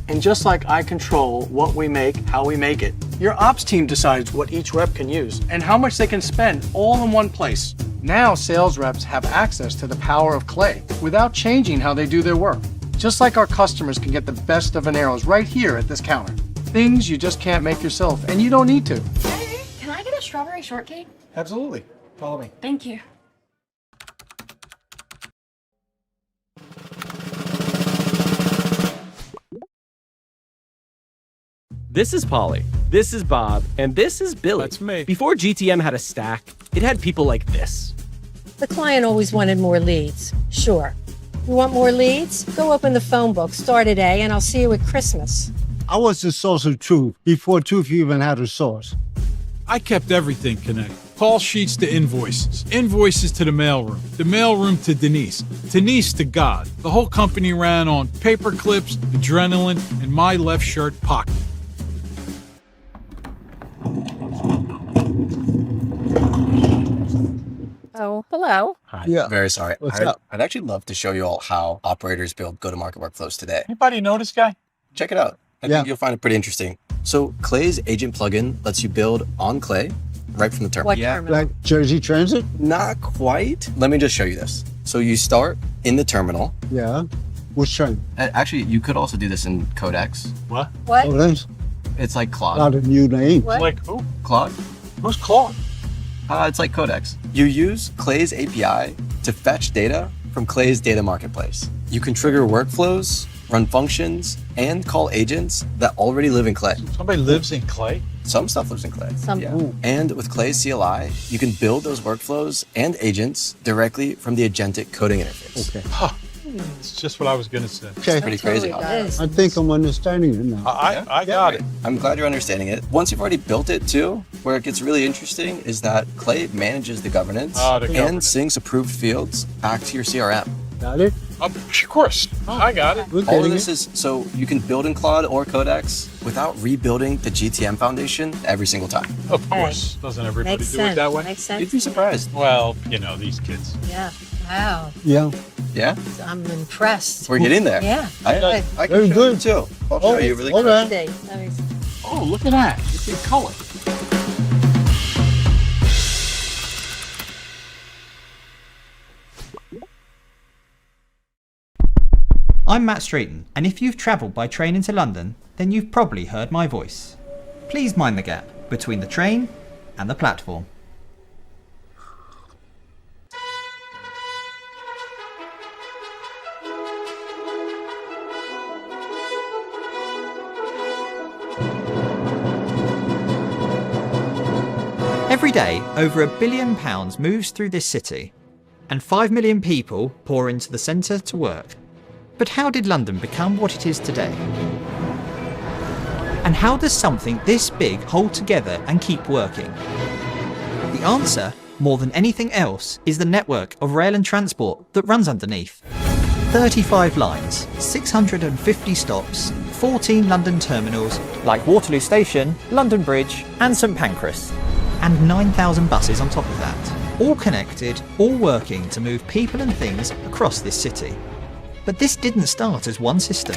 And just like I control what we make, how we make it, your ops team decides what each rep can use and how much they can spend all in one place. Now sales reps have access to the power of Clay without changing how they do their work. Just like our customers can get the best of Venero's right here at this counter. Things you just can't make yourself, and you don't need to. Hey, can I get a strawberry shortcake? Absolutely. Follow me. Thank you. This is Polly, this is Bob, and this is Billy. That's me. Before GTM had a stack, it had people like this. The client always wanted more leads. Sure. You want more leads? Go open the phone book, start at A, and I'll see you at Christmas. I was the source of truth before truth even had a source. I kept everything connected. Call sheets to invoices, invoices to the mailroom to Denise to God. The whole company ran on paper clips, adrenaline, and my left shirt pocket. Oh, hello. Hi. Yeah. Very sorry. What's up? I'd actually love to show you all how operators build go-to-market workflows today. Anybody know this guy? Check it out. I think you'll find it pretty interesting. So Clay's agent plugin lets you build on Clay right from the terminal. What terminal? Like Jersey Transit? Not quite. Let me just show you this. So you start in the terminal. Yeah. Which train? Actually, you could also do this in Codex. What? What? Oh, that's It's like Claude. not a new name. What? Like who? Claude? Who's Claude? It's like Codex. You use Clay's API to fetch data from Clay's data marketplace. You can trigger workflows, run functions, and call agents that already live in Clay. Somebody lives in Clay? Some stuff lives in Clay. Some. Yeah. And with Clay's CLI, you can build those workflows and agents directly from the agentic coding interface. Okay. Huh. It's just what I was going to say. Okay. Pretty crazy. Totally Huh? does. I think I'm understanding it now. I got it. I'm glad you're understanding it. Once you've already built it too, where it gets really interesting is that Clay manages the governance and syncs approved fields back to your CRM. Got it? Of course. I got it. All of this is so you can build in Claude or Codex without rebuilding the GTM foundation every single time. Of course. Doesn't everybody Makes do sense. it that way? Makes sense. You'd be surprised. Well, you know, these kids. Yeah. Wow. Yeah. Yeah? I'm impressed. We're getting there. Yeah. I Very can show good. you too. I'll show you really quick. Okay. Oh, look at that. It's in color. I'm Matt Strayton, and if you've travelled by train into London, then you've probably heard my voice. Please mind the gap between the train and the platform. Every day, over £1 billion moves through this city, and 5 million people pour into the centre to work. But how did London become what it is today? And how does something this big hold together and keep working? The answer, more than anything else, is the network of rail and transport that runs underneath. 35 lines, 650 stops, 14 London terminals like Waterloo Station, London Bridge and St Pancras, and 9,000 buses on top of that. All connected, all working to move people and things across this city. But this didn't start as one system.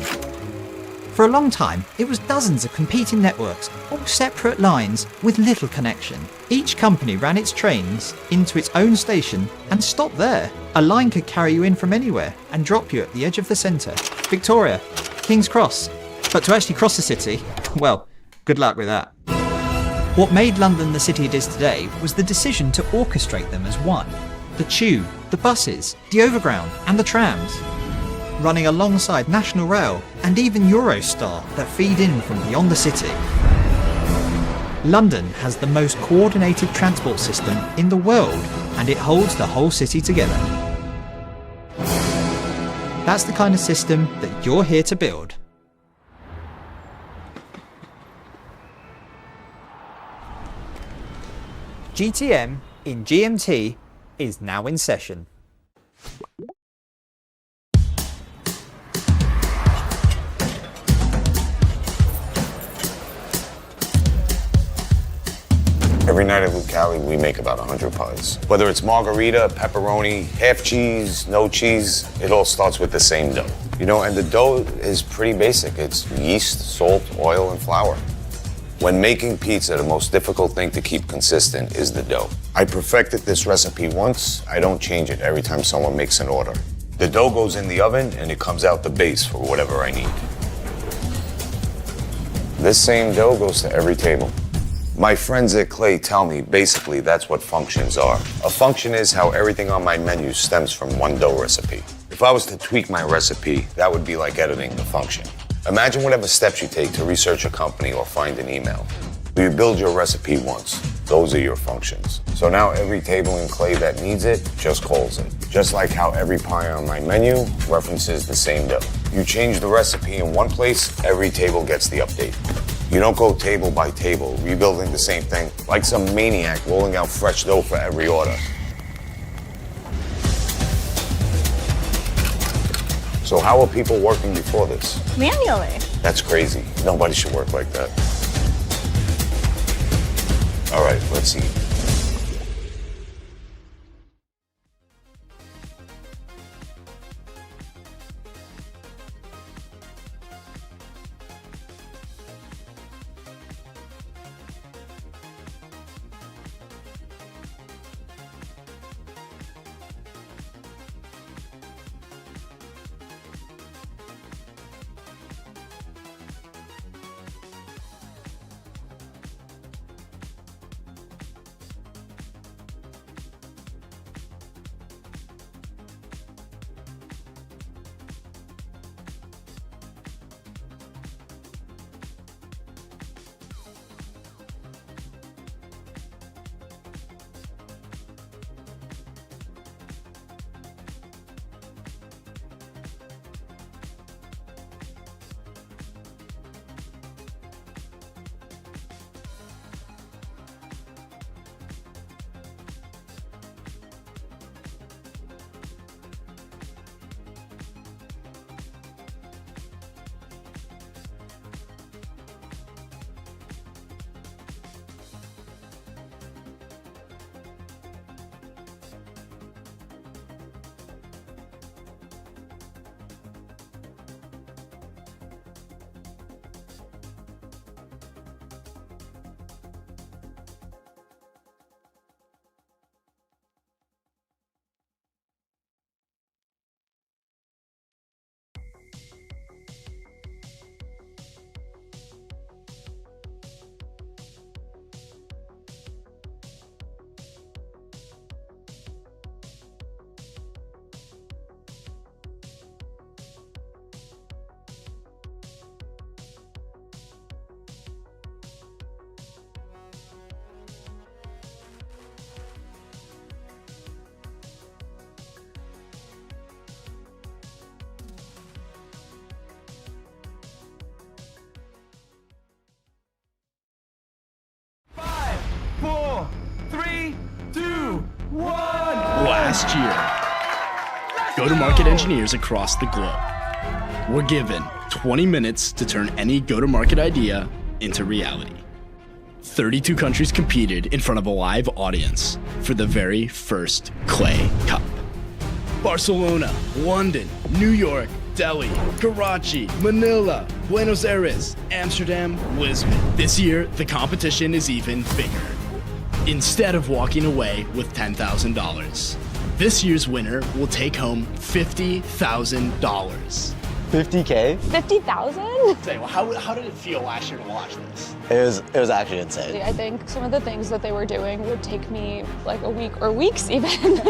For a long time, it was dozens of competing networks, all separate lines with little connection. Each company ran its trains into its own station and stopped there. A line could carry you in from anywhere and drop you at the edge of the centre. Victoria, King's Cross. But to actually cross the city, well, good luck with that. What made London the city it is today was the decision to orchestrate them as one. The tube, the buses, the overground and the trams. Running alongside National Rail and even Eurostar that feed in from beyond the city. London has the most coordinated transport system in the world, and it holds the whole city together. That's the kind of system that you're here to build. GTM in GMT is now in session. Every night at Lucali, we make about 100 pies. Whether it's margarita, pepperoni, half cheese, no cheese, it all starts with the same dough. You know, and the dough is pretty basic. It's yeast, salt, oil, and flour. When making pizza, the most difficult thing to keep consistent is the dough. I perfected this recipe once. I don't change it every time someone makes an order. The dough goes in the oven, and it comes out the base for whatever I need. This same dough goes to every table. My friends at Clay tell me basically that's what functions are. A function is how everything on my menu stems from one dough recipe. If I was to tweak my recipe, that would be like editing the function. Imagine whatever steps you take to research a company or find an email. You build your recipe once. Those are your functions. So now every table in Clay that needs it just calls it. Just like how every pie on my menu references the same dough. You change the recipe in one place, every table gets the update. You don't go table by table, rebuilding the same thing, like some maniac rolling out fresh dough for every order. So how were people working before this? Manually. That's crazy. Nobody should work like that. All right, let's see. Last year, go-to-market engineers across the globe were given 20 minutes to turn any go-to-market idea into reality. 32 countries competed in front of a live audience for the very first Clay Cup. Barcelona, London, New York, Delhi, Karachi, Manila, Buenos Aires, Amsterdam, Lisbon. This year, the competition is even bigger. Instead of walking away with $10,000, this year's winner will take home $50,000. 50K? 50,000? Well, how did it feel last year to watch this? It was actually insane. I think some of the things that they were doing would take me like a week or weeks even.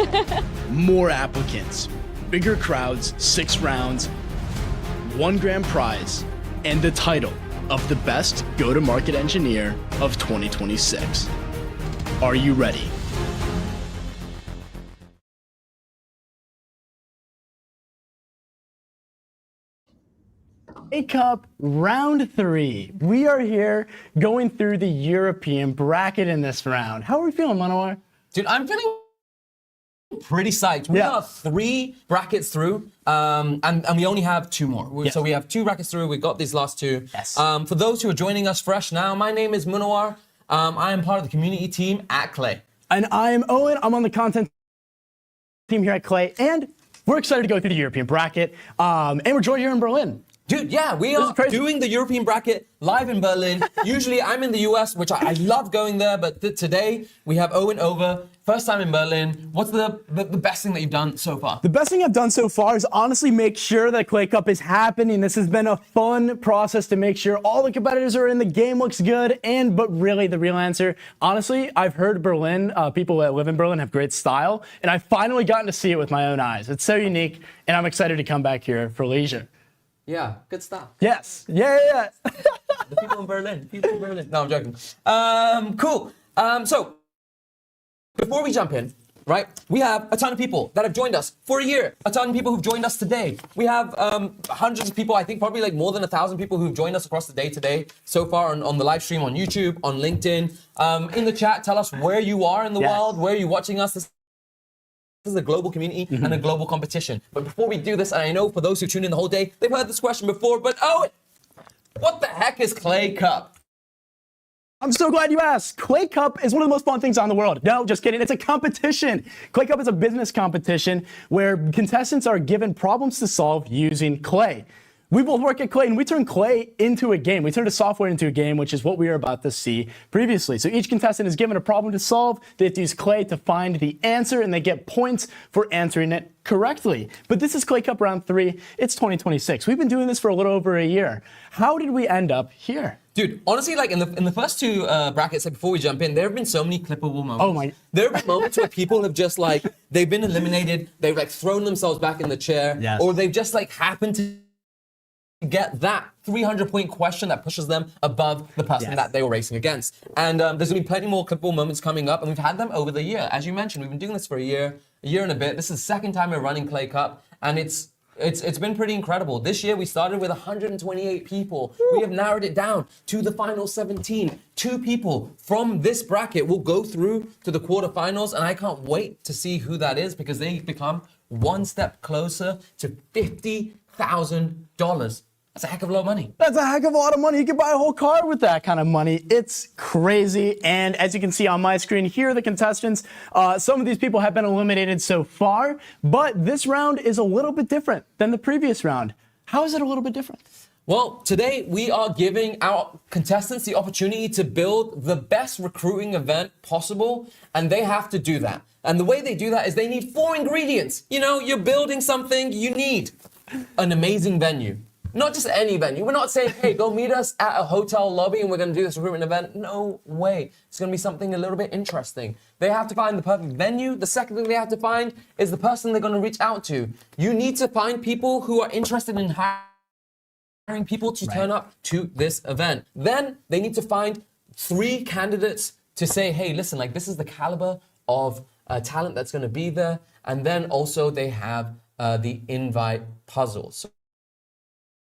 More applicants, bigger crowds, 6 rounds, $1 grand prize, and the title of the best go-to-market engineer of 2026. Are you ready? A Cup round 3. We are here going through the European bracket in this round. How are we feeling, Manowar? Dude, I'm feeling pretty psyched. We got 3 brackets through, and we only have 2 more. So we have 2 brackets through. We got these last 2. Yes. For those who are joining us fresh now, my name is Munawar. I am part of the community team at Clay. And I'm Owen. I'm on the content team here at Clay, and we're excited to go through the European bracket. And we're joined here in Berlin. Dude, yeah, we are doing the European bracket live in Berlin. Usually I'm in the US, which I love going there, but today we have Owen over. First time in Berlin. What's the best thing that you've done so far? The best thing I've done so far is honestly make sure that Clay Cup is happening. This has been a fun process to make sure all the competitors are in, the game looks good, but really the real answer, honestly, I've heard Berlin, people that live in Berlin have great style, and I've finally gotten to see it with my own eyes. It's so unique, and I'm excited to come back here for leisure. Yeah, good stuff. Yes. Yeah. The people in Berlin. No, I'm joking. Cool. So, before we jump in, right, we have a ton of people that have joined us for a year. A ton of people who've joined us today. We have hundreds of people, I think probably like more than 1,000 people who've joined us across the day today so far on the live stream on YouTube, on LinkedIn. In the chat, tell us where you are in the world, where are you watching us. This is a global community and a global competition. But before we do this, and I know for those who tune in the whole day, they've heard this question before, but what the heck is Clay Cup? I'm so glad you asked. Clay Cup is one of the most fun things on the world. No, just kidding. It's a competition. Clay Cup is a business competition where contestants are given problems to solve using Clay. We both work at Clay, and we turn Clay into a game. We turn the software into a game, which is what we are about to see previously. So each contestant is given a problem to solve. They have to use Clay to find the answer, and they get points for answering it correctly. But this is Clay Cup round 3. It's 2026. We've been doing this for a little over a year. How did we end up here? Dude, honestly, like in the first 2 brackets, like before we jump in, there have been so many clippable moments. Oh my! There have been moments where people have just like they've been eliminated, they've like thrown themselves back in the chair, or they've just like happened to get that 300-point question that pushes them above the person that they were racing against. And there's gonna be plenty more clippable moments coming up, and we've had them over the year. As you mentioned, we've been doing this for a year and a bit. This is the second time we're running Clay Cup, and it's been pretty incredible. This year we started with 128 people. We have narrowed it down to the final 17. 2 people from this bracket will go through to the quarterfinals, and I can't wait to see who that is because they become one step closer to $50,000. That's a heck of a lot of money. That's a heck of a lot of money. You can buy a whole car with that kind of money. It's crazy. And as you can see on my screen, here are the contestants. Some of these people have been eliminated so far, but this round is a little bit different than the previous round. How is it a little bit different? Well, today we are giving our contestants the opportunity to build the best recruiting event possible, and they have to do that. And the way they do that is they need 4 ingredients. You know, you're building something, you need an amazing venue. Not just any venue. We're not saying, hey, go meet us at a hotel lobby and we're going to do this recruitment event. No way. It's going to be something a little bit interesting. They have to find the perfect venue. The second thing they have to find is the person they're going to reach out to. You need to find people who are interested in hiring people to turn up to this event. Then they need to find 3 candidates to say, hey, listen, like this is the caliber of talent that's going to be there. And then also they have the invite puzzle.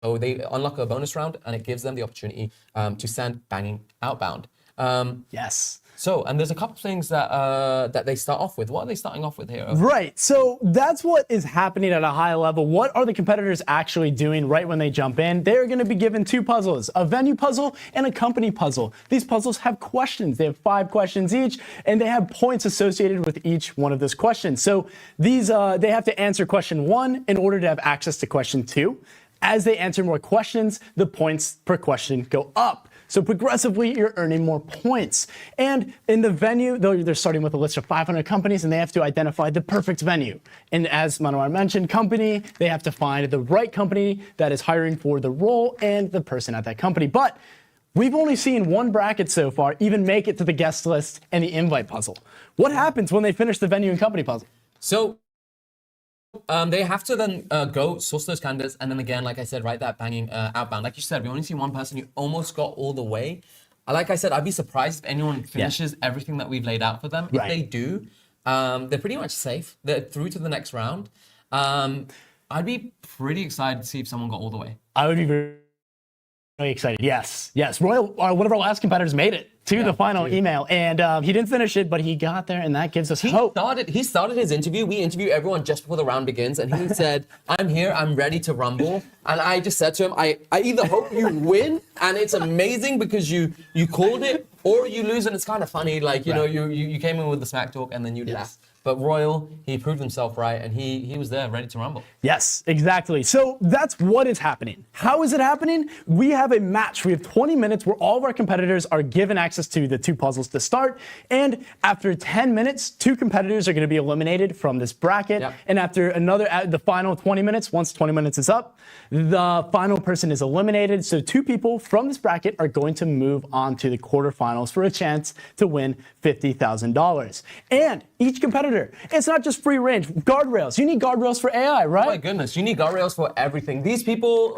So they unlock a bonus round, and it gives them the opportunity to send banging outbound. Yes. So, and there's a couple of things that they start off with. What are they starting off with here? Right. So that's what is happening at a high level. What are the competitors actually doing right when they jump in? They're going to be given 2 puzzles, a venue puzzle and a company puzzle. These puzzles have questions. They have 5 questions each, and they have points associated with each one of those questions. So these they have to answer question 1 in order to have access to question 2. As they answer more questions, the points per question go up. So progressively, you're earning more points. And in the venue, they're starting with a list of 500 companies, and they have to identify the perfect venue. And as Manowar mentioned, company, they have to find the right company that is hiring for the role and the person at that company. But we've only seen 1 bracket so far even make it to the guest list and the invite puzzle. What happens when they finish the venue and company puzzle? So They have to then go source those candidates, and then again, like I said, write that banging outbound. Like you said, we only see one person. You almost got all the way. Like I said, I'd be surprised if anyone finishes everything that we've laid out for them. If they do, they're pretty much safe. They're through to the next round. I'd be pretty excited to see if someone got all the way. I would be very excited. Yes. Royal, one of our last competitors, made it to the final email, and he didn't finish it, but he got there, and that gives us hope. He started his interview. We interview everyone just before the round begins, and he said, "I'm here. I'm ready to rumble." And I just said to him, "I either hope you win, and it's amazing because you called it, or you lose, and it's kind of funny. Like you know, you came in with the smack talk, and then you left." But Royal, he proved himself right, and he was there, ready to rumble. Yes, exactly. So that's what is happening. How is it happening? We have a match. We have 20 minutes where all of our competitors are given access to the 2 puzzles to start. And after 10 minutes, 2 competitors are going to be eliminated from this bracket. And after the final 20 minutes, once 20 minutes is up, the final person is eliminated. So 2 people from this bracket are going to move on to the quarterfinals for a chance to win $50,000. And each competitor, it's not just free range, guardrails. You need guardrails for AI, right? Oh my goodness, you need guardrails for everything. These people,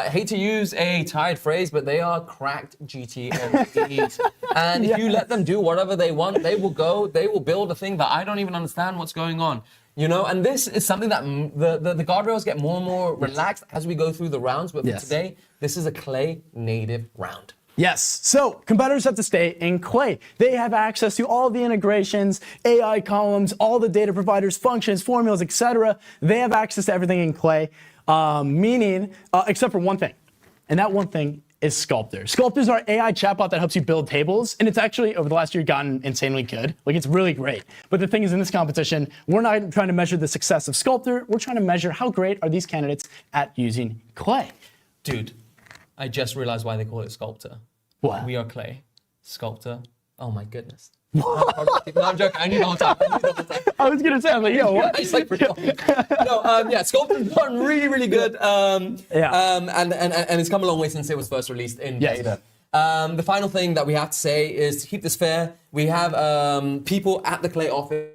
hate to use a tired phrase, but they are cracked GTMDs. And if you let them do whatever they want, they will build a thing that I don't even understand what's going on. You know, and this is something that the guardrails get more and more relaxed as we go through the rounds. But for today, this is a Clay native round. Yes, so competitors have to stay in Clay. They have access to all the integrations, AI columns, all the data providers, functions, formulas, etc. They have access to everything in Clay, meaning, except for one thing, and that one thing is Sculptor. Sculptor is our AI chatbot that helps you build tables, and it's actually, over the last year, gotten insanely good. Like, it's really great. But the thing is, in this competition, we're not trying to measure the success of Sculptor, we're trying to measure how great are these candidates at using Clay. Dude, I just realized why they call it Sculptor. What? We are Clay. Sculptor. Oh my goodness. No, I'm joking. I need the whole time. I was gonna say, I'm like, yo, what? Sculptor's gotten really, really good. And it's come a long way since it was first released in beta. The final thing that we have to say is to keep this fair, we have people at the Clay office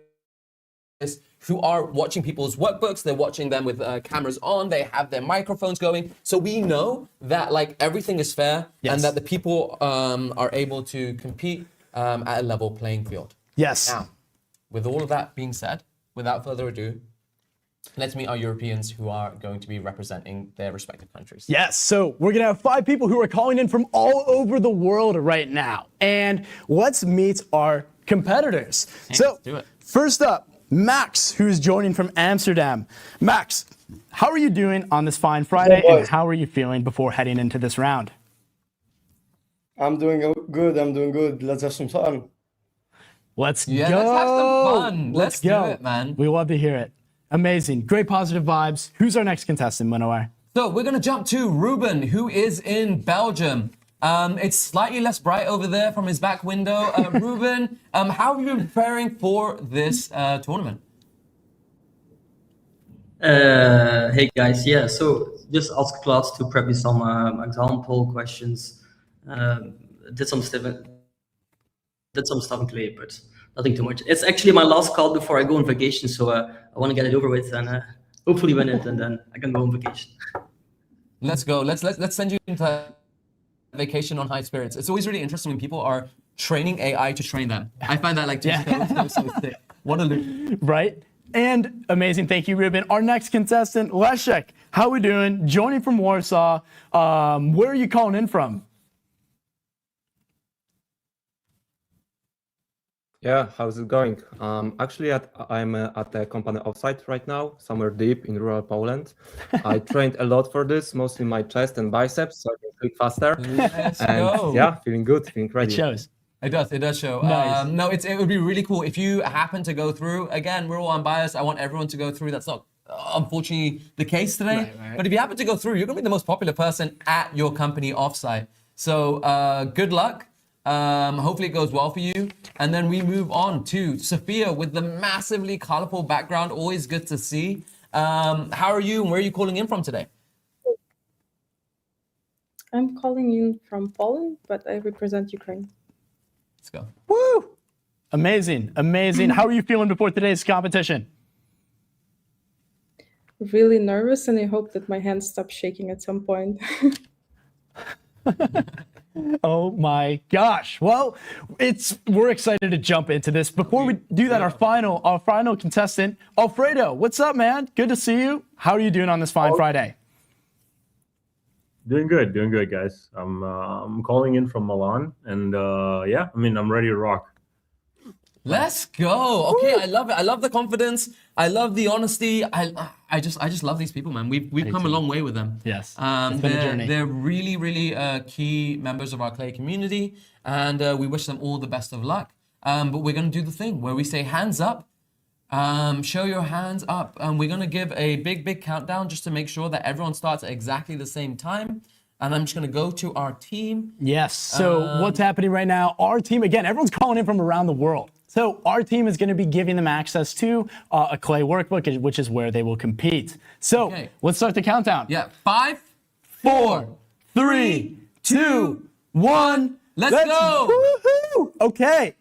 who are watching people's workbooks. They're watching them with cameras on. They have their microphones going. So we know that like everything is fair and that the people are able to compete at a level playing field. Yes. Now, with all of that being said, without further ado, let's meet our Europeans who are going to be representing their respective countries. Yes, so we're gonna have 5 people who are calling in from all over the world right now. And let's meet our competitors. Let's do it. First up, Max, who's joining from Amsterdam. Max, how are you doing on this fine Friday, and how are you feeling before heading into this round? I'm doing good. I'm doing good. Let's have some fun. Let's go. Let's have some fun. Let's go. do it, man. We love to hear it. Amazing. Great positive vibes. Who's our next contestant, Manowar? So we're going to jump to Ruben, who is in Belgium. It's slightly less bright over there from his back window. Ruben, how have you been preparing for this tournament? Hey guys, so just asked class to prep me some example questions. Did some stuff in Clay, but nothing too much. It's actually my last call before I go on vacation, so I want to get it over with and hopefully win it, and then I can go on vacation. Let's go. Let's send you into vacation on high spirits. It's always really interesting when people are training AI to train them. I find that like so sick. What a loop. Right? And amazing. Thank you, Ruben. Our next contestant, Leszek. How we doing? Joining from Warsaw. Where are you calling in from? Yeah, how's it going? Actually, I'm at the company offsite right now, somewhere deep in rural Poland. I trained a lot for this, mostly my chest and biceps, so I can click faster. Let's go. Yeah, feeling good, feeling ready. It shows. It does show. Nice. No, it would be really cool if you happen to go through. Again, we're all unbiased. I want everyone to go through. That's not unfortunately the case today. Right. But if you happen to go through, you're gonna be the most popular person at your company offsite. So good luck. Hopefully it goes well for you. And then we move on to Sophia with the massively colorful background. Always good to see. How are you and where are you calling in from today? I'm calling in from Poland, but I represent Ukraine. Let's go. Woo! Amazing, amazing. How are you feeling before today's competition? really nervous, and I hope that my hands stop shaking at some point. Oh my gosh. Well, we're excited to jump into this. Before we do that, our final contestant, Alfredo, what's up, man? Good to see you. How are you doing on this fine Friday? Doing good, guys. I'm calling in from Milan, and yeah, I mean, I'm ready to rock. Let's go. Okay, I love it. I love the confidence. I love the honesty. I just love these people, man. We've come a long way with them. Yes, it's been a journey. They're really, really key members of our Clay community, and we wish them all the best of luck. But we're gonna do the thing where we say hands up. Show your hands up. We're gonna give a big countdown just to make sure that everyone starts at exactly the same time. And I'm just going to go to our team. Yes. So what's happening right now? Our team, again, everyone's calling in from around the world. So our team is going to be giving them access to a Clay workbook, which is where they will compete. So let's start the countdown. Yeah. 5, 4, 3, 2, 1. Let's go. Woo-hoo! Okay.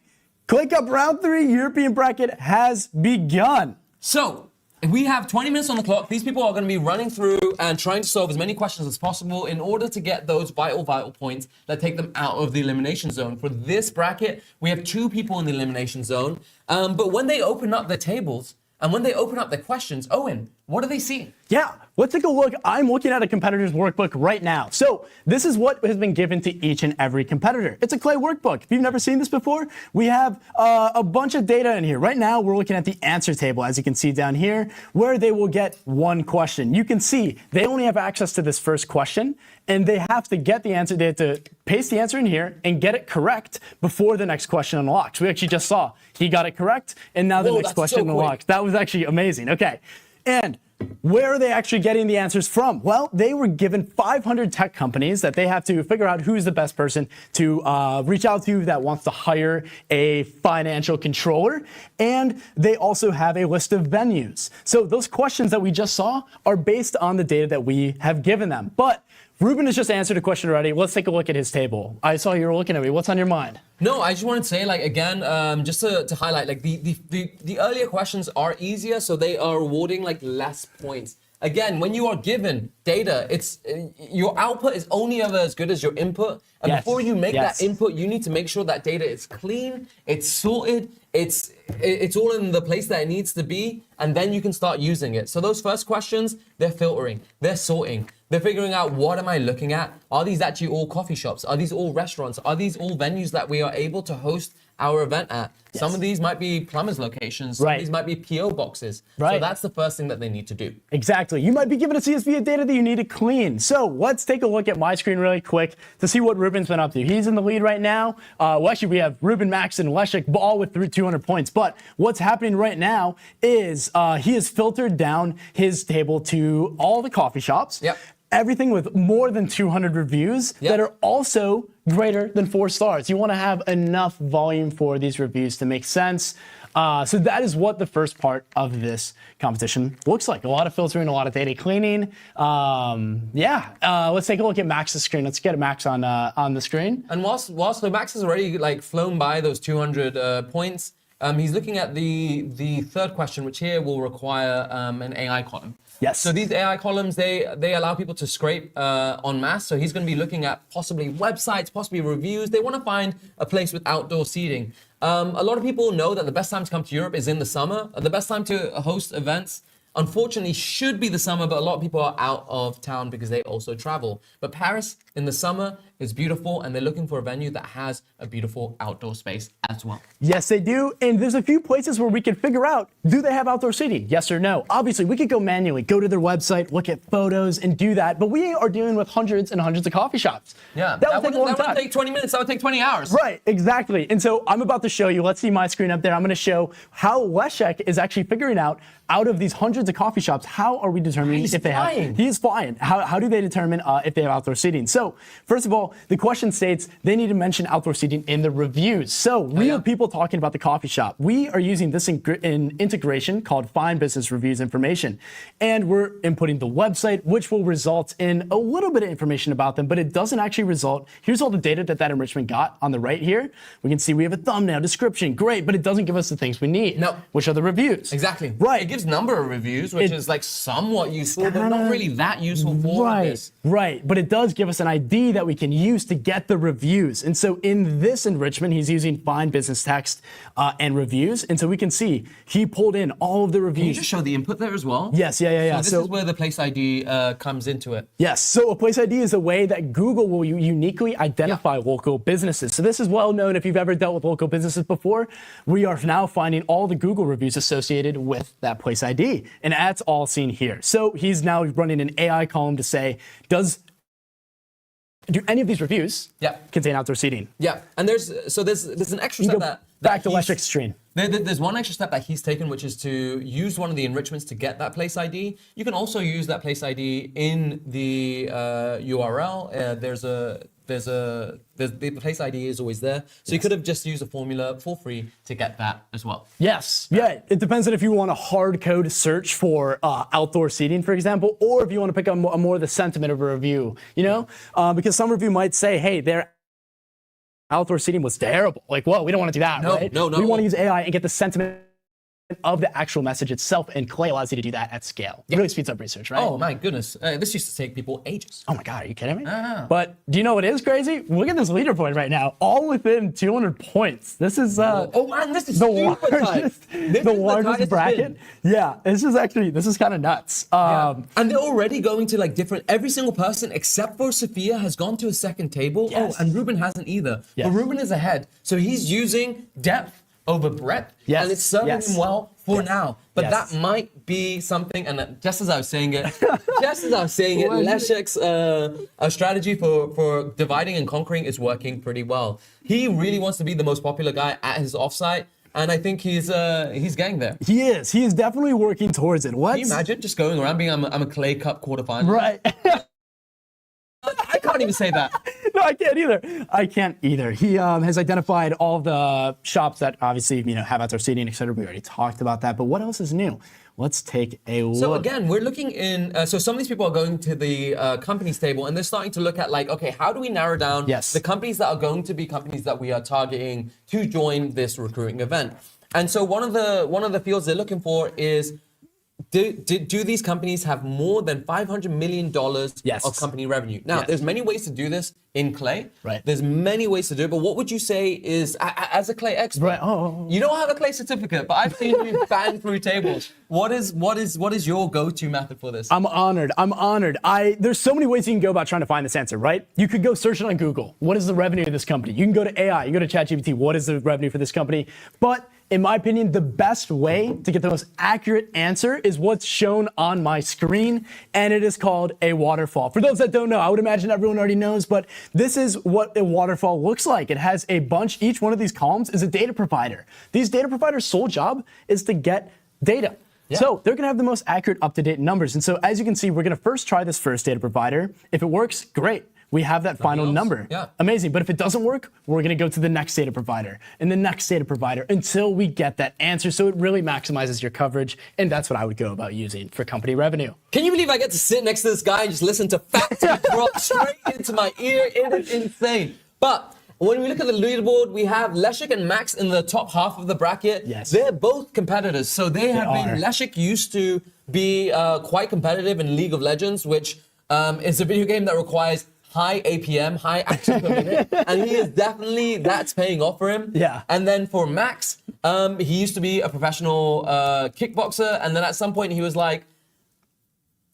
Clay Cup round 3 European bracket has begun. So we have 20 minutes on the clock. These people are going to be running through and trying to solve as many questions as possible in order to get those vital points that take them out of the elimination zone. For this bracket, we have 2 people in the elimination zone. But when they open up their tables and when they open up their questions, Owen, what do they see? Yeah, let's take a look. I'm looking at a competitor's workbook right now. So this is what has been given to each and every competitor. It's a Clay workbook. If you've never seen this before, we have a bunch of data in here. Right now, we're looking at the answer table, as you can see down here, where they will get one question. You can see they only have access to this first question, and they have to get the answer. They have to paste the answer in here and get it correct before the next question unlocks. We actually just saw he got it correct, and now the next question unlocks. That was actually amazing. Okay. And where are they actually getting the answers from? Well, they were given 500 tech companies that they have to figure out who's the best person to reach out to that wants to hire a financial controller. And they also have a list of venues. So those questions that we just saw are based on the data that we have given them. But Ruben has just answered a question already. Let's take a look at his table. I saw you were looking at me. What's on your mind? No, I just wanted to say, like, again, just to highlight, like, the earlier questions are easier, so they are awarding, like, less points. Again, when you are given data, it's your output is only ever as good as your input. And before you make that input, you need to make sure that data is clean, it's sorted, it's all in the place that it needs to be, and then you can start using it. So those first questions, they're filtering, they're sorting, they're figuring out, what am I looking at? Are these actually all coffee shops? Are these all restaurants? Are these all venues that we are able to host our event at? Yes. Some of these might be plumbers locations. Some of these might be PO boxes. So that's the first thing that they need to do. Exactly. You might be given a CSV of data that you need to clean. So let's take a look at my screen really quick to see what Ruben's been up to. He's in the lead right now. Well, actually, we have Ruben, Max, and Leszek all with 200 points. But what's happening right now is he has filtered down his table to all the coffee shops. Yep. Everything with more than 200 reviews that are also greater than 4 stars. You want to have enough volume for these reviews to make sense. So that is what the first part of this competition looks like. A lot of filtering, a lot of data cleaning. Let's take a look at Max's screen. Let's get Max on the screen. And whilst Max has already like flown by those 200 points, he's looking at the third question, which here will require an AI column. Yes. So these AI columns, they allow people to scrape en masse. So he's going to be looking at possibly websites, possibly reviews. They want to find a place with outdoor seating. A lot of people know that the best time to come to Europe is in the summer. The best time to host events, unfortunately, should be the summer, but a lot of people are out of town because they also travel. But Paris in the summer is beautiful, and they're looking for a venue that has a beautiful outdoor space as well. Yes, they do. And there's a few places where we can figure out, do they have outdoor seating? Yes or no? Obviously, we could go manually, go to their website, look at photos, and do that. But we are dealing with hundreds and hundreds of coffee shops. Yeah, that would take a long time. That would take 20 minutes. That would take 20 hours. Right, exactly. And so I'm about to show you, let's see my screen up there. I'm going to show how Leszek is actually figuring out of these hundreds of coffee shops, how are we determining if they have? He is flying. How do they determine if they have outdoor seating? So So first of all, the question states they need to mention outdoor seating in the reviews. So real people talking about the coffee shop. We are using this integration called Find Business Reviews Information. And we're inputting the website, which will result in a little bit of information about them, but it doesn't actually result. Here's all the data that enrichment got on the right here. We can see we have a thumbnail, description, great, but it doesn't give us the things we need. No. Which are the reviews. Exactly. Right. It gives number of reviews, which is like somewhat useful, but not really that useful for this. Right, but it does give us an ID that we can use to get the reviews. And so in this enrichment, he's using Find Business Text and Reviews. And so we can see he pulled in all of the reviews. Can you just show the input there as well? Yes, yeah. So this is where the place ID comes into it. Yes, so a place ID is a way that Google will uniquely identify local businesses. So this is well known if you've ever dealt with local businesses before. We are now finding all the Google reviews associated with that place ID. And that's all seen here. So he's now running an AI column to say, do any of these reviews contain outdoor seating? Yeah, and there's an extra step that back to Leszek's screen. There's one extra step that he's taken, which is to use one of the enrichments to get that place ID. You can also use that place ID in the URL. The place ID is always there. So you could have just used a formula for free to get that as well. Yes, yeah. It depends on if you want a hard code search for outdoor seating, for example, or if you want to pick up more of the sentiment of a review, because some review might say, hey, their outdoor seating was terrible. Like, whoa, we don't want to do that, right? No. We want to use AI and get the sentiment of the actual message itself, and Clay allows you to do that at scale. It really speeds up research, right? Oh my goodness, this used to take people ages. Oh my God, are you kidding me? But do you know what is crazy? Look at this leaderboard right now, all within 200 points. This is oh man, this is the super largest, the largest bracket. Yeah, this is kind of nuts. And they're already going to like different. Every single person except for Sophia has gone to a second table. Yes. Oh, and Ruben hasn't either. Yes. But Ruben is ahead, so he's using depth over breadth, and it's serving him well for now. But that might be something, and just as I was saying it, Leszek's strategy for dividing and conquering is working pretty well. He really wants to be the most popular guy at his offsite, and I think he's getting there. He is definitely working towards it. What? Can you imagine just going around being I'm a Clay Cup quarterfinal? Right. I can't even say that. No, I can't either. He has identified all the shops that obviously have outdoor seating, et cetera. We already talked about that. But what else is new? Let's take a look. So again, we're looking in. So some of these people are going to the companies table, and they're starting to look at like, okay, how do we narrow down the companies that are going to be companies that we are targeting to join this recruiting event? And so one of the fields they're looking for is, do these companies have more than $500 million of company revenue? Now, there's many ways to do this in Clay. Right. There's many ways to do it, but what would you say is, as a Clay expert, right. You don't have a Clay certificate, but I've seen you fan through tables. What is your go-to method for this? I'm honored. There's so many ways you can go about trying to find this answer, right? You could go search it on Google. What is the revenue of this company? You can go to AI. You go to ChatGPT. What is the revenue for this company? But in my opinion, the best way to get the most accurate answer is what's shown on my screen, and it is called a waterfall. For those that don't know, I would imagine everyone already knows, but this is what a waterfall looks like. It has a bunch, each one of these columns is a data provider. These data providers' sole job is to get data. Yeah. So they're going to have the most accurate, up-to-date numbers. And so as you can see, we're going to first try this first data provider. If it works, great. We have that final number. Yeah. Amazing. But if it doesn't work, we're going to go to the next data provider and the next data provider until we get that answer. So it really maximizes your coverage. And that's what I would go about using for company revenue. Can you believe I get to sit next to this guy and just listen to facts drop straight into my ear? It is insane. But when we look at the leaderboard, we have Leszek and Max in the top half of the bracket. Yes. They're both competitors. So they have been, Leszek used to be quite competitive in League of Legends, which is a video game that requires high APM, high action per minute, and he is definitely, that's paying off for him. Yeah. And then for Max, he used to be a professional kickboxer, and then at some point he was like,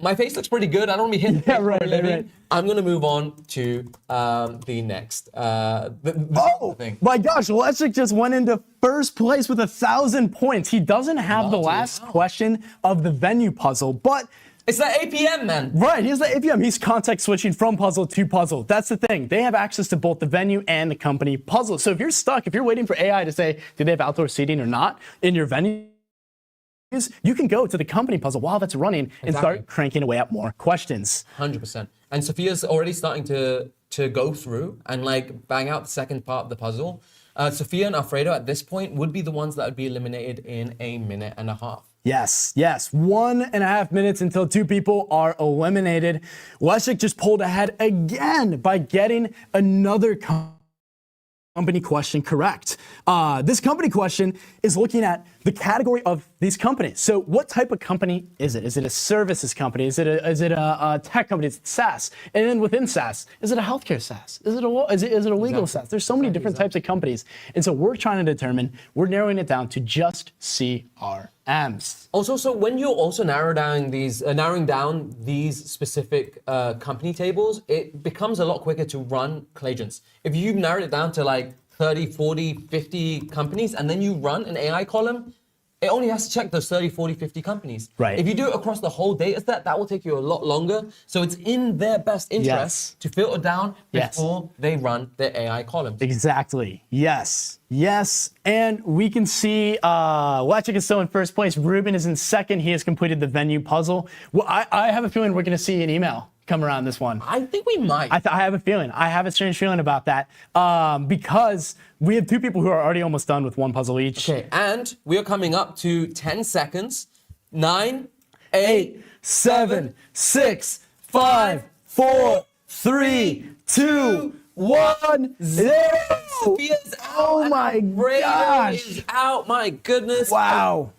my face looks pretty good, I don't want to be hitting for a living. Right. I'm going to move on to the next thing. My gosh, Leszek just went into first place with 1,000 points. He doesn't have the last question of the venue puzzle, but it's that APM, man. Right, he's the APM. He's context switching from puzzle to puzzle. That's the thing. They have access to both the venue and the company puzzle. So if you're stuck, if you're waiting for AI to say, do they have outdoor seating or not in your venue, you can go to the company puzzle while that's running and start cranking away at more questions. 100%. And Sophia's already starting to go through and like bang out the second part of the puzzle. Sophia and Alfredo at this point would be the ones that would be eliminated in 1.5 minutes. Yes, 1.5 minutes until 2 people are eliminated. Leszek just pulled ahead again by getting another company question correct. This company question is looking at the category of these companies. So what type of company is it? Is it a services company? Is it a tech company? Is it SaaS? And then within SaaS, is it a healthcare SaaS? Is it a legal SaaS? There's so many different types of companies. And so we're trying to determine, we're narrowing it down to just CRMs. Also, so when you're also narrowing down these specific company tables, it becomes a lot quicker to run clay agents. If you've narrowed it down to like 30, 40, 50 companies, and then you run an AI column, it only has to check those 30, 40, 50 companies. Right. If you do it across the whole data set, that will take you a lot longer. So it's in their best interest to filter down before they run their AI columns. Exactly. Yes. And we can see Leszek is still in first place. Ruben is in second. He has completed the venue puzzle. Well, I have a feeling we're going to see an email come around this one. I think we might. I have a feeling. I have a strange feeling about that because we have 2 people who are already almost done with 1 puzzle each. Okay, and we are coming up to 10 seconds. 9, 8, 7, 6, 5, 4, 3, 2, 1, 0. Sophia's out. Oh my gosh. Is out. My goodness. Wow.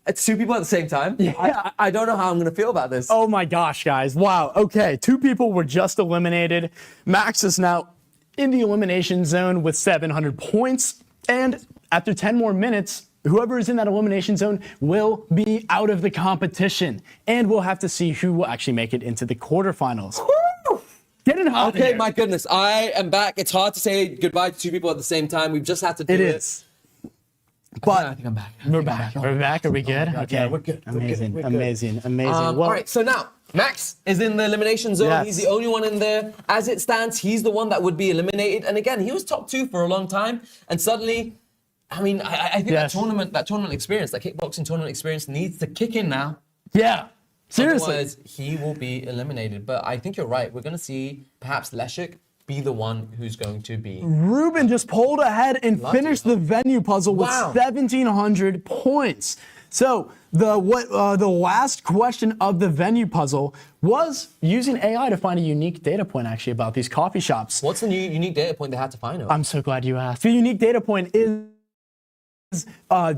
It's 2 people at the same time. Yeah. I don't know how I'm going to feel about this. Oh my gosh, guys. Wow. Okay, 2 people were just eliminated. Max is now in the elimination zone with 700 points. And after 10 more minutes, whoever is in that elimination zone will be out of the competition. And we'll have to see who will actually make it into the quarterfinals. Woo! Getting hot. Okay, my goodness. I am back. It's hard to say goodbye to 2 people at the same time. We've just had to do it. It is. But I think I'm back. We're back. We're back. Are we good? Okay. Yeah, we're good. Amazing. We're good. Amazing. All right, so now Max is in the elimination zone. Yes. He's the only one in there. As it stands, he's the one that would be eliminated. And again, he was top 2 for a long time. And suddenly, I mean, I think that tournament experience, that kickboxing tournament experience needs to kick in now. Yeah. Seriously. Otherwise, he will be eliminated. But I think you're right. We're going to see perhaps Leszek be the one who's going to be. Ruben just pulled ahead and finished the venue puzzle with 1,700 points. So the last question of the venue puzzle was using AI to find a unique data point actually about these coffee shops. What's the new unique data point they had to find? I'm so glad you asked. The unique data point is,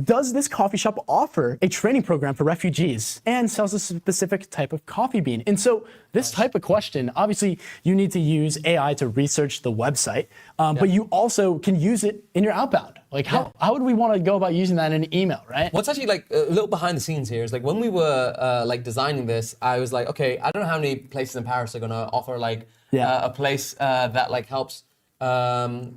does this coffee shop offer a training program for refugees and sells a specific type of coffee bean? And so this type of question, obviously you need to use AI to research the website, but you also can use it in your outbound. Like how would we want to go about using that in an email, right? What's actually like a little behind the scenes here is like when we were like designing this, I was like, okay, I don't know how many places in Paris are going to offer like a place that like helps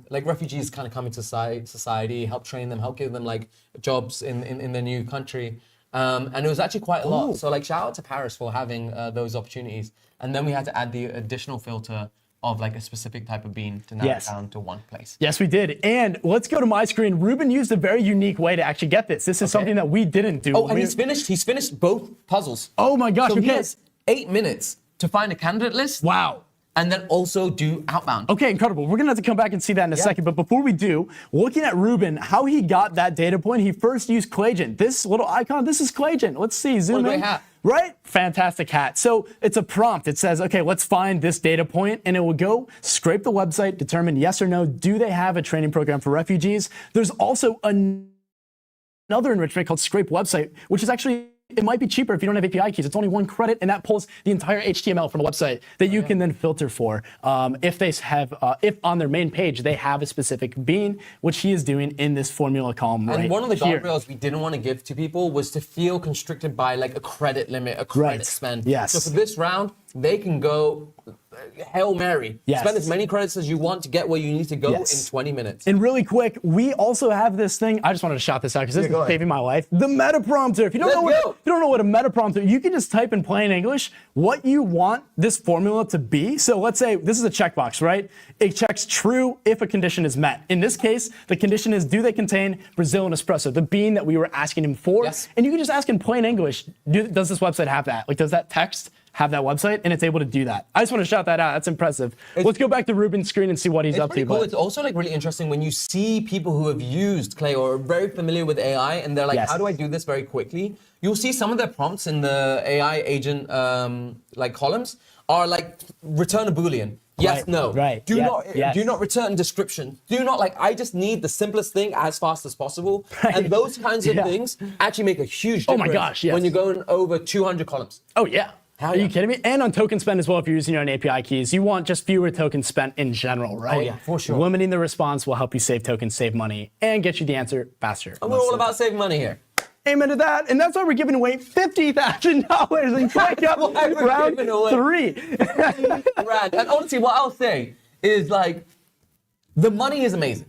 like refugees kind of come into society, help train them, help give them like jobs in their new country. And it was actually quite a lot. So like shout out to Paris for having those opportunities. And then we had to add the additional filter of like a specific type of bean to narrow it down to one place. Yes, we did. And let's go to my screen. Ruben used a very unique way to actually get this. This is something that we didn't do. Oh, and he's finished both puzzles. Oh my gosh, so he has 8 minutes to find a candidate list. Wow. And then also do outbound. Okay, incredible. We're gonna have to come back and see that in a second. But before we do, looking at Ruben, how he got that data point, he first used Clayagent. This little icon, this is Clayagent. Let's see, zoom in. What a great hat. Right? Fantastic hat. So it's a prompt. It says, okay, let's find this data point, and it will go scrape the website, determine yes or no, do they have a training program for refugees? There's also another enrichment called Scrape Website, which is actually, it might be cheaper if you don't have API keys. It's only 1 credit, and that pulls the entire HTML from a website that you can then filter for. If they have, if on their main page they have a specific bean, which he is doing in this formula column right here. And one of the guardrails we didn't want to give to people was to feel constricted by like a credit limit, a credit spend. Yes. So for this round, they can go Hail Mary. Yes. Spend as many credits as you want to get where you need to go in 20 minutes. And really quick, we also have this thing. I just wanted to shout this out because this is saving my life. The meta prompter. If you don't know what a meta prompter, you can just type in plain English what you want this formula to be. So let's say this is a checkbox, right? It checks true if a condition is met. In this case, the condition is, do they contain Brazilian espresso, the bean that we were asking him for? Yes. And you can just ask in plain English, does this website have that? Like, does that text have that website? And it's able to do that. I just want to shout that out. That's impressive. Let's go back to Ruben's screen and see what he's up to. Cool. It's also like really interesting when you see people who have used Clay or are very familiar with AI and they're like, how do I do this very quickly? You'll see some of their prompts in the AI agent like columns are like return a Boolean. Yes, no. Do not return description. Do not I just need the simplest thing as fast as possible. And those kinds of things actually make a huge difference my gosh, yes. when you're going over 200 columns. Oh yeah. Are you kidding me? And on token spend as well, if you're using your own API keys, you want just fewer tokens spent in general, right? Oh yeah, for sure. Limiting the response will help you save tokens, save money, and get you the answer faster. And we're all about saving money here. Amen to that. And that's why we're giving away $50,000 in Click Up round 3. And honestly, what I'll say is the money is amazing.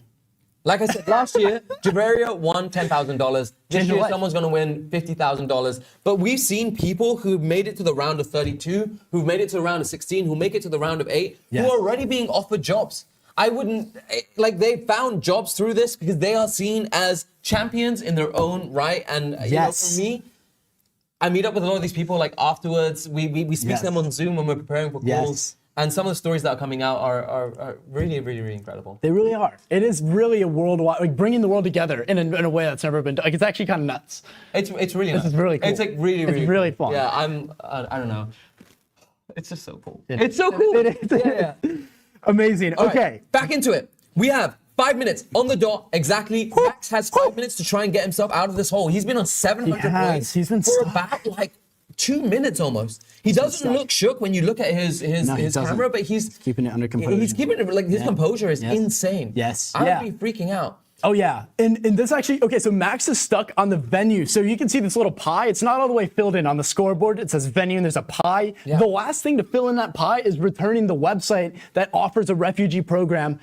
Like I said, last year, Javeria won $10,000. This year, someone's going to win $50,000. But we've seen people who've made it to the round of 32, who've made it to the round of 16, who make it to the round of 8, who are already being offered jobs. I wouldn't, they found jobs through this because they are seen as champions in their own right. And you know, for me, I meet up with a lot of these people afterwards. We speak to them on Zoom when we're preparing for calls. And some of the stories that are coming out are really, really, really incredible. They really are. It is really a worldwide, bringing the world together in a way that's never been done. It's actually kind of nuts. It's really nuts. This is really cool. It's really fun. Yeah, I don't know. It's just so cool. It's so cool. It is. Amazing. All okay. Right, back into it. We have 5 minutes on the dot exactly. Max has 5 minutes to try and get himself out of this hole. He's been on 700 points for about 2 minutes almost. He doesn't look shook when you look at his camera, but he's keeping it under composure. He's keeping it his composure is insane. Yes. I would be freaking out. Oh yeah, and this actually, okay, so Max is stuck on the venue. So you can see this little pie. It's not all the way filled in on the scoreboard. It says venue and there's a pie. Yeah. The last thing to fill in that pie is returning the website that offers a refugee program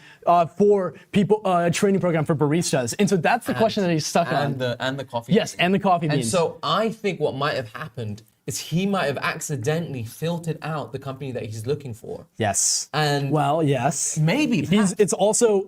for people, a training program for baristas. And so that's the question that he's stuck on. And the coffee. Yes, and the coffee beans. And so I think what might have happened is he might have accidentally filtered out the company that he's looking for. Yes. And yes. Maybe. It's also,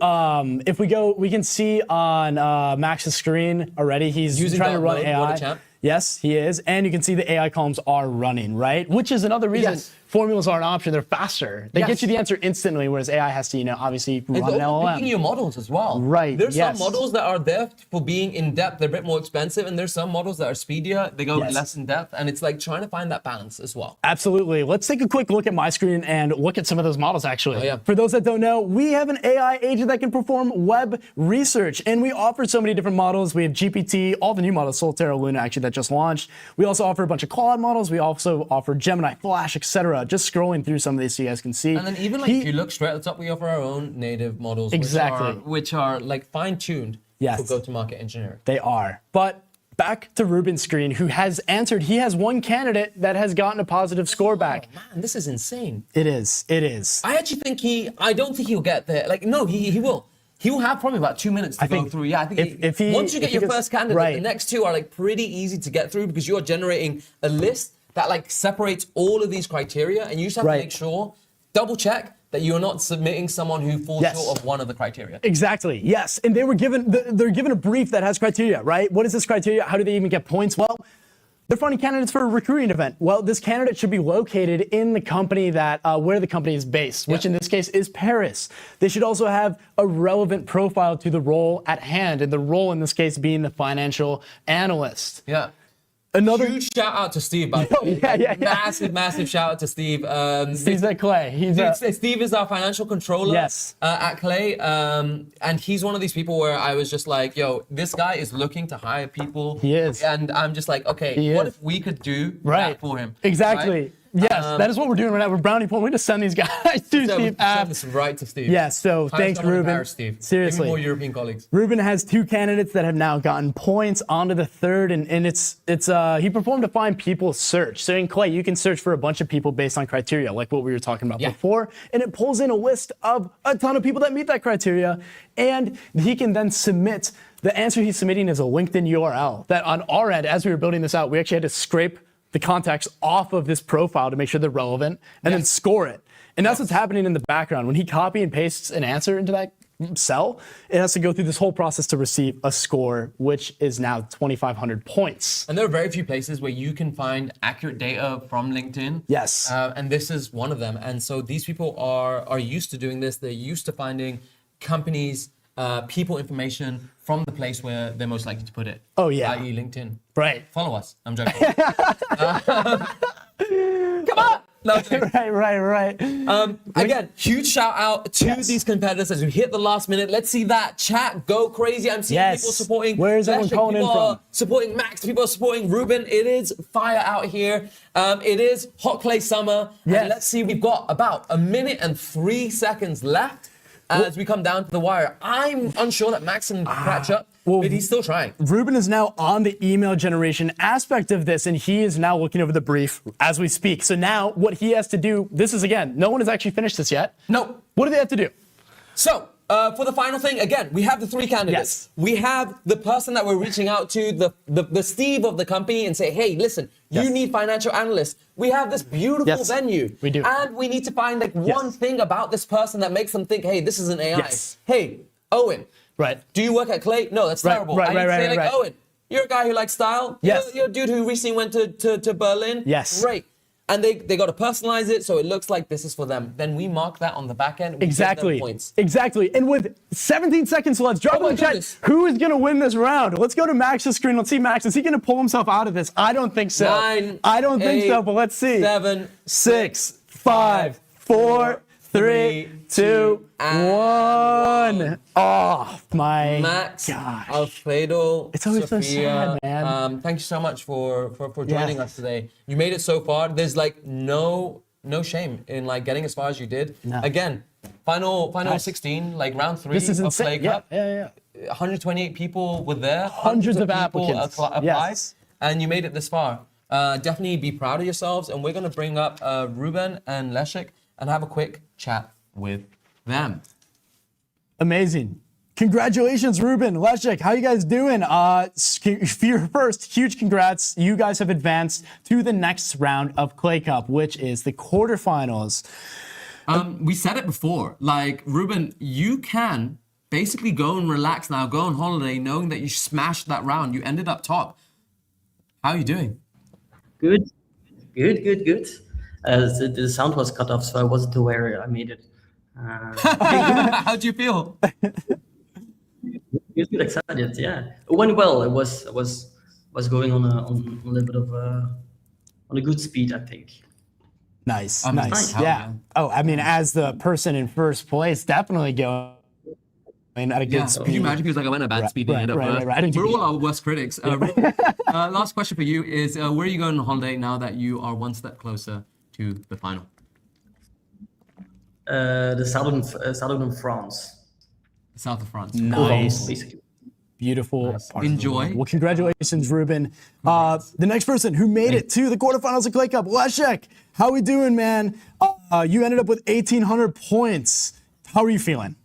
if we can see on Max's screen already, he's trying to run AI. Yes, he is. And you can see the AI columns are running, right? Which is another reason formulas are an option. They're faster. They get you the answer instantly, whereas AI has to, obviously run an LLM. Picking your models as well. Right. There's some models that are there for being in depth. They're a bit more expensive, and there's some models that are speedier. They go less in depth, and it's trying to find that balance as well. Absolutely. Let's take a quick look at my screen and look at some of those models, actually. Oh, yeah. For those that don't know, we have an AI agent that can perform web research, and we offer so many different models. We have GPT, all the new models, Solterra, Luna, actually, that just launched. We also offer a bunch of Claude models. We also offer Gemini, Flash, etc. Just scrolling through some of these so you guys can see. And then even if you look straight at the top, we offer our own native models, which are fine-tuned for go-to-market engineering. They are. But back to Ruben's screen, who has answered. He has one candidate that has gotten a positive score back. Man, this is insane. It is. It is. I actually think I don't think he'll get there. No, he will. He will have probably about 2 minutes to go through. Yeah, I think once you get your first candidate, the next two are pretty easy to get through because you are generating a list that separates all of these criteria, and you just have to make sure, double check that you're not submitting someone who falls short of one of the criteria. Exactly. Yes, and they're given a brief that has criteria, right? What is this criteria? How do they even get points? Well, they're finding candidates for a recruiting event. Well, this candidate should be located in the company that where the company is based, which in this case is Paris. They should also have a relevant profile to the role at hand, and the role in this case being the financial analyst. Yeah. Another huge shout out to Steve, by the way. Massive shout out to Steve. Steve's at Clay. Steve is our financial controller at Clay. And he's one of these people where I was just like, yo, this guy is looking to hire people. He is. And I'm just like, okay, what if we could do that for him? Exactly. Right? Yes, that is what we're doing right now. We're brownie point. We're going to send these guys to Steve. Send this right to Steve. Yeah, so thanks, Ruben. Steve. Seriously. Give me more European colleagues. Ruben has 2 candidates that have now gotten points onto the third, and it's he performed a find people search. So in Clay, you can search for a bunch of people based on criteria, like what we were talking about before, and it pulls in a list of a ton of people that meet that criteria, and he can then submit. The answer he's submitting is a LinkedIn URL that on our end, as we were building this out, we actually had to scrape the contacts off of this profile to make sure they're relevant and then score it. And that's what's happening in the background. When he copy and pastes an answer into that cell, it has to go through this whole process to receive a score, which is now 2,500 points. And there are very few places where you can find accurate data from LinkedIn. Yes. And this is one of them. And so these people are used to doing this. They're used to finding companies, people information from the place where they're most likely to put it. Oh, yeah. i.e. LinkedIn. Right. Follow us. I'm joking. Come on. No, right. Again, huge shout out to these competitors as we hit the last minute. Let's see that chat go crazy. I'm seeing people supporting. Where is everyone calling in people are from? supporting Max. People are supporting Ruben. It is fire out here. It is Hot Clay Summer. Yes. And let's see, we've got about 1 minute and 3 seconds left as we come down to the wire. I'm unsure that Max can catch up. But he's still trying. Ruben is now on the email generation aspect of this, and he is now looking over the brief as we speak. So now what he has to do, this is again, no one has actually finished this yet. No. What do they have to do? So, for the final thing, again, we have the 3 candidates. We have the person that we're reaching out to, the Steve of the company, and say, hey, listen, you need financial analysts. We have this beautiful venue. We do. And we need to find one thing about this person that makes them think, hey, this is an AI. Hey, Owen. Right. Do you work at Clay? No, that's terrible. Right. Owen, you're a guy who likes style. Yes. You're a dude who recently went to Berlin. Yes. Great. And they got to personalize it so it looks like this is for them. Then we mark that on the back end. We give them points. Exactly. And with 17 seconds left, drop in the chat. Who is going to win this round? Let's go to Max's screen. Let's see, Max. Is he going to pull himself out of this? I don't think so. 9, I don't think so, but let's see. 7, 6, 5, 4, 3, 2, 1. Oh my Max, gosh. Alfredo, It's always Sophia, so sad, man. Thank you so much for joining us today. You made it so far. There's like no shame in like getting as far as you did. No. Again, final 16, like round 3 This is of insane. Play Cup. Yeah. 128 people were there. Hundreds of people applicants. applied, Yes. and you made it this far. Definitely be proud of yourselves. And we're going to bring up Ruben and Leszek and have a quick chat with them. Amazing. Congratulations, Ruben, Leszek. How you guys doing? First, huge congrats. You guys have advanced to the next round of Clay Cup, which is the quarterfinals. We said it before. Like, Ruben, you can basically go and relax now, go on holiday, knowing that you smashed that round. You ended up top. How are you doing? Good. The sound was cut off, so I wasn't aware I made it. How do you feel? Good, excited. Yeah, it went well. It was going on a little bit of on a good speed, I think. Nice. Nice. Yeah. Oh, I mean, as the person in first place, definitely going at a good speed. Can you imagine if he was like, I went at a bad speed and ended up first? Right. We're all our worst critics. Last question for you is, where are you going on holiday now that you are one step closer to the final? The southern France. South of France. Nice. Basically. Beautiful. Nice. Enjoy. Well, congratulations, Ruben. The next person who made it to the quarterfinals of Clay Cup, Leszek. How we doing, man? You ended up with 1,800 points. How are you feeling?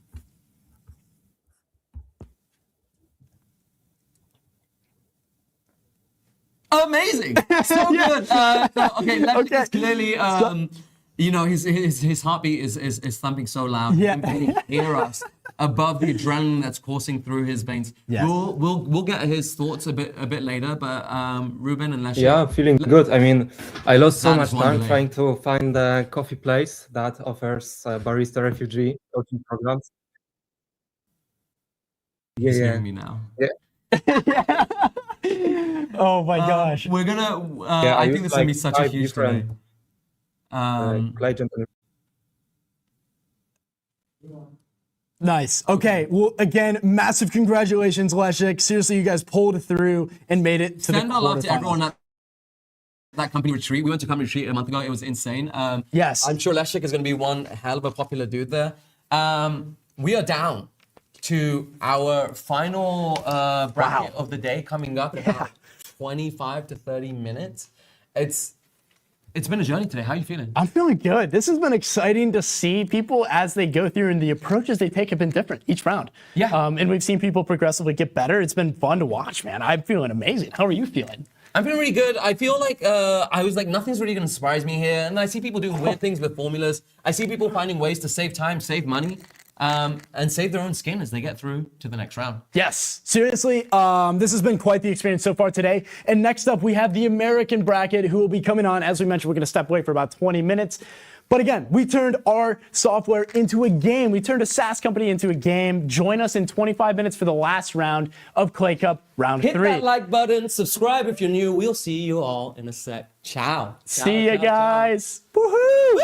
Amazing. So good. Leszek is clearly, his heartbeat is thumping so loud. Yeah. You can hear us above the adrenaline that's coursing through his veins. Yes. We'll get his thoughts a bit later, but Ruben and Leszek. Yeah, feeling good. I mean, I lost so That much is one time delay. trying to find a coffee place that offers barista refugee coaching programs. He's Yeah. hearing me now. Oh my gosh. We're gonna. Yeah, I used think this is gonna be such a 5 huge different, delay. Legend and Nice. Okay. Well, again, massive congratulations, Leszek. Seriously, you guys pulled it through and made it to Send the our love to quarterfinals. everyone at That company retreat. We went to company retreat a month ago. It was insane. Yes. I'm sure Leszek is going to be one hell of a popular dude there. We are down to our final bracket of the day coming up in about 25 to 30 minutes. It's been a journey today. How are you feeling? I'm feeling good. This has been exciting to see people as they go through, and the approaches they take have been different each round. Yeah. And we've seen people progressively get better. It's been fun to watch, man. I'm feeling amazing. How are you feeling? I'm feeling really good. I feel like I was like, nothing's really going to surprise me here. And I see people doing weird things with formulas. I see people finding ways to save time, save money, and save their own skin as they get through to the next round. Yes, seriously, this has been quite the experience so far today. And next up, we have the American bracket who will be coming on. As we mentioned, we're going to step away for about 20 minutes. But again, we turned our software into a game. We turned a SaaS company into a game. Join us in 25 minutes for the last round of Clay Cup round 3. Hit that like button, subscribe if you're new. We'll see you all in a sec. Ciao. See ya, guys. Woohoo!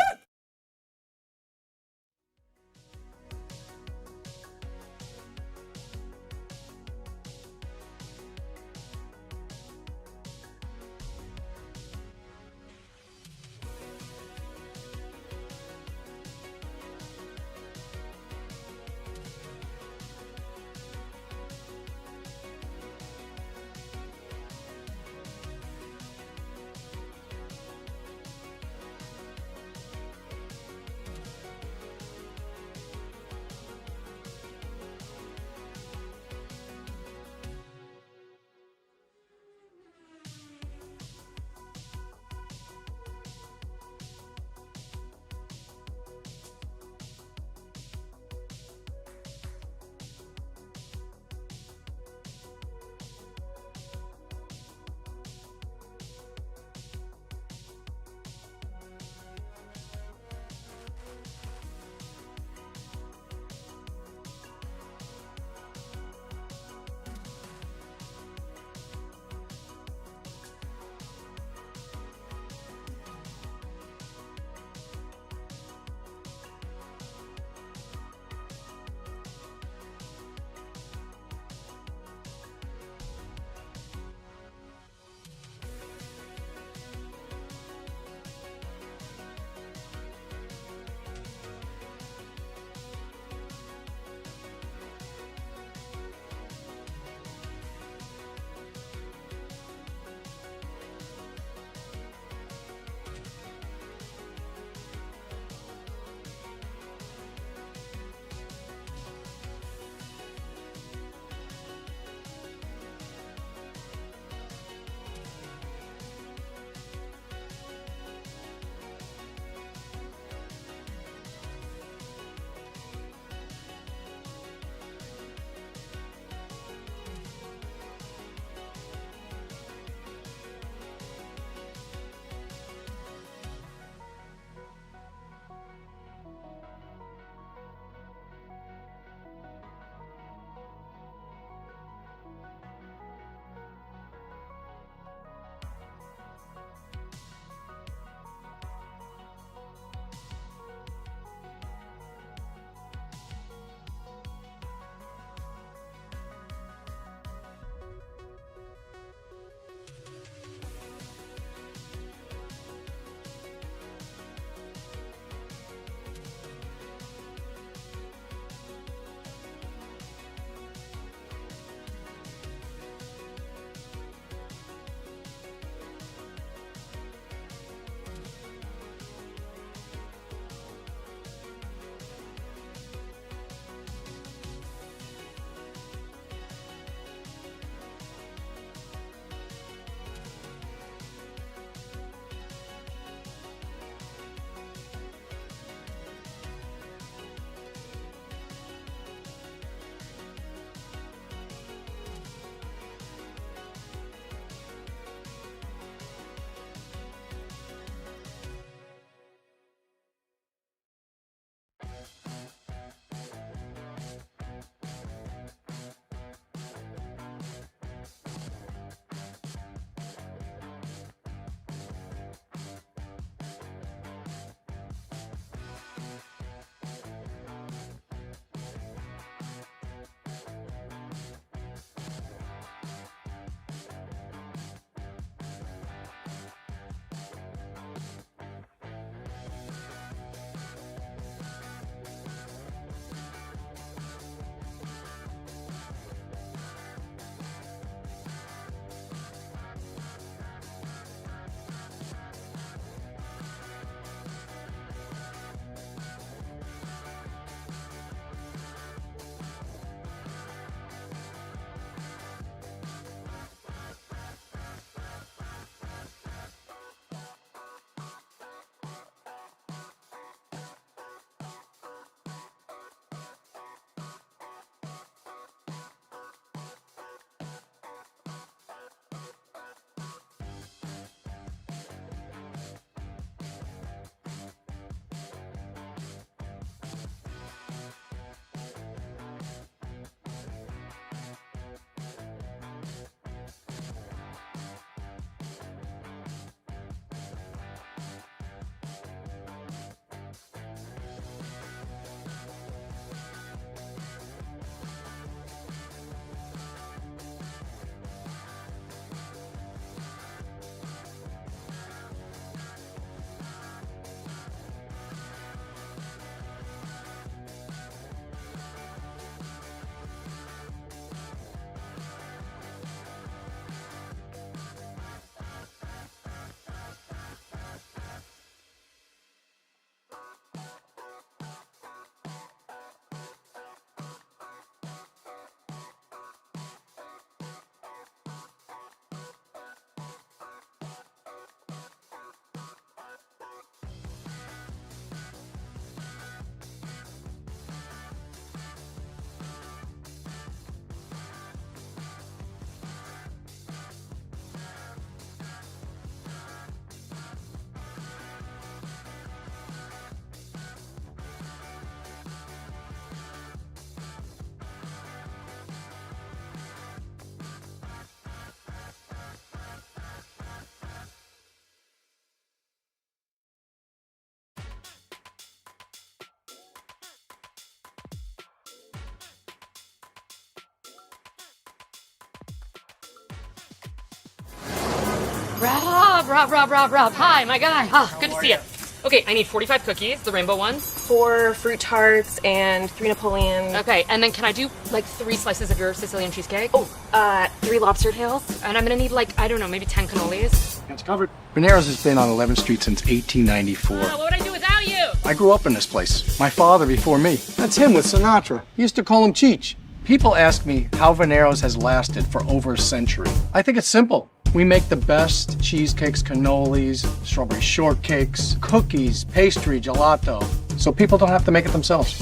Rob. Hi, my guy. Good to see you. Okay, I need 45 cookies, the rainbow ones. 4 fruit tarts and 3 Napoleon. Okay, and then can I do like 3 slices of your Sicilian cheesecake? 3 lobster tails. And I'm gonna need like, I don't know, maybe 10 cannolis. That's covered. Venero's has been on 11th Street since 1894. What would I do without you? I grew up in this place. My father before me. That's him with Sinatra. He used to call him Cheech. People ask me how Venero's has lasted for over a century. I think it's simple. We make the best cheesecakes, cannolis, strawberry shortcakes, cookies, pastry, gelato, so people don't have to make it themselves.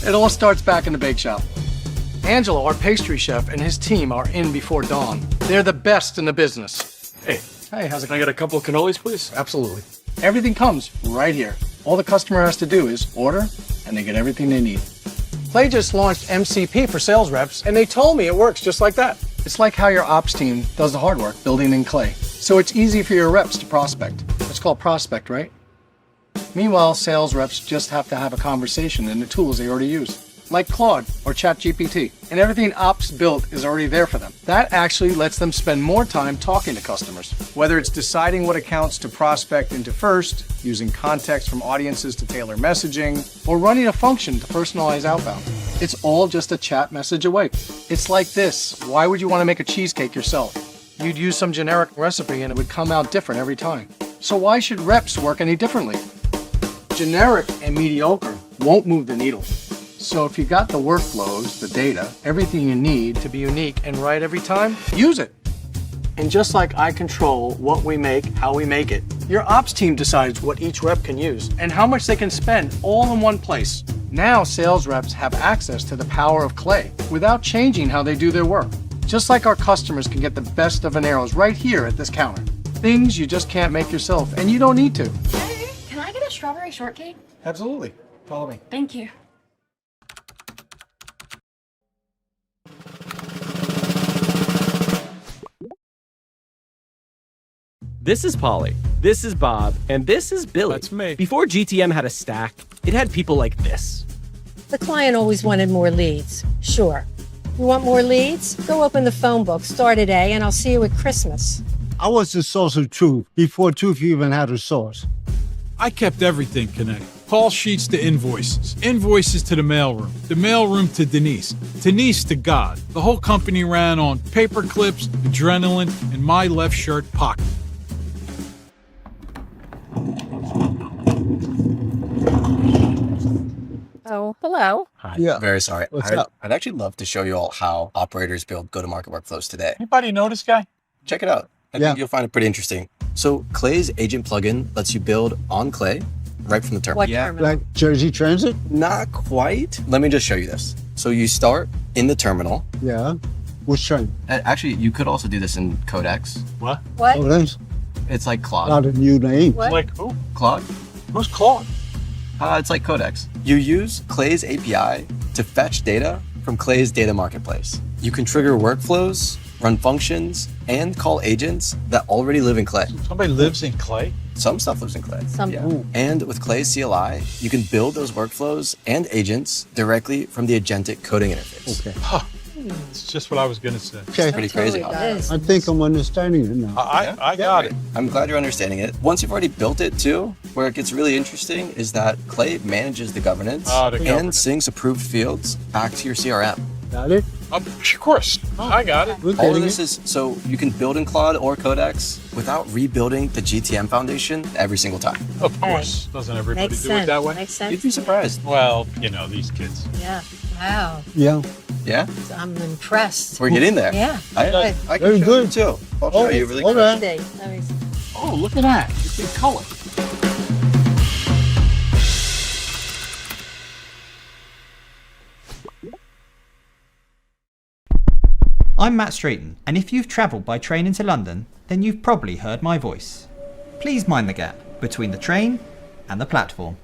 It all starts back in the bake shop. Angelo, our pastry chef, and his team are in before dawn. They're the best in the business. Hey, how's it can I get a couple of cannolis, please? Absolutely. Everything comes right here. All the customer has to do is order, and they get everything they need. Clay just launched MCP for sales reps, and they told me it works just like that. It's like how your ops team does the hard work building in Clay. So it's easy for your reps to prospect. It's called prospect, right? Meanwhile, sales reps just have to have a conversation in the tools they already use, like Claude or ChatGPT. And everything ops built is already there for them. That actually lets them spend more time talking to customers. Whether it's deciding what accounts to prospect into first, using context from audiences to tailor messaging, or running a function to personalize outbound. It's all just a chat message away. It's like this. Why would you want to make a cheesecake yourself? You'd use some generic recipe and it would come out different every time. So why should reps work any differently? Generic and mediocre won't move the needle. So if you got the workflows, the data, everything you need to be unique and right every time, use it. And just like I control what we make, how we make it, your ops team decides what each rep can use and how much they can spend all in one place. Now sales reps have access to the power of Clay without changing how they do their work. Just like our customers can get the best of Venero's right here at this counter. Things you just can't make yourself, and you don't need to. Hey, can I get a strawberry shortcake? Absolutely. Follow me. Thank you. This is Polly. This is Bob. And this is Billy. That's me. Before GTM had a stack, it had people like this. The client always wanted more leads. Sure. You want more leads? Go open the phone book, start today, and I'll see you at Christmas. I was the source of truth before truth even had a source. I kept everything connected. Call sheets to invoices, invoices to the mailroom to Denise, Denise to God. The whole company ran on paper clips, adrenaline, and my left shirt pocket. Oh, hello. Hi. Yeah. Very sorry. What's up? I'd actually love to show you all how operators build go-to-market workflows today. Anybody know this guy? Check it out. I think you'll find it pretty interesting. So Clay's agent plugin lets you build on Clay right from the terminal. Like Jersey Transit? Not quite. Let me just show you this. So you start in the terminal. Yeah. Which train? Actually, you could also do this in Codex. What? What? Oh, that's It's like Claude. not a new name. What? Like who? Claude? Who's Claude? It's like Codex. You use Clay's API to fetch data from Clay's data marketplace. You can trigger workflows, run functions, and call agents that already live in Clay. Somebody lives in Clay? Some stuff lives in Clay. Some. And with Clay's CLI, you can build those workflows and agents directly from the agentic coding interface. Okay. Huh. It's just what I was going to say. Okay. Pretty crazy. Totally does. I think I'm understanding it now. I got it. I'm glad you're understanding it. Once you've already built it too, where it gets really interesting is that Clay manages the governance and syncs approved fields back to your CRM. Got it? Of course. I got it. All of this is so you can build in Claude or Codex without rebuilding the GTM foundation every single time. Of course. Doesn't everybody Makes do sense. it that way? Makes sense. You'd be surprised. Well, you know, these kids. Yeah. Wow. Yeah. Yeah? I'm impressed. We're getting there. Yeah. I Very can show good. you too. I'll show you really quick. okay. Let me see. Oh, look at that. It's in color. I'm Matt Streeton, and if you've travelled by train into London, then you've probably heard my voice. Please mind the gap between the train and the platform.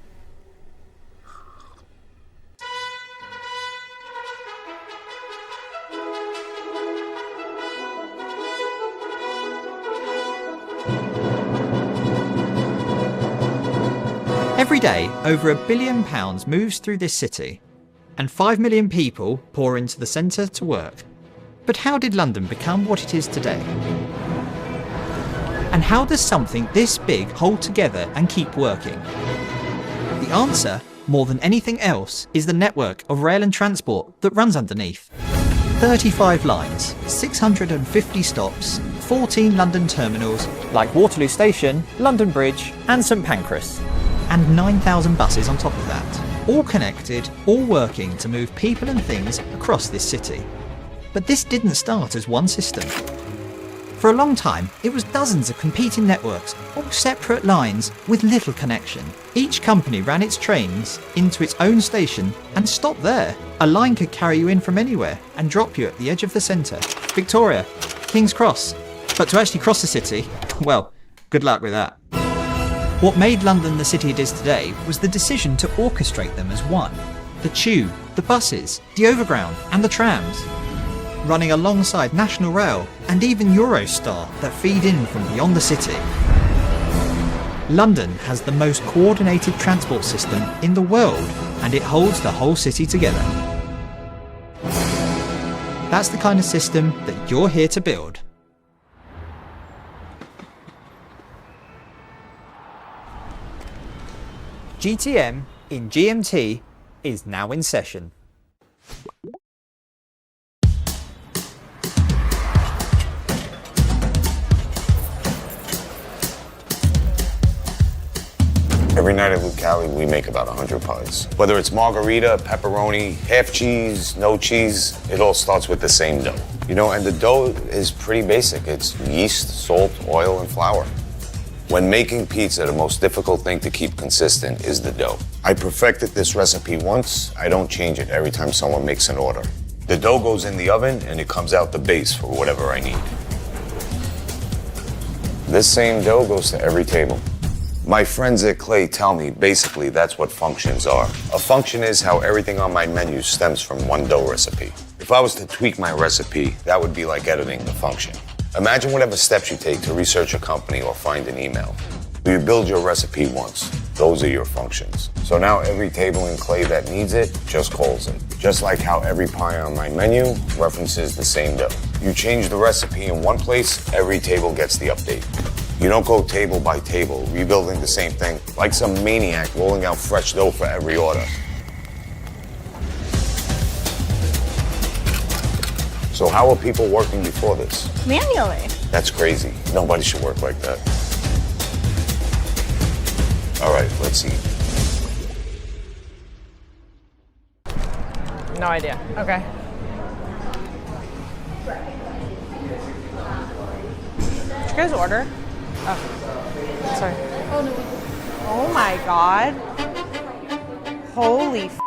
Every day, over £1 billion moves through this city, and 5 million people pour into the centre to work. But how did London become what it is today? And how does something this big hold together and keep working? The answer, more than anything else, is the network of rail and transport that runs underneath. 35 lines, 650 stops, 14 London terminals, like Waterloo Station, London Bridge, and St Pancras, and 9,000 buses on top of that. All connected, all working to move people and things across this city. But this didn't start as one system. For a long time, it was dozens of competing networks, all separate lines with little connection. Each company ran its trains into its own station and stopped there. A line could carry you in from anywhere and drop you at the edge of the centre. Victoria, King's Cross. But to actually cross the city, well, good luck with that. What made London the city it is today was the decision to orchestrate them as one. The tube, the buses, the overground and the trams. Running alongside National Rail and even Eurostar that feed in from beyond the city. London has the most coordinated transport system in the world, and it holds the whole city together. That's the kind of system that you're here to build. GTM in GMT is now in session. Every night at Lucali, we make about 100 pies. Whether it's margarita, pepperoni, half cheese, no cheese, it all starts with the same dough. You know, and the dough is pretty basic. It's yeast, salt, oil, and flour. When making pizza, the most difficult thing to keep consistent is the dough. I perfected this recipe once. I don't change it every time someone makes an order. The dough goes in the oven, and it comes out the base for whatever I need. This same dough goes to every table. My friends at Clay tell me basically that's what functions are. A function is how everything on my menu stems from one dough recipe. If I was to tweak my recipe, that would be like editing the function. Imagine whatever steps you take to research a company or find an email. You build your recipe once. Those are your functions. So now every table in Clay that needs it just calls it. Just like how every pie on my menu references the same dough. You change the recipe in one place, every table gets the update. You don't go table by table, rebuilding the same thing, like some maniac rolling out fresh dough for every order. So how were people working before this? Manually. That's crazy. Nobody should work like that. All right, let's see. No idea. Okay. Did you guys order? Oh, sorry. Oh no. Oh my god. Holy f.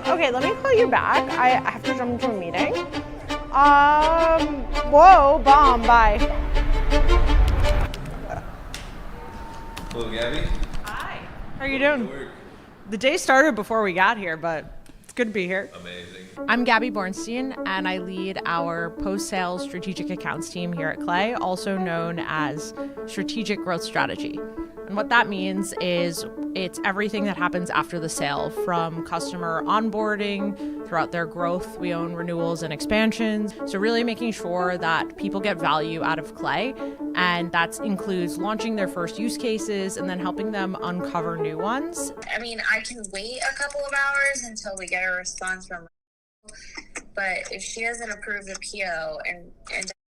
Okay, let me call you back. I have to jump into a meeting. Whoa, bomb, bye. Hello, Gabby. Hi. How are you doing? The day started before we got here, but it's good to be here. Amazing. I'm Gabby Bornstein, and I lead our post-sales strategic accounts team here at Clay, also known as Strategic Growth Strategy. And what that means is it's everything that happens after the sale, from customer onboarding throughout their growth. We own renewals and expansions. So really making sure that people get value out of Clay. And that includes launching their first use cases and then helping them uncover new ones. I mean, I can wait a couple of hours until we get a response from her, but if she doesn't approve the PO and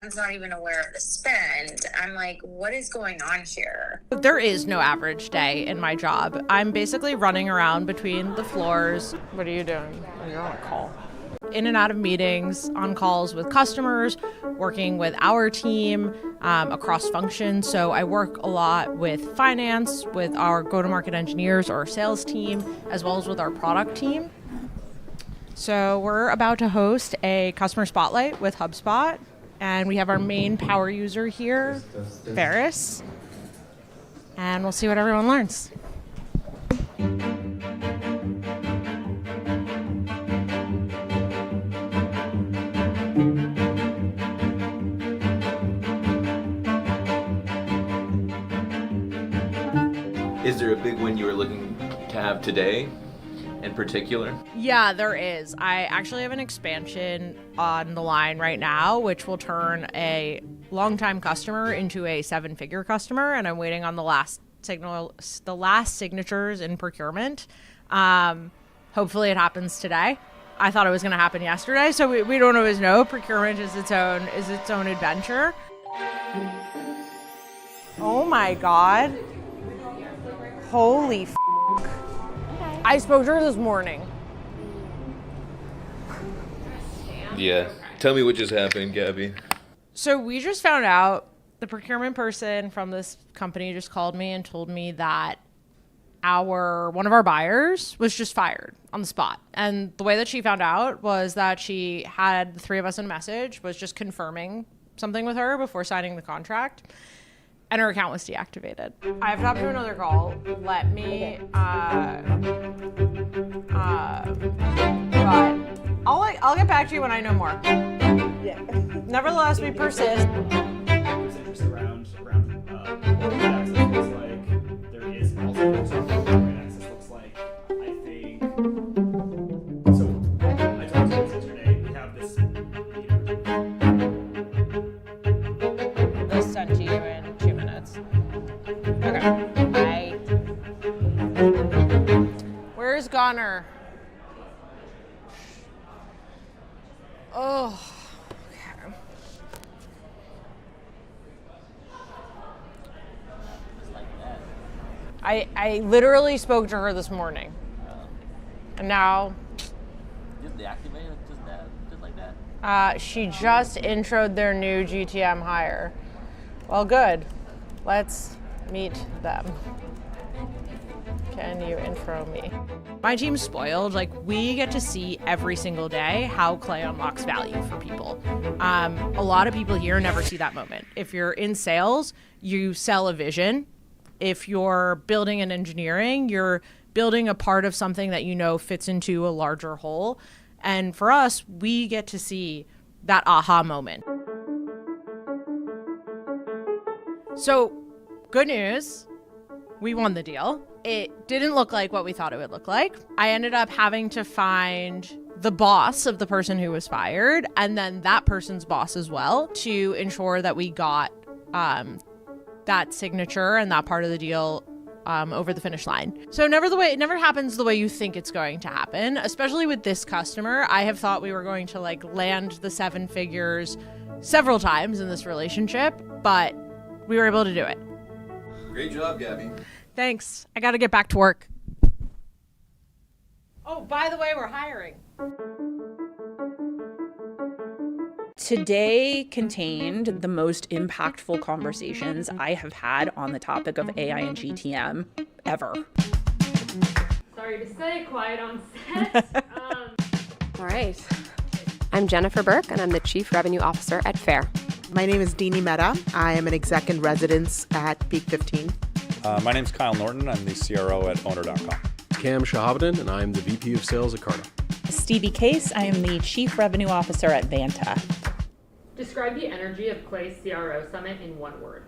Dan's not even aware of the spend, I'm like, what is going on here? There is no average day in my job. I'm basically running around between the floors. What are you doing? Oh, you're on a call. In and out of meetings, on calls with customers, working with our team across functions. So I work a lot with finance, with our go-to-market engineers or sales team, as well as with our product team. So we're about to host a customer spotlight with HubSpot, and we have our main power user here, Ferris, and we'll see what everyone learns. Is there a big win you were looking to have today? in particular? Yeah, there is. I actually have an expansion on the line right now, which will turn a longtime customer into a 7-figure customer, and I'm waiting on the last signatures in procurement. Hopefully it happens today. I thought it was going to happen yesterday, so we don't always know. Procurement is its own adventure. Oh my God. Holy f***. I spoke to her this morning. Yeah. Tell me what just happened, Gabby. So we just found out the procurement person from this company just called me and told me that one of our buyers was just fired on the spot. And the way that she found out was that she had the 3 of us in a message, was just confirming something with her before signing the contract, and her account was deactivated. I have to hop to another call. Let me, but I'll get back to you when I know more. Yeah. Nevertheless, we persist. Around access looks like there is also access looks like, I think. So I talked to this yesterday. We have this. This sent to you in 2 minutes. Okay. Bye. Where's Gunner? Oh. I literally spoke to her this morning, and now Just deactivate it, just like that. She just introed their new GTM hire. Well, good. Let's meet them. Can you intro me? My team's spoiled. Like, we get to see every single day how Clay unlocks value for people. A lot of people here never see that moment. If you're in sales, you sell a vision. If you're building in engineering, you're building a part of something that you know fits into a larger whole. And for us, we get to see that aha moment. So, good news, we won the deal. It didn't look like what we thought it would look like. I ended up having to find the boss of the person who was fired, and then that person's boss as well, to ensure that we got that signature and that part of the deal over the finish line. So it never happens the way you think it's going to happen, especially with this customer. I have thought we were going to land the 7 figures several times in this relationship, but we were able to do it. Great job, Gabby. Thanks. I got to get back to work. Oh, by the way, we're hiring. Today contained the most impactful conversations I have had on the topic of AI and GTM ever. Sorry to say, quiet on set. All right. I'm Jennifer Burke, and I'm the Chief Revenue Officer at Fair. My name is Deanie Mehta. I am an exec in residence at Peak 15. My name's Kyle Norton. I'm the CRO at Owner.com. Cam Shahabuddin, and I'm the VP of Sales at Carta. Stevie Case, I am the Chief Revenue Officer at Vanta. Describe the energy of Clay's CRO Summit in 1 word.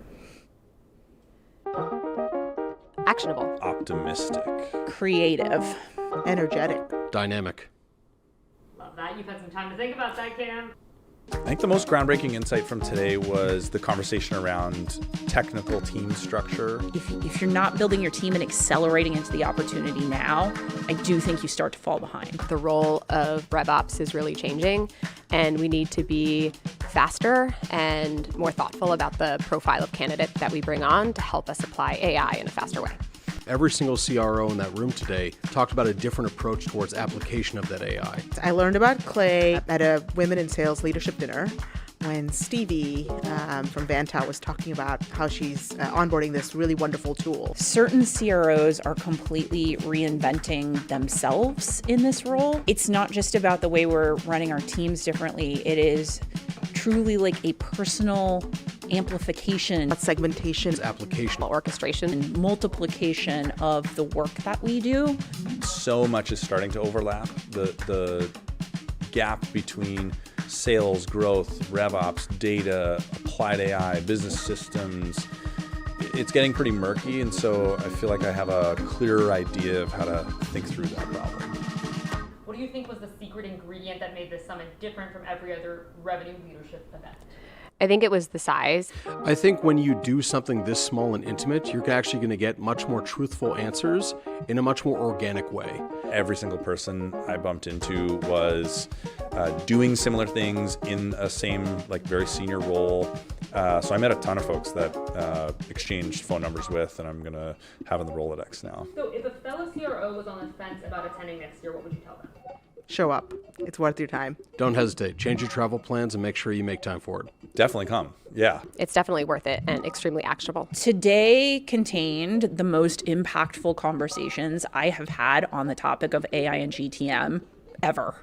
Actionable. Optimistic. Creative. Energetic. Dynamic. Love that. You've had some time to think about that, Cam. I think the most groundbreaking insight from today was the conversation around technical team structure. If you're not building your team and accelerating into the opportunity now, I do think you start to fall behind. The role of RevOps is really changing, and we need to be faster and more thoughtful about the profile of candidate that we bring on to help us apply AI in a faster way. Every single CRO in that room today talked about a different approach towards application of that AI. I learned about Clay at a Women in Sales leadership dinner when Stevie from Vanta was talking about how she's onboarding this really wonderful tool. Certain CROs are completely reinventing themselves in this role. It's not just about the way we're running our teams differently. It is truly like a personal amplification, segmentation, application, orchestration, and multiplication of the work that we do. So much is starting to overlap. The gap between sales, growth, RevOps, data, applied AI, business systems, it's getting pretty murky, and so I feel like I have a clearer idea of how to think through that problem. do you think was the secret ingredient that made this summit different from every other revenue leadership event? I think it was the size. I think when you do something this small and intimate, you're actually going to get much more truthful answers in a much more organic way. Every single person I bumped into was doing similar things in a same, like, very senior role. So I met a ton of folks that exchanged phone numbers with, and I'm going to have in the Rolodex now. So if a fellow CRO was on the fence about attending next year, what would you tell them? Show up. It's worth your time. Don't hesitate. Change your travel plans and make sure you make time for it. Definitely come. Yeah. It's definitely worth it and extremely actionable. Today contained the most impactful conversations I have had on the topic of AI and GTM ever.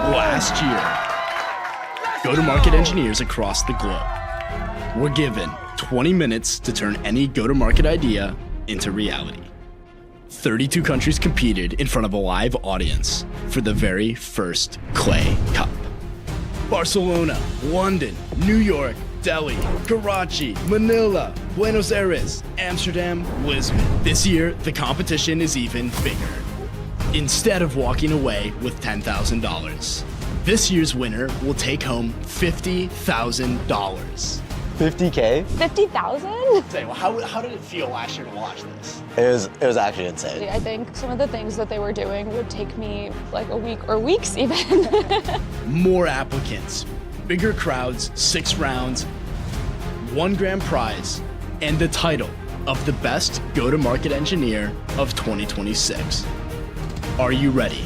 Last year, go-to-market engineers across the globe were given 20 minutes to turn any go-to-market idea into reality. 32 countries competed in front of a live audience for the very first Clay Cup. Barcelona, London, New York, Delhi, Karachi, Manila, Buenos Aires, Amsterdam, Lisbon. This year, the competition is even bigger. Instead of walking away with $10,000, this year's winner will take home $50,000. 50K? 50,000? How did it feel last year to watch this? It was actually insane. I think some of the things that they were doing would take me like a week or weeks even. More applicants, bigger crowds, 6 rounds, 1 grand prize, and the title of the best go-to-market engineer of 2026. Are you ready?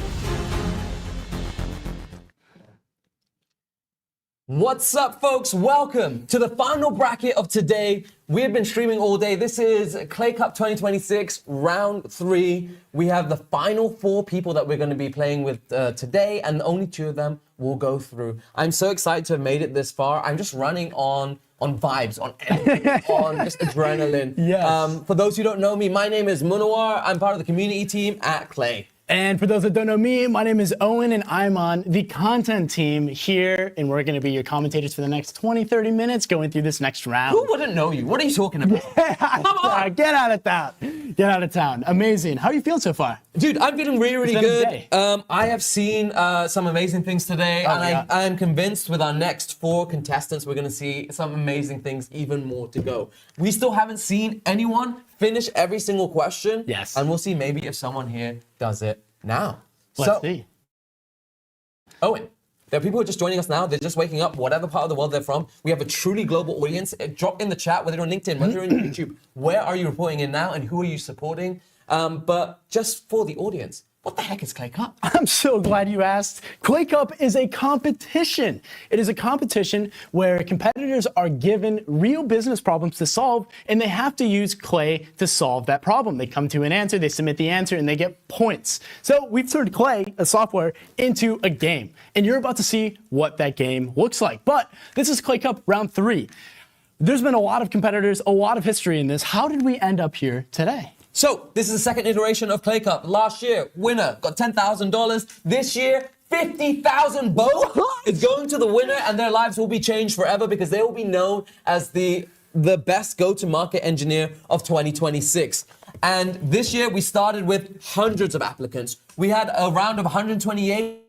What's up, folks? Welcome to the final bracket of today. We have been streaming all day. This is Clay Cup 2026, round 3. We have the final 4 people that we're going to be playing with today, and only 2 of them will go through. I'm so excited to have made it this far. I'm just running on vibes, on energy, on just adrenaline. Yes. For those who don't know me, my name is Munawar. I'm part of the community team at Clay. And for those that don't know me, my name is Owen and I'm on the content team here, and we're gonna be your commentators for the next 20, 30 minutes going through this next round. Who wouldn't know you? What are you talking about? Come on. Get out of town. Get out of town. Amazing. How are you feeling so far? Dude, I'm feeling really, really It's been a good. day. I have seen some amazing things today, Oh and my God. I am convinced with our next 4 contestants, we're gonna see some amazing things, even more to go. We still haven't seen anyone finish every single question. Yes. And we'll see maybe if someone here does it now. Let's see. Owen, there are people who are just joining us now. They're just waking up, whatever part of the world they're from. We have a truly global audience. Drop in the chat, whether you're on LinkedIn, whether you're on YouTube, where are you reporting in now and who are you supporting? But just for the audience, what the heck is Clay Cup? I'm so glad you asked. Clay Cup is a competition. It is a competition where competitors are given real business problems to solve, and they have to use Clay to solve that problem. They come to an answer, they submit the answer, and they get points. So we've turned Clay, a software, into a game, and you're about to see what that game looks like. But this is Clay Cup round 3. There's been a lot of competitors, a lot of history in this. How did we end up here today? So, this is the second iteration of Clay Cup. Last year, winner got $10,000. This year, 50,000 both is going to the winner, and their lives will be changed forever because they will be known as the best go-to-market engineer of 2026. And this year, we started with hundreds of applicants. We had a round of 128.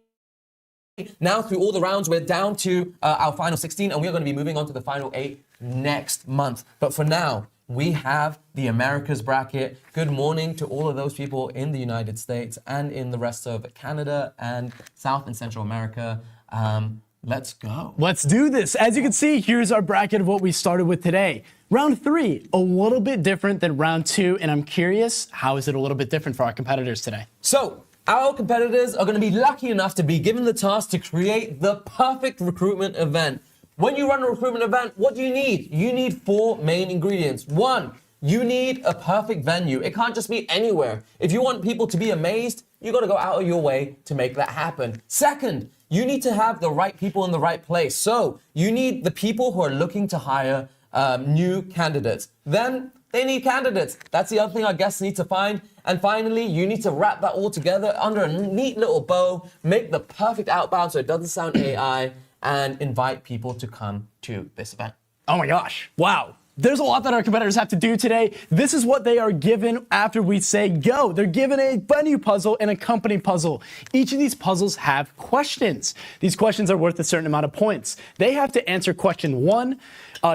Now, through all the rounds, we're down to our final 16, and we're going to be moving on to the final 8 next month. But for now, we have the Americas bracket. Good morning to all of those people in the United States and in the rest of Canada and South and Central America. Let's go. Let's do this. As you can see, here's our bracket of what we started with today. Round 3, a little bit different than round 2, and I'm curious, how is it a little bit different for our competitors today? So, our competitors are going to be lucky enough to be given the task to create the perfect recruitment event. When you run a recruitment event, what do you need? You need 4 main ingredients. 1, you need a perfect venue. It can't just be anywhere. If you want people to be amazed, you got to go out of your way to make that happen. 2nd, you need to have the right people in the right place. So you need the people who are looking to hire new candidates. Then they need candidates. That's the other thing our guests need to find. And finally, you need to wrap that all together under a neat little bow, make the perfect outbound so it doesn't sound AI, and invite people to come to this event. Oh my gosh, wow. There's a lot that our competitors have to do today. This is what they are given after we say go. They're given a venue puzzle and a company puzzle. Each of these puzzles have questions. These questions are worth a certain amount of points. They have to answer question 1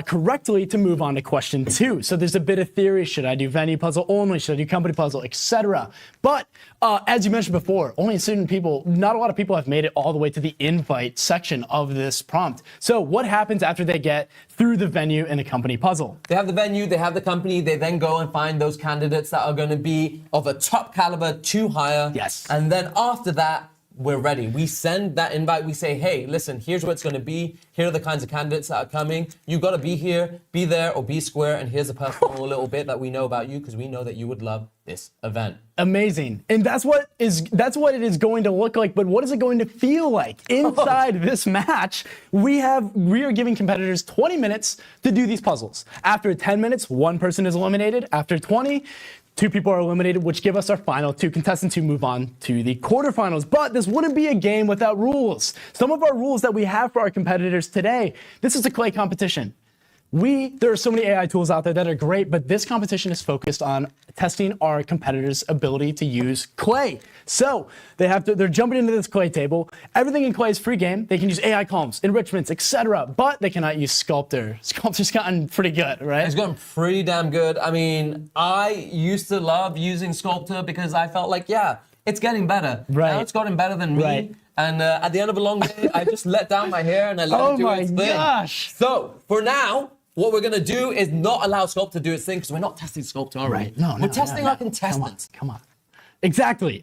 correctly to move on to question 2. So there's a bit of theory. Should I do venue puzzle only? Should I do company puzzle, etc.? But as you mentioned before, only certain people, not a lot of people have made it all the way to the invite section of this prompt. So what happens after they get through the venue and the company puzzle? They have the venue, they have the company, they then go and find those candidates that are going to be of a top caliber to hire. Yes. And then after that, we're ready. We send that invite. We say, hey, listen, here's what it's going to be. Here are the kinds of candidates that are coming. You got to be here, be there, or be square. And here's a personal little bit that we know about you because we know that you would love this event. Amazing. And that's what it is going to look like. But what is it going to feel like inside this match? We are giving competitors 20 minutes to do these puzzles. After 10 minutes, 1 person is eliminated. After 20, 2 people are eliminated, which give us our final 2 contestants who move on to the quarterfinals. But this wouldn't be a game without rules. Some of our rules that we have for our competitors today, this is a Clay competition. There are so many AI tools out there that are great, but this competition is focused on testing our competitors' ability to use Clay. So they're jumping into this Clay table. Everything in Clay is free game. They can use AI columns, enrichments, etc., but they cannot use Sculptor. Sculptor's gotten pretty good, right? It's gotten pretty damn good. I mean, I used to love using Sculptor because I felt like, yeah, it's getting better. Right. Now it's gotten better than me. Right. And at the end of a long day, I just let down my hair and I let it do its thing. Oh my gosh. So for now, what we're gonna do is not allow Sculptor to do its thing because we're not testing Sculptor, are we? Right. No, we're testing our contestants. Come on. Exactly.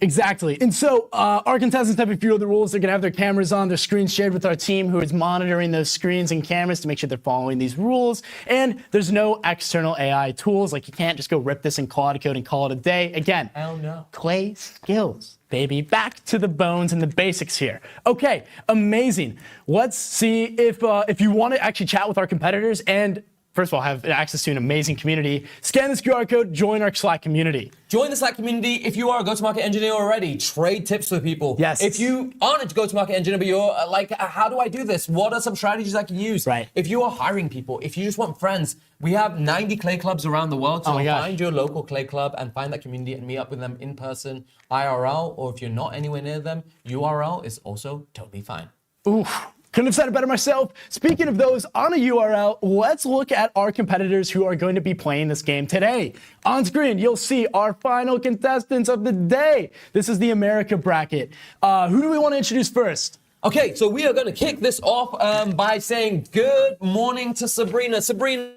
And so our contestants have a few other rules. They're going to have their cameras on, their screens shared with our team who is monitoring those screens and cameras to make sure they're following these rules. And there's no external AI tools. Like you can't just go rip this in Claude Code and call it a day. Again, hell no. Clay skills, baby. Back to the bones and the basics here. Okay, amazing. Let's see if you want to actually chat with our competitors and first of all, have access to an amazing community. Scan this QR code, join our Slack community. Join the Slack community. If you are a go-to-market engineer already, trade tips with people. Yes. If you aren't a go-to-market engineer, but you're like, how do I do this? What are some strategies I can use? Right. If you are hiring people, if you just want friends, we have 90 Clay clubs around the world. So find your local Clay club and find that community and meet up with them in person, IRL, or if you're not anywhere near them, URL is also totally fine. Ooh. Couldn't have said it better myself. Speaking of those on a URL, let's look at our competitors who are going to be playing this game today. On screen, you'll see our final contestants of the day. This is the America bracket. Who do we want to introduce first? Okay, so we are going to kick this off by saying good morning to Sabrina. Sabrina,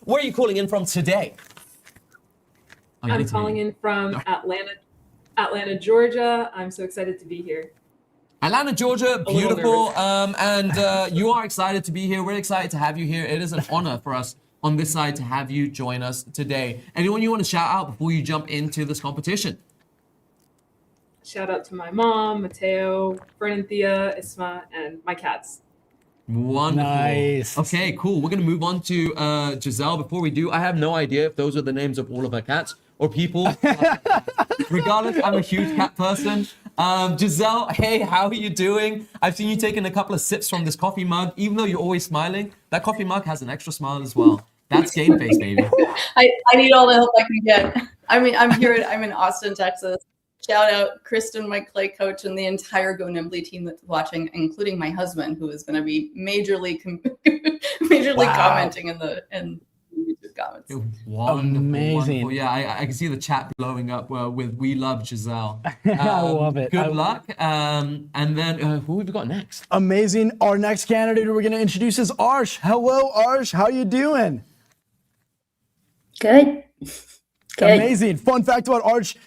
where are you calling in from today? I'm calling in from Atlanta, Georgia. I'm so excited to be here. Atlanta, Georgia, beautiful, and you are excited to be here. We're excited to have you here. It is an honor for us on this side to have you join us today. Anyone you want to shout out before you jump into this competition? Shout out to my mom, Mateo, Fern and Thea, Isma, and my cats. Wonderful. Nice. Okay, cool. We're going to move on to Giselle. Before we do, I have no idea if those are the names of all of our cats or people. Regardless, I'm a huge cat person. Giselle, hey, how are you doing? I've seen you taking a couple of sips from this coffee mug. Even though you're always smiling, that coffee mug has an extra smile as well. That's game face, baby. I need all the help I can get. I mean, I'm in Austin, Texas. Shout out Kristen, my Clay coach, and the entire Go Nimbly team that's watching, including my husband, who is going to be majorly commenting in the YouTube comments. Wonderful, Amazing. wonderful. Yeah, I can see the chat blowing up with "We love Giselle." I love it. Good luck. And then who have we got next? Amazing. Our next candidate we're going to introduce is Arsh. Hello, Arsh. How you doing? Good. Amazing. Fun fact about Arsh,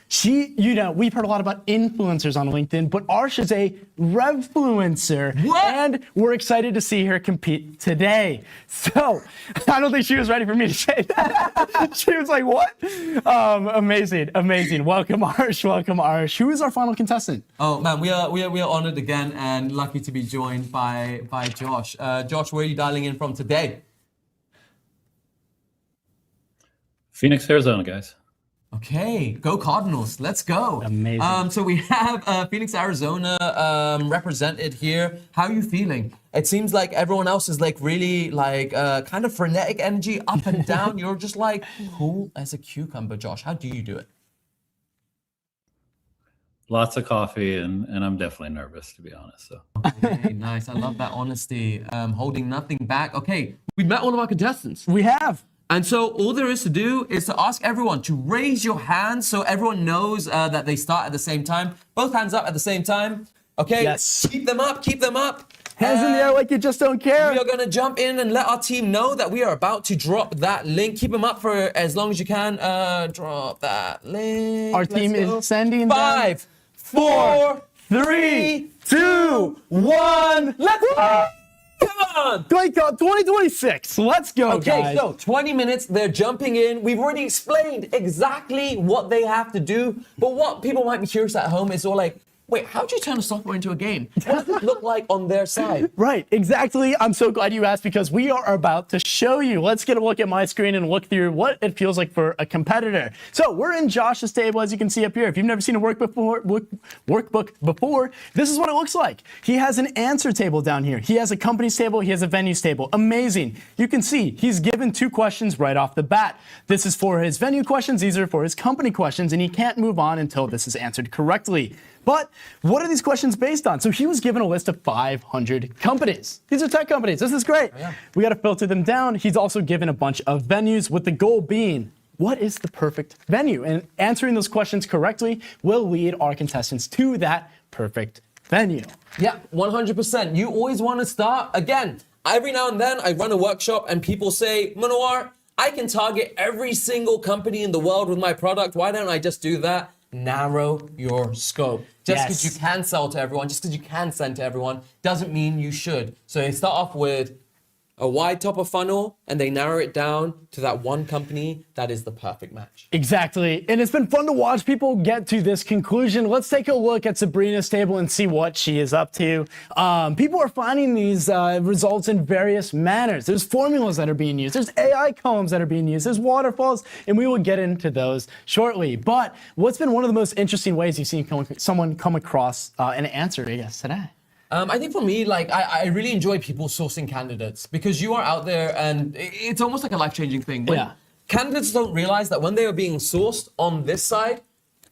we've heard a lot about influencers on LinkedIn, but Arsh is a revfluencer. And we're excited to see her compete today. So, I don't think she was ready for me to say that. She was like, what? Amazing. Welcome, Arsh. Who is our final contestant? Oh, man, we are honored again and lucky to be joined by Josh. Josh, where are you dialing in from today? Phoenix, Arizona, guys. Okay, go Cardinals. Let's go. Amazing. So we have Phoenix, Arizona represented here. How are you feeling? It seems like everyone else is like really like kind of frenetic energy up and down. You're just like cool as a cucumber, Josh. How do you do it? Lots of coffee, and I'm definitely nervous, to be honest. So. Okay, nice. I love that honesty. Holding nothing back. Okay, we've met all of our contestants. We have. And so all there is to do is to ask everyone to raise your hands so everyone knows that they start at the same time. Both hands up at the same time. Okay? Yes. Keep them up. Hands in the air like you just don't care. We are going to jump in and let our team know that we are about to drop that link. Keep them up for as long as you can. Drop that link. Our team is sending 5, 4, 3, 2, 1. Let's go! Come on! 2026. Let's go, okay, guys. So 20 minutes, they're jumping in. We've already explained exactly what they have to do. But what people might be curious at home is all like, wait, how do you turn a software into a game? What does it look like on their side? Right, exactly. I'm so glad you asked because we are about to show you. Let's get a look at my screen and look through what it feels like for a competitor. So we're in Josh's table, as you can see up here. If you've never seen a workbook before, this is what it looks like. He has an answer table down here. He has a companies table. He has a venues table. Amazing. You can see he's given 2 questions right off the bat. This is for his venue questions. These are for his company questions, and he can't move on until this is answered correctly. But what are these questions based on? So he was given a list of 500 companies. These are tech companies. This is great. Yeah. We got to filter them down. He's also given a bunch of venues with the goal being, what is the perfect venue? And answering those questions correctly will lead our contestants to that perfect venue. Yeah, 100%. You always want to start, again, every now and then I run a workshop and people say, Manowar, I can target every single company in the world with my product. Why don't I just do that? Narrow your scope. Just because you can sell to everyone, just because you can send to everyone, doesn't mean you should. So you start off with, a wide top of funnel, and they narrow it down to that one company that is the perfect match. Exactly. And it's been fun to watch people get to this conclusion. Let's take a look at Sabrina's table and see what she is up to. People are finding these results in various manners. There's formulas that are being used. There's AI columns that are being used. There's waterfalls, and we will get into those shortly. But what's been one of the most interesting ways you've seen someone come across an answer, I guess, today? I think for me, like, I really enjoy people sourcing candidates because you are out there and it's almost like a life-changing thing. When candidates don't realize that when they are being sourced on this side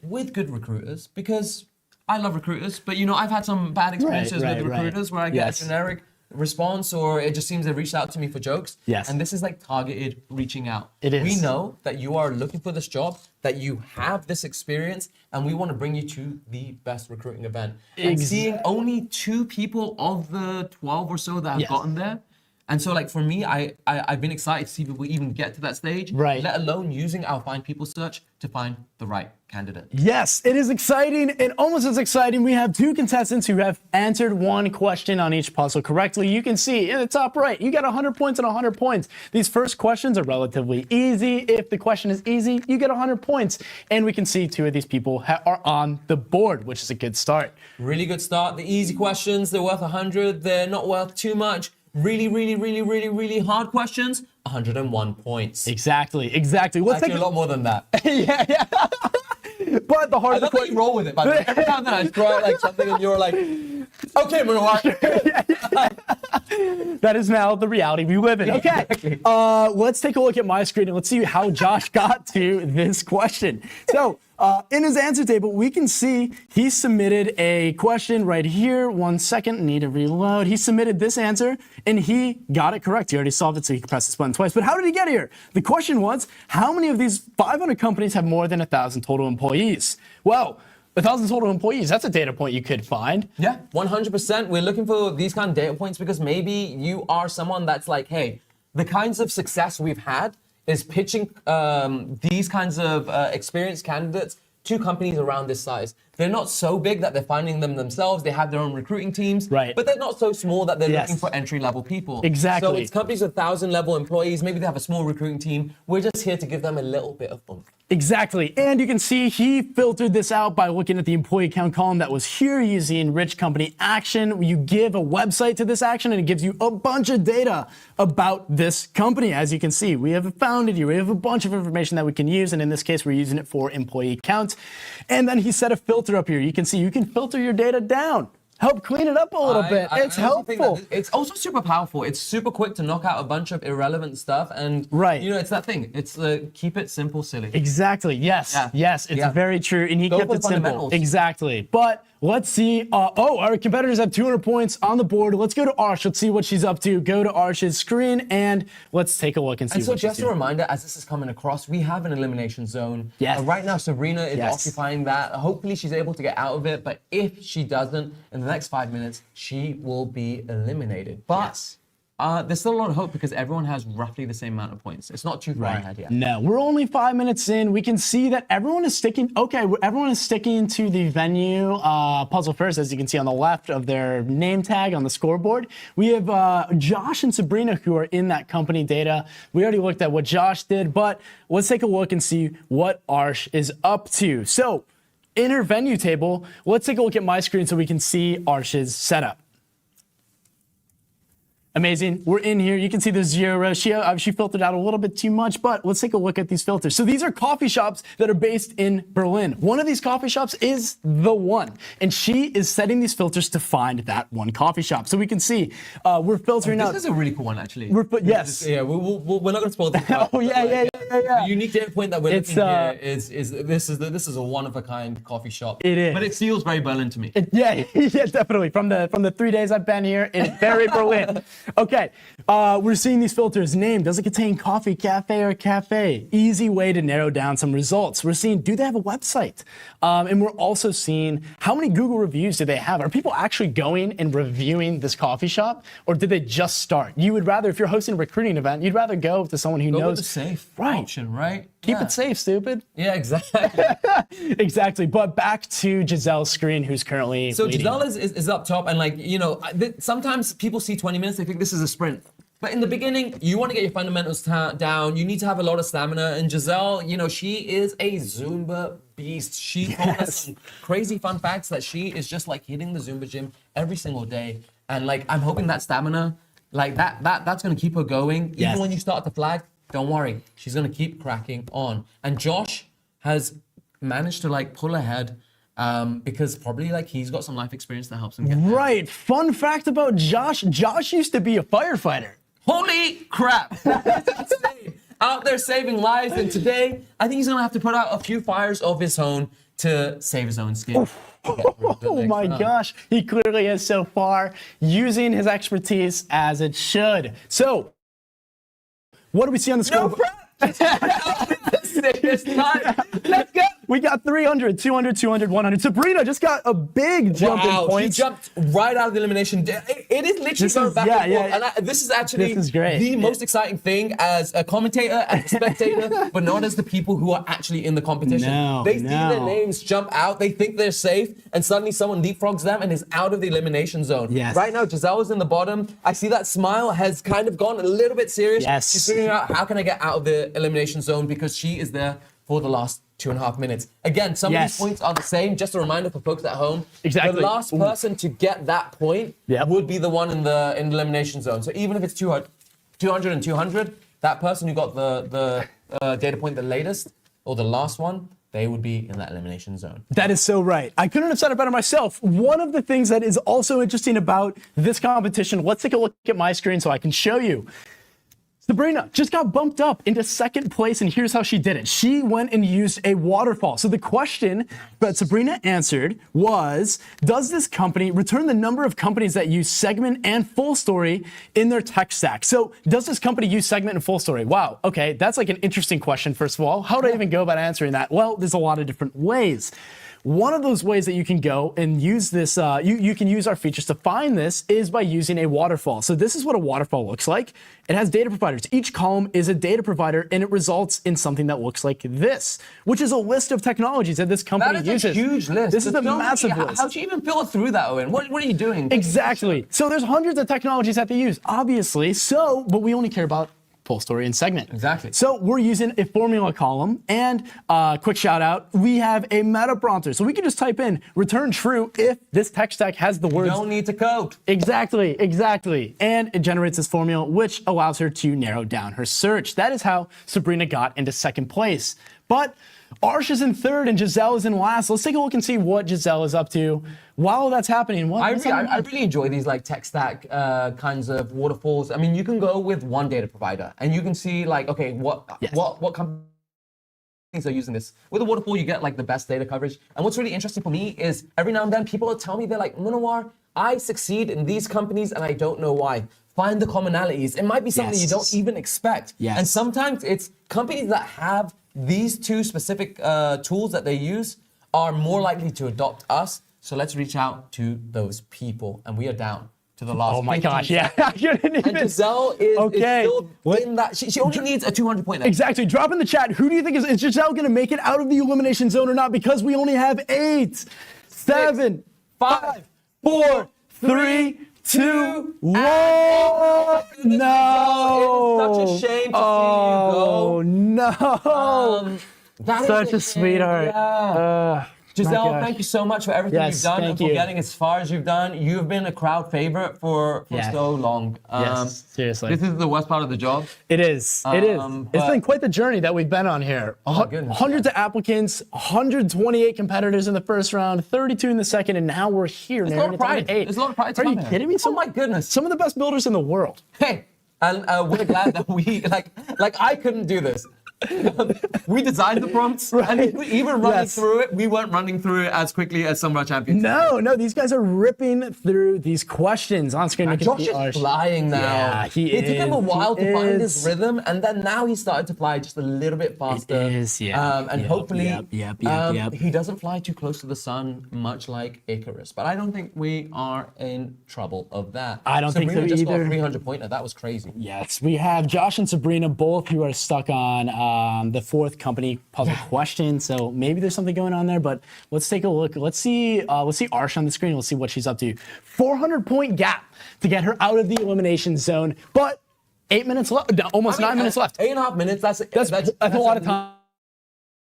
with good recruiters, because I love recruiters, but I've had some bad experiences with recruiters where I get a generic response or it just seems they reached out to me for jokes. Yes. And this is like targeted reaching out. It is. We know that you are looking for this job, that you have this experience, and we want to bring you to the best recruiting event. And seeing only 2 people of the 12 or so that have gotten there. And so, like, for me, I've been excited to see people even get to that stage, let alone using our Find People search to find the right candidate. Yes, it is exciting, and almost as exciting, we have 2 contestants who have answered 1 question on each puzzle correctly. You can see in the top right, you got 100 points and 100 points. These first questions are relatively easy. If the question is easy, you get 100 points. And we can see 2 of these people are on the board, which is a good start. Really good start. The easy questions, they're worth 100. They're not worth too much. Really hard questions, 101 points. Exactly. Let's Actually, take a lot more than that. yeah. But the harder question. You roll with it, by the way. Every time that I throw out like something and you're like, okay, Mark. That is now the reality we live in. Okay. Exactly. Let's take a look at my screen and let's see how Josh got to this question. So, in his answer table, we can see he submitted a question right here. 1 second, need to reload. He submitted this answer and he got it correct. He already solved it, so he could press this button twice. But how did he get here? The question was, how many of these 500 companies have more than 1,000 total employees? Well, 1,000 total employees, that's a data point you could find. Yeah, 100%. We're looking for these kind of data points because maybe you are someone that's like, hey, the kinds of success we've had is pitching these kinds of experienced candidates to companies around this size. They're not so big that they're finding them themselves. They have their own recruiting teams, but they're not so small that they're looking for entry-level people. Exactly. So it's companies with 1,000-level employees. Maybe they have a small recruiting team. We're just here to give them a little bit of oomph. Exactly. And you can see he filtered this out by looking at the employee count column that was here using Rich Company Action. You give a website to this action and it gives you a bunch of data about this company. As you can see, we have founded you. We have a bunch of information that we can use. And in this case, we're using it for employee count. And then he set a filter up here. You can see you can filter your data down. Help clean it up a little bit. It's helpful. It's also super powerful. It's super quick to knock out a bunch of irrelevant stuff. And, it's that thing. It's keep it simple, silly. Exactly. Yes. It's very true. And he kept it simple. Exactly. But let's see. Our competitors have 200 points on the board. Let's go to Arsh. Let's see what she's up to. Go to Arsh's screen and let's take a look and see what she's doing. And so just a reminder, as this is coming across, we have an elimination zone. Yes. Right now, Sabrina is occupying that. Hopefully, she's able to get out of it. But if she doesn't, in the next 5 minutes, she will be eliminated. But there's still a lot of hope because everyone has roughly the same amount of points. It's not too far ahead yet. No, we're only 5 minutes in. We can see that everyone is sticking. Everyone is sticking to the venue puzzle first, as you can see on the left of their name tag on the scoreboard. We have Josh and Sabrina who are in that company data. We already looked at what Josh did, but let's take a look and see what Arsh is up to. So, in her venue table, let's take a look at my screen so we can see Arsh's setup. Amazing. We're in here. You can see the 0 row. She filtered out a little bit too much, but let's take a look at these filters. So these are coffee shops that are based in Berlin. One of these coffee shops is The One, and she is setting these filters to find that one coffee shop. So we can see we're filtering out. This is a really cool one, actually. Yes. We're not going to spoil this. The unique data point that we're looking here is this is a one-of-a-kind coffee shop. It is. But it feels very Berlin to me. Yeah, definitely. From the 3 days I've been here, it's very Berlin. Okay, we're seeing these filters. Name, does it contain coffee, cafe, or cafe? Easy way to narrow down some results. We're seeing, do they have a website? And we're also seeing how many Google reviews do they have? Are people actually going and reviewing this coffee shop? Or did they just start? You would rather, if you're hosting a recruiting event, you'd rather go to someone who knows. Go with the safe option, right? Keep it safe, stupid. Yeah, exactly. Exactly. But back to Giselle's screen, who's currently So leading. Giselle is up top, and sometimes people see 20 minutes, they think this is a sprint. But in the beginning, you want to get your fundamentals down. You need to have a lot of stamina. And Giselle, you know, she is a Zumba beast. She told us some crazy fun facts that she is just like hitting the Zumba gym every single day. And like, I'm hoping that stamina, like that's going to keep her going. Even when you start the flag, don't worry. She's going to keep cracking on. And Josh has managed to like pull ahead. Because probably like he's got some life experience that helps him get there. Right. Fun fact about Josh. Josh used to be a firefighter. Holy crap. That's insane. Out there saving lives. And today, I think he's going to have to put out a few fires of his own to save his own skin. Oh my gosh. He clearly is so far using his expertise as it should. So, what do we see on the score? Let's go. We got 300, 200, 200, 100. Sabrina just got a big jump in points. She jumped right out of the elimination. It is literally going back and forth. And this is actually the most exciting thing as a commentator, as a spectator, but not as the people who are actually in the competition. They see their names jump out, they think they're safe, and suddenly someone leapfrogs them and is out of the elimination zone. Right now, Giselle is in the bottom. I see that smile has kind of gone a little bit serious. She's figuring out how can I get out of the elimination zone because she is there for the last 2.5 minutes. Again, some of these points are the same. Just a reminder for folks at home. The last person to get that point would be the one in the elimination zone. So even if it's 200 and 200, that person who got the data point the latest or the last one, they would be in that elimination zone. That is so right. I couldn't have said it better myself. One of the things that is also interesting about this competition, let's take a look at my screen so I can show you. Sabrina just got bumped up into second place, and here's how she did it. She went and used a waterfall. So the question that Sabrina answered was, does this company return the number of companies that use segment and full story in their tech stack? So does this company use segment and full story? Wow, okay, that's like an interesting question, first of all. How do I even go about answering that? Well, there's a lot of different ways. One of those ways that you can go and use this, you can use our features to find this is by using a waterfall. So this is what a waterfall looks like. It has data providers. Each column is a data provider, and it results in something that looks like this, which is a list of technologies that this company uses. That is a huge list. This is a massive list. How'd you even filter through that, Owen? What are you doing? Exactly. So there's hundreds of technologies that they use, obviously. So, but we only care about full story and segment. Exactly. So we're using a formula column, and quick shout out, we have a meta prompter. So we can just type in return true if this tech stack has the words. You don't need to code. Exactly. And it generates this formula, which allows her to narrow down her search. That is how Sabrina got into second place. But Arsh is in third and Giselle is in last. Let's take a look and see what Giselle is up to while that's happening. I really enjoy these like tech stack kinds of waterfalls. I mean, you can go with one data provider and you can see like, okay, what companies are using this. With a waterfall, you get like the best data coverage. And what's really interesting for me is every now and then people will tell me, they're like, Munawar, I succeed in these companies and I don't know why. Find the commonalities. It might be something you don't even expect. And sometimes it's companies that have these two specific tools that they use are more likely to adopt us. So let's reach out to those people. And we are down to the last. Oh my gosh, yeah. I couldn't even. And Giselle is still in that. She only needs a 200 point. Exactly. Drop in the chat. Who do you think is Giselle going to make it out of the elimination zone or not? Because we only have 8, 7, 5, 4, 3, 2, 1. No. It's such a shame to see you go. Oh no. That Such is a sweetheart. Yeah. Giselle, thank you so much for everything you've done and for you. getting as far as you've done. You've been a crowd favorite for so long. Yes, seriously. This is the worst part of the job. It is. It's been quite the journey that we've been on here. Hundreds of applicants, 128 competitors in the first round, 32 in the second, and now we're here. There's a lot of pride. There's a lot of pride. Are you kidding me? Oh my goodness. Some of the best builders in the world. Hey, and we're glad that we, like I couldn't do this. We designed the prompts, and even running through it, we weren't running through it as quickly as some of our champions. No, these guys are ripping through these questions on screen. Josh is flying now. Yeah, it took him a while to find his rhythm, and then now he's started to fly just a little bit faster. And hopefully, he doesn't fly too close to the sun, much like Icarus. But I don't think we are in trouble of that. I don't think so just either. Got a 300 pointer. That was crazy. Yes, we have Josh and Sabrina, both who are stuck on the fourth company puzzle question. So maybe there's something going on there, but let's take a look. Let's see Arsh on the screen. Let's see what she's up to. 400 point gap to get her out of the elimination zone. But 8 minutes left. Almost 9 minutes left. 8.5 minutes. That's a lot of time.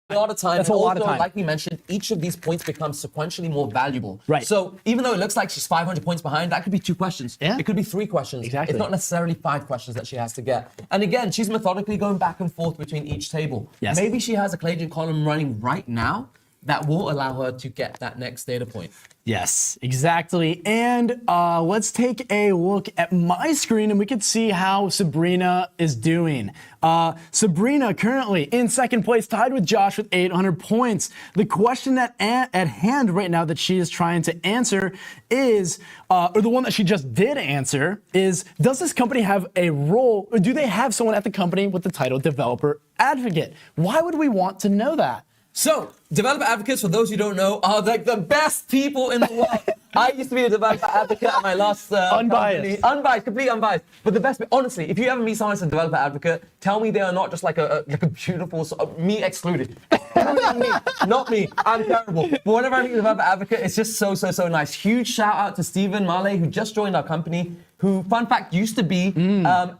A lot of time. That's and a lot of also, time. like we mentioned, each of these points becomes sequentially more valuable. Right. So even though it looks like she's 500 points behind, that could be 2 questions. Yeah. It could be 3 questions. Exactly. It's not necessarily 5 questions that she has to get. And again, she's methodically going back and forth between each table. Yes. Maybe she has a Clayton column running right now that will allow her to get that next data point. Yes, exactly. And let's take a look at my screen and we can see how Sabrina is doing. Sabrina currently in second place, tied with Josh with 800 points. The question at hand right now that she is trying to answer is, or the one that she just did answer is, does this company have a role, or do they have someone at the company with the title developer advocate? Why would we want to know that? So, developer advocates, for those who don't know, are like the best people in the world. I used to be a developer advocate at my last unbiased. company. Unbiased, completely unbiased. But the best, honestly, if you ever meet someone that's a developer advocate, tell me they are not just like a beautiful, me excluded. Not me. I'm terrible. But whenever I meet a developer advocate, it's just so nice. Huge shout out to Stephen Marley, who just joined our company, who, fun fact, used to be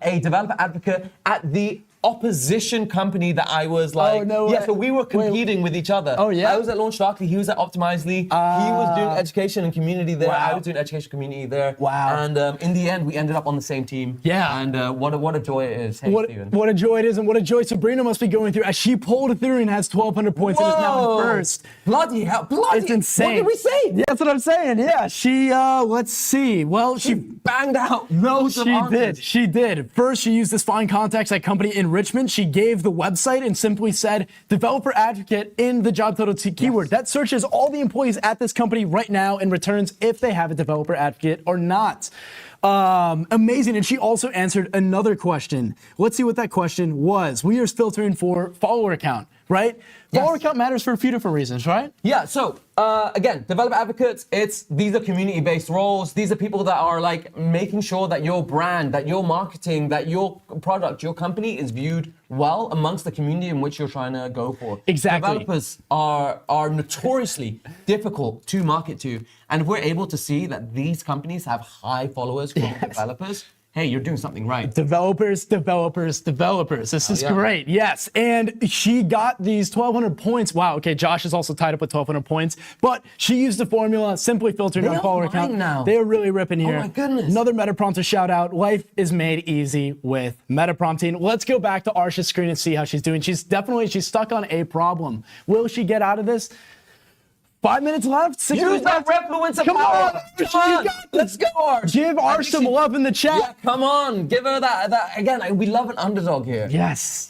a developer advocate at the opposition company that I was like, so we were competing with each other. Oh yeah. I was at Launch Darkly, he was at Optimizely, he was doing education and community there, I was doing education community there. Wow. And in the end, we ended up on the same team. Yeah. And what a joy it is. Hey, Steven. What a joy it is, and what a joy Sabrina must be going through as she pulled through and has 1,200 points and is now in first. Bloody hell. Bloody. It's insane. What did we say? Yeah, that's what I'm saying. Yeah, she, let's see. Well, she banged out loads of answers. She did. First, she used this Find Contacts at Company in Richmond. She gave the website and simply said developer advocate in the job title keyword. That searches all the employees at this company right now and returns if they have a developer advocate or not. Amazing. And she also answered another question. Let's see what that question was. We are filtering for follower count, right? Follower count matters for a few different reasons, right? Yeah, so again, developer advocates, these are community-based roles. These are people that are like making sure that your brand, that your marketing, that your product, your company is viewed well amongst the community in which you're trying to go for. Exactly. Developers are notoriously difficult to market to. And if we're able to see that these companies have high followers from developers, hey, you're doing something right. Developers. This is great. Yes. And she got these 1,200 points. Wow. Okay. Josh is also tied up with 1,200 points, but she used the formula, simply filtering on follower count. Now. They're really ripping here. Oh my goodness. Another metaprompter shout out. Life is made easy with metaprompting. Let's go back to Arsha's screen and see how she's doing. She's stuck on a problem. Will she get out of this? 5 minutes left. 6 Use minutes that left. refluence of Come power. on, Come on. Let's go, Arsh. Give Arsh some love in the chat. Yeah, come on. Give her that. Again, we love an underdog here. Yes.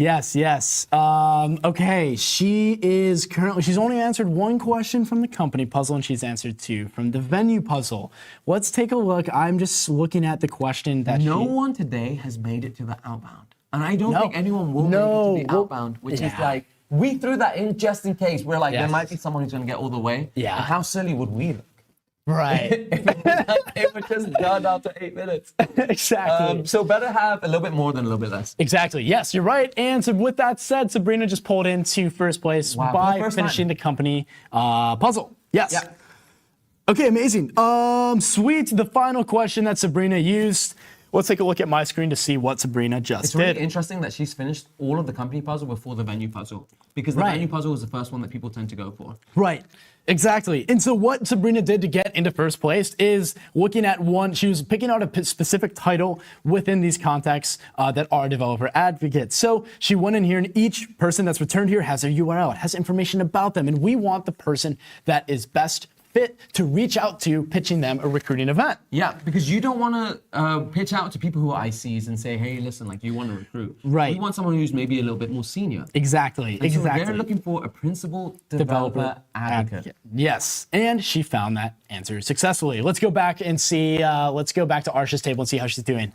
Okay, she's only answered 1 question from the company puzzle and she's answered 2 from the venue puzzle. Let's take a look. I'm just looking at the question that no one today has made it to the outbound. And I don't think anyone will make it to the outbound, which is like, we threw that in just in case. We're like, there might be someone who's going to get all the way. Yeah. And how silly would we look? Right. It would just done after 8 minutes. Exactly. So better have a little bit more than a little bit less. Exactly. Yes, you're right. And so with that said, Sabrina just pulled into first place by finishing the company puzzle. Yes. Yeah. Okay, amazing. Sweet. The final question that Sabrina used. Let's take a look at my screen to see what Sabrina just did. It's really interesting that she's finished all of the company puzzle before the venue puzzle, because the venue puzzle was the first one that people tend to go for. Right. Exactly. And so what Sabrina did to get into first place is looking at she was picking out a specific title within these contexts that are developer advocates. So she went in here and each person that's returned here has a URL, it has information about them. And we want the person that is best fit to reach out to pitching them a recruiting event. Yeah, because you don't want to pitch out to people who are ICs and say, hey, listen, like, do you want to recruit? Right. You want someone who's maybe a little bit more senior. Exactly. And so they're looking for a principal developer advocate. Yes, and she found that answer successfully. Let's go back and see, let's go back to Arsha's table and see how she's doing.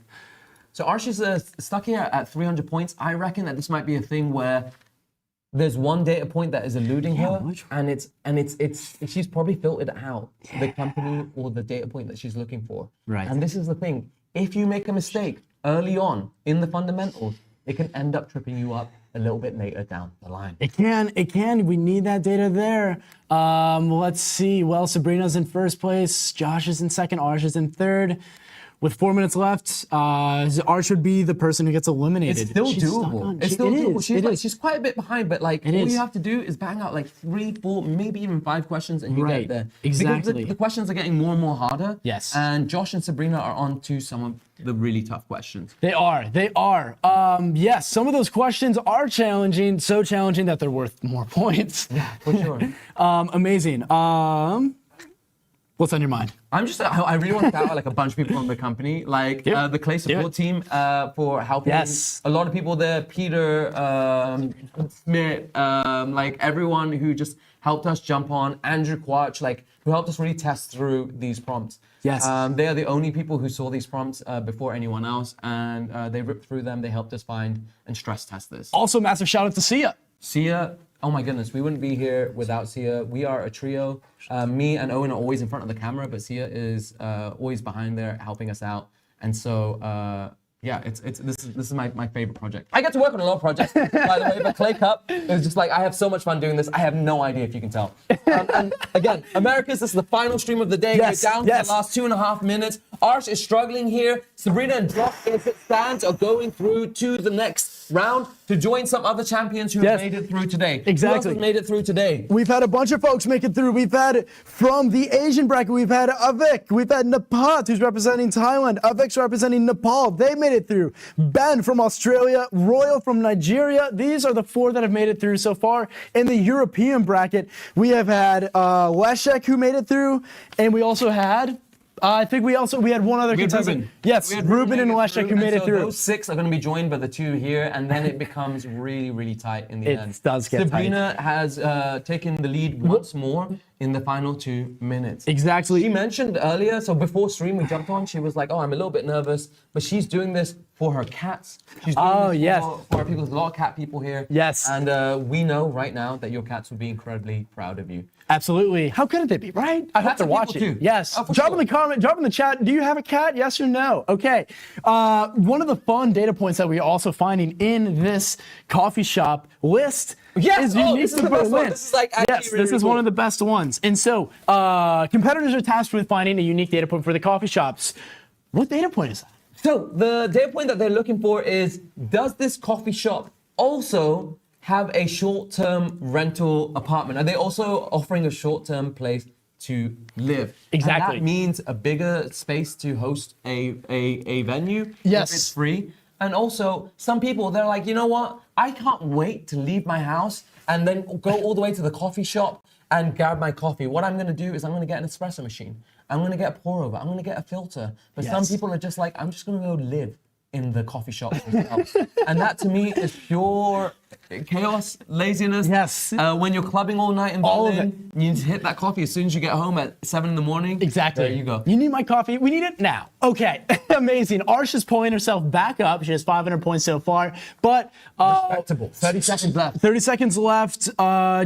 So Arsha's stuck here at 300 points. I reckon that this might be a thing where there's one data point that is eluding her, and she's probably filtered out the company or the data point that she's looking for. Right. And this is the thing: if you make a mistake early on in the fundamentals, it can end up tripping you up a little bit later down the line. It can. We need that data there. Let's see. Well, Sabrina's in first place. Josh is in second. Arsh is in third. with 4 minutes left, Arch would be the person who gets eliminated. It's still She's stuck doable. on- It's still doable. It is. She's quite a bit behind, but like It all is. you have to do is bang out like 3, 4, maybe even 5 questions, and you Right. get there. Exactly. Because the questions are getting more and more harder. Yes. And Josh and Sabrina are on to some of the really tough questions. They are. Yes, some of those questions are challenging, so challenging that they're worth more points. Yeah, for sure. Amazing. What's on your mind? I really want to shout out like a bunch of people from the company, like the Clay support team for helping a lot of people there. Peter, Smith, like everyone who just helped us jump on. Andrew Quatch, like who helped us really test through these prompts. Yes. They are the only people who saw these prompts before anyone else, and they ripped through them. They helped us find and stress test this. Also, massive shout out to Sia. Sia, oh my goodness, we wouldn't be here without Sia. We are a trio. Me and Owen are always in front of the camera, but Sia is always behind there helping us out. And so, yeah, this is my favorite project. I get to work on a lot of projects, by the way, but Clay Cup is just like, I have so much fun doing this. I have no idea if you can tell. And again, Americas, this is the final stream of the day. Yes, We're down to the last 2.5 minutes. Arch is struggling here. Sabrina and Josh, as it stands, are going through to the next round to join some other champions who have made it through today. Exactly. Who else has made it through today? We've had a bunch of folks make it through. We've had from the Asian bracket, we've had Avik, we've had Napat, who's representing Thailand, Avik's representing Nepal. They made it through. Ben from Australia, Royal from Nigeria. These are the 4 that have made it through so far. In the European bracket, we have had Leszek, who made it through, and we also had I think we had one other contestant. Ruben. Yes, Ruben and Leszek who made it through. Those 6 are going to be joined by the 2 here, and then it becomes really, really tight in the end. It does get Sabrina has taken the lead once more in the final 2 minutes. Exactly. She mentioned earlier, so before stream we jumped on, she was like, oh, I'm a little bit nervous, but she's doing this for her cats. She's doing this for people. There's a lot of cat people here. Yes. And we know right now that your cats would be incredibly proud of you. Absolutely. How couldn't they be, right? I hope they're watching. Too. Yes. Drop in the comment, drop in the chat. Do you have a cat? Yes or no? Okay. One of the fun data points that we're also finding in this coffee shop list is unique this is to the best one. Berlin. This is like actually yes, really, this is cool. one of the best ones. And so competitors are tasked with finding a unique data point for the coffee shops. What data point is that? So the data point that they're looking for is, does this coffee shop also have a short-term rental apartment? Are they also offering a short-term place to live? Exactly. And that means a bigger space to host a venue. Yes. If it's free. And also, some people, they're like, you know what? I can't wait to leave my house and then go all the way to the coffee shop and grab my coffee. What I'm going to do is I'm going to get an espresso machine. I'm going to get a pour over. I'm going to get a filter. But some people are just like, I'm just going to go live in the coffee shop themselves. And that to me is pure chaos, laziness. Yes. When you're clubbing all night in Berlin, you need to hit that coffee as soon as you get home at 7 in the morning. Exactly. There you go. You need my coffee. We need it now. Okay. Amazing. Arsh is pulling herself back up. She has 500 points so far. But respectable. 30 seconds left. 30 seconds left.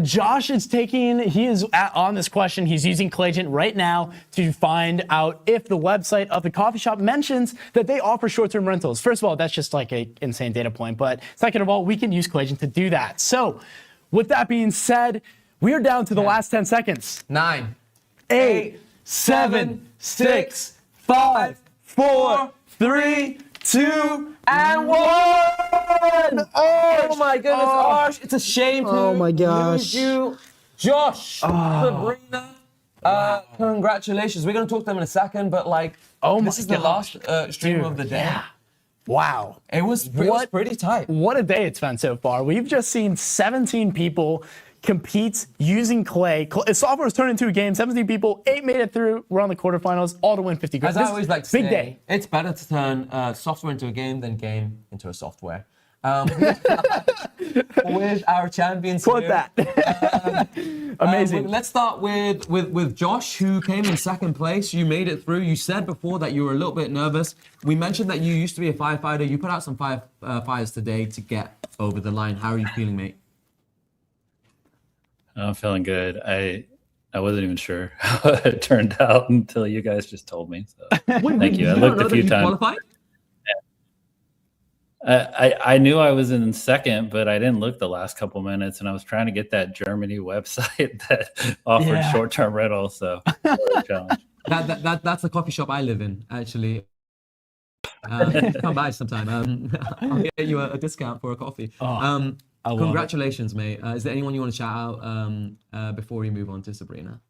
Josh is on this question. He's using Clayagent right now to find out if the website of the coffee shop mentions that they offer short-term rentals. First of all, that's just like an insane data point. But second of all, we can use Clayagent to do that. So with that being said, we are down to the last 10 seconds. 9, 8, 7, 6, 5, 4, 3, 2, and 1. Oh my goodness, Arsh, it's a shame to lose you. Josh, Sabrina, congratulations. We're going to talk to them in a second, but like, this is the last stream of the day. Yeah. Wow. It was pretty tight. What a day it's been so far. We've just seen 17 people compete using Clay. Software was turned into a game. 17 people, 8 made it through. We're on the quarterfinals, all to win 50 grand. As I always like to say, big day. It's better to turn software into a game than game into a software. With our champions Quote here. that. Amazing. Let's start with Josh, who came in second place. You made it through. You said before that you were a little bit nervous. We mentioned that you used to be a firefighter. You put out some fires today to get over the line. How are you feeling, mate? I'm feeling good. I wasn't even sure how it turned out until you guys just told me. So thank you. I looked a few times. Qualified? I knew I was in second, but I didn't look the last couple minutes, and I was trying to get that Germany website that offered short-term rental. So challenge. That's the coffee shop I live in, actually. Come by sometime. I'll get you a discount for a coffee. Congratulations, mate. Is there anyone you want to shout out before we move on to Sabrina?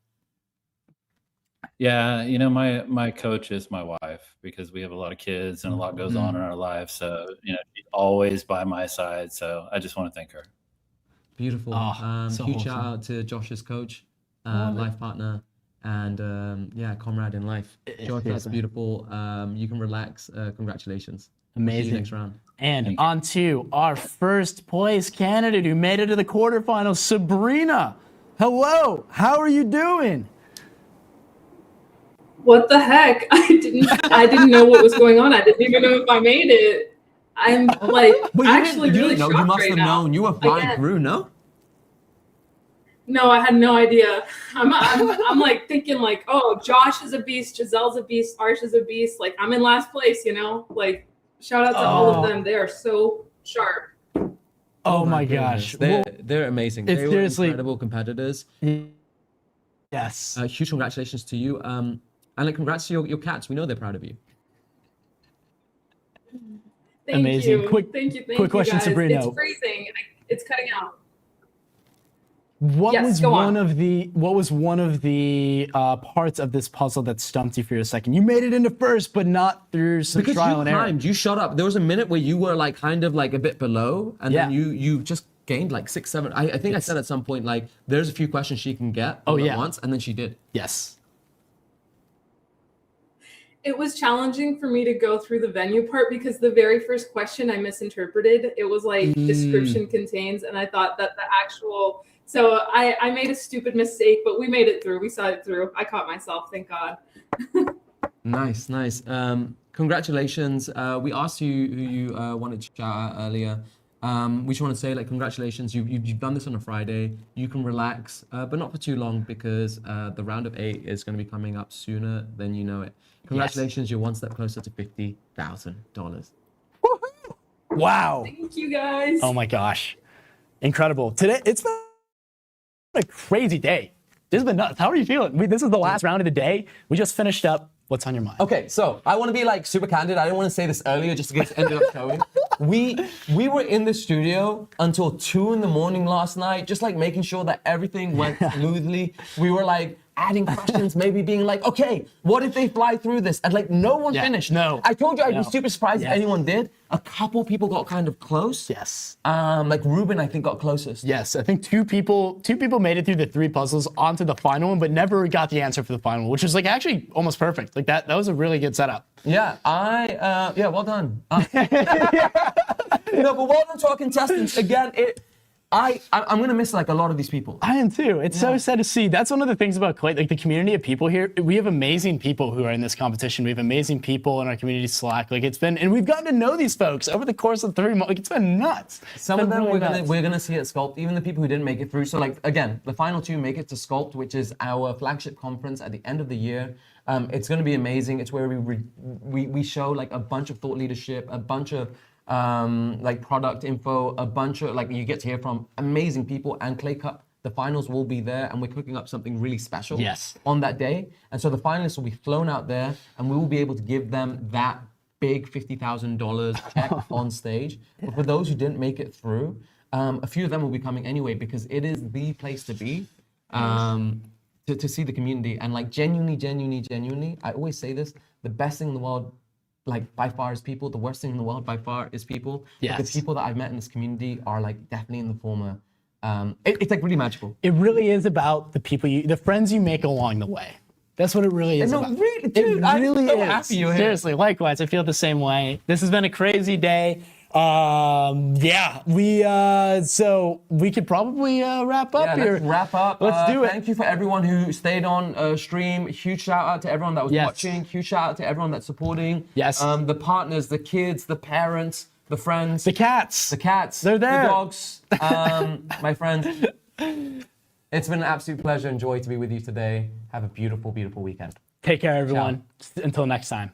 Yeah, you know, my coach is my wife because we have a lot of kids and a lot goes on in our lives. So, you know, she's always by my side. So I just want to thank her. Beautiful. So huge wholesome. shout out to Josh's coach, life partner, and comrade in life. Josh, that's beautiful. You can relax. Congratulations. Amazing. See you next round. And on to our first place candidate who made it to the quarterfinals, Sabrina. Hello, how are you doing? What the heck? I didn't know what was going on. I didn't even know if I made it. I'm like actually really shocked You must right have now. known. You were flying Again. through, no? No, I had no idea. I'm like thinking like, oh, Josh is a beast, Giselle's a beast, Arsh is a beast. Like I'm in last place, you know? Like shout out to all of them. They are so sharp. Oh my gosh. They're amazing. It's They were seriously incredible competitors. Yes. Huge congratulations to you. And like congrats to your cats. We know they're proud of you. Thank Amazing. you. Quick question, guys. Sabrina. It's freezing. It's cutting out. What Yes, was go one on. of the parts of this puzzle that stumped you for a second? You made it into first, but not through some Because trial you and error. climbed, you shot up. There was a minute where you were like kind of like a bit below, and then you just gained like 6, 7. I think I said at some point like there's a few questions she can get all at once, and then she did. Yes. It was challenging for me to go through the venue part because the very first question I misinterpreted. It was like description contains, and I thought that the actual. So I made a stupid mistake, but we made it through. We saw it through. I caught myself, thank God. Nice. Congratulations. We asked you who you wanted to shout out earlier. We just want to say like congratulations. You've done this on a Friday. You can relax, but not for too long because the round of 8 is going to be coming up sooner than you know it. Congratulations, you're one step closer to $50,000. Wow. Thank you guys. Oh my gosh. Incredible. Today, it's been a crazy day. This has been nuts. How are you feeling? This is the last round of the day. We just finished up. What's on your mind? Okay, so I want to be like super candid. I didn't want to say this earlier just in case it ended up showing. We were in the studio until 2 a.m. last night, just like making sure that everything went smoothly. We were like adding questions, maybe being like, okay, what if they fly through this? And like no one finished. No. I told you I'd be super surprised if anyone did. A couple people got kind of close. Yes. Like Ruben, I think got closest. Yes, I think two people made it through the 3 puzzles onto the final one, but never got the answer for the final, which was like actually almost perfect. Like that was a really good setup. Yeah, well done. No, but well done to our contestants. Again, I'm gonna miss like a lot of these people. I am too. It's so sad to see. That's one of the things about Clay, like the community of people here. We have amazing people who are in this competition. We have amazing people in our community Slack. Like and we've gotten to know these folks over the course of 3 months. Like it's been nuts. Some of them we're gonna see at Sculpt. Even the people who didn't make it through. So like again, the final 2 make it to Sculpt, which is our flagship conference at the end of the year. It's gonna be amazing. It's where we show like a bunch of thought leadership, a bunch of like product info, a bunch of like you get to hear from amazing people, and Clay Cup, the finals will be there, and we're cooking up something really special on that day. And so the finalists will be flown out there, and we will be able to give them that big $50,000 check on stage. But for those who didn't make it through, a few of them will be coming anyway because it is the place to be. To see the community and like genuinely, I always say this, the best thing in the world like by far is people. The worst thing in the world by far is people. Yes. The people that I've met in this community are like definitely in the former. It's like really magical. It really is about the people the friends you make along the way. That's what it really is about. Really, dude, it really I'm so is. happy you're here. Seriously, likewise, I feel the same way. This has been a crazy day. So we could probably wrap up here. Let's wrap up. Let's do it. Thank you for everyone who stayed on stream. Huge shout out to everyone that was watching. Huge shout out to everyone that's supporting. Yes. The partners, the kids, the parents, the friends. The cats. They're there. The dogs. My friends. It's been an absolute pleasure and joy to be with you today. Have a beautiful, beautiful weekend. Take care, everyone. Until next time.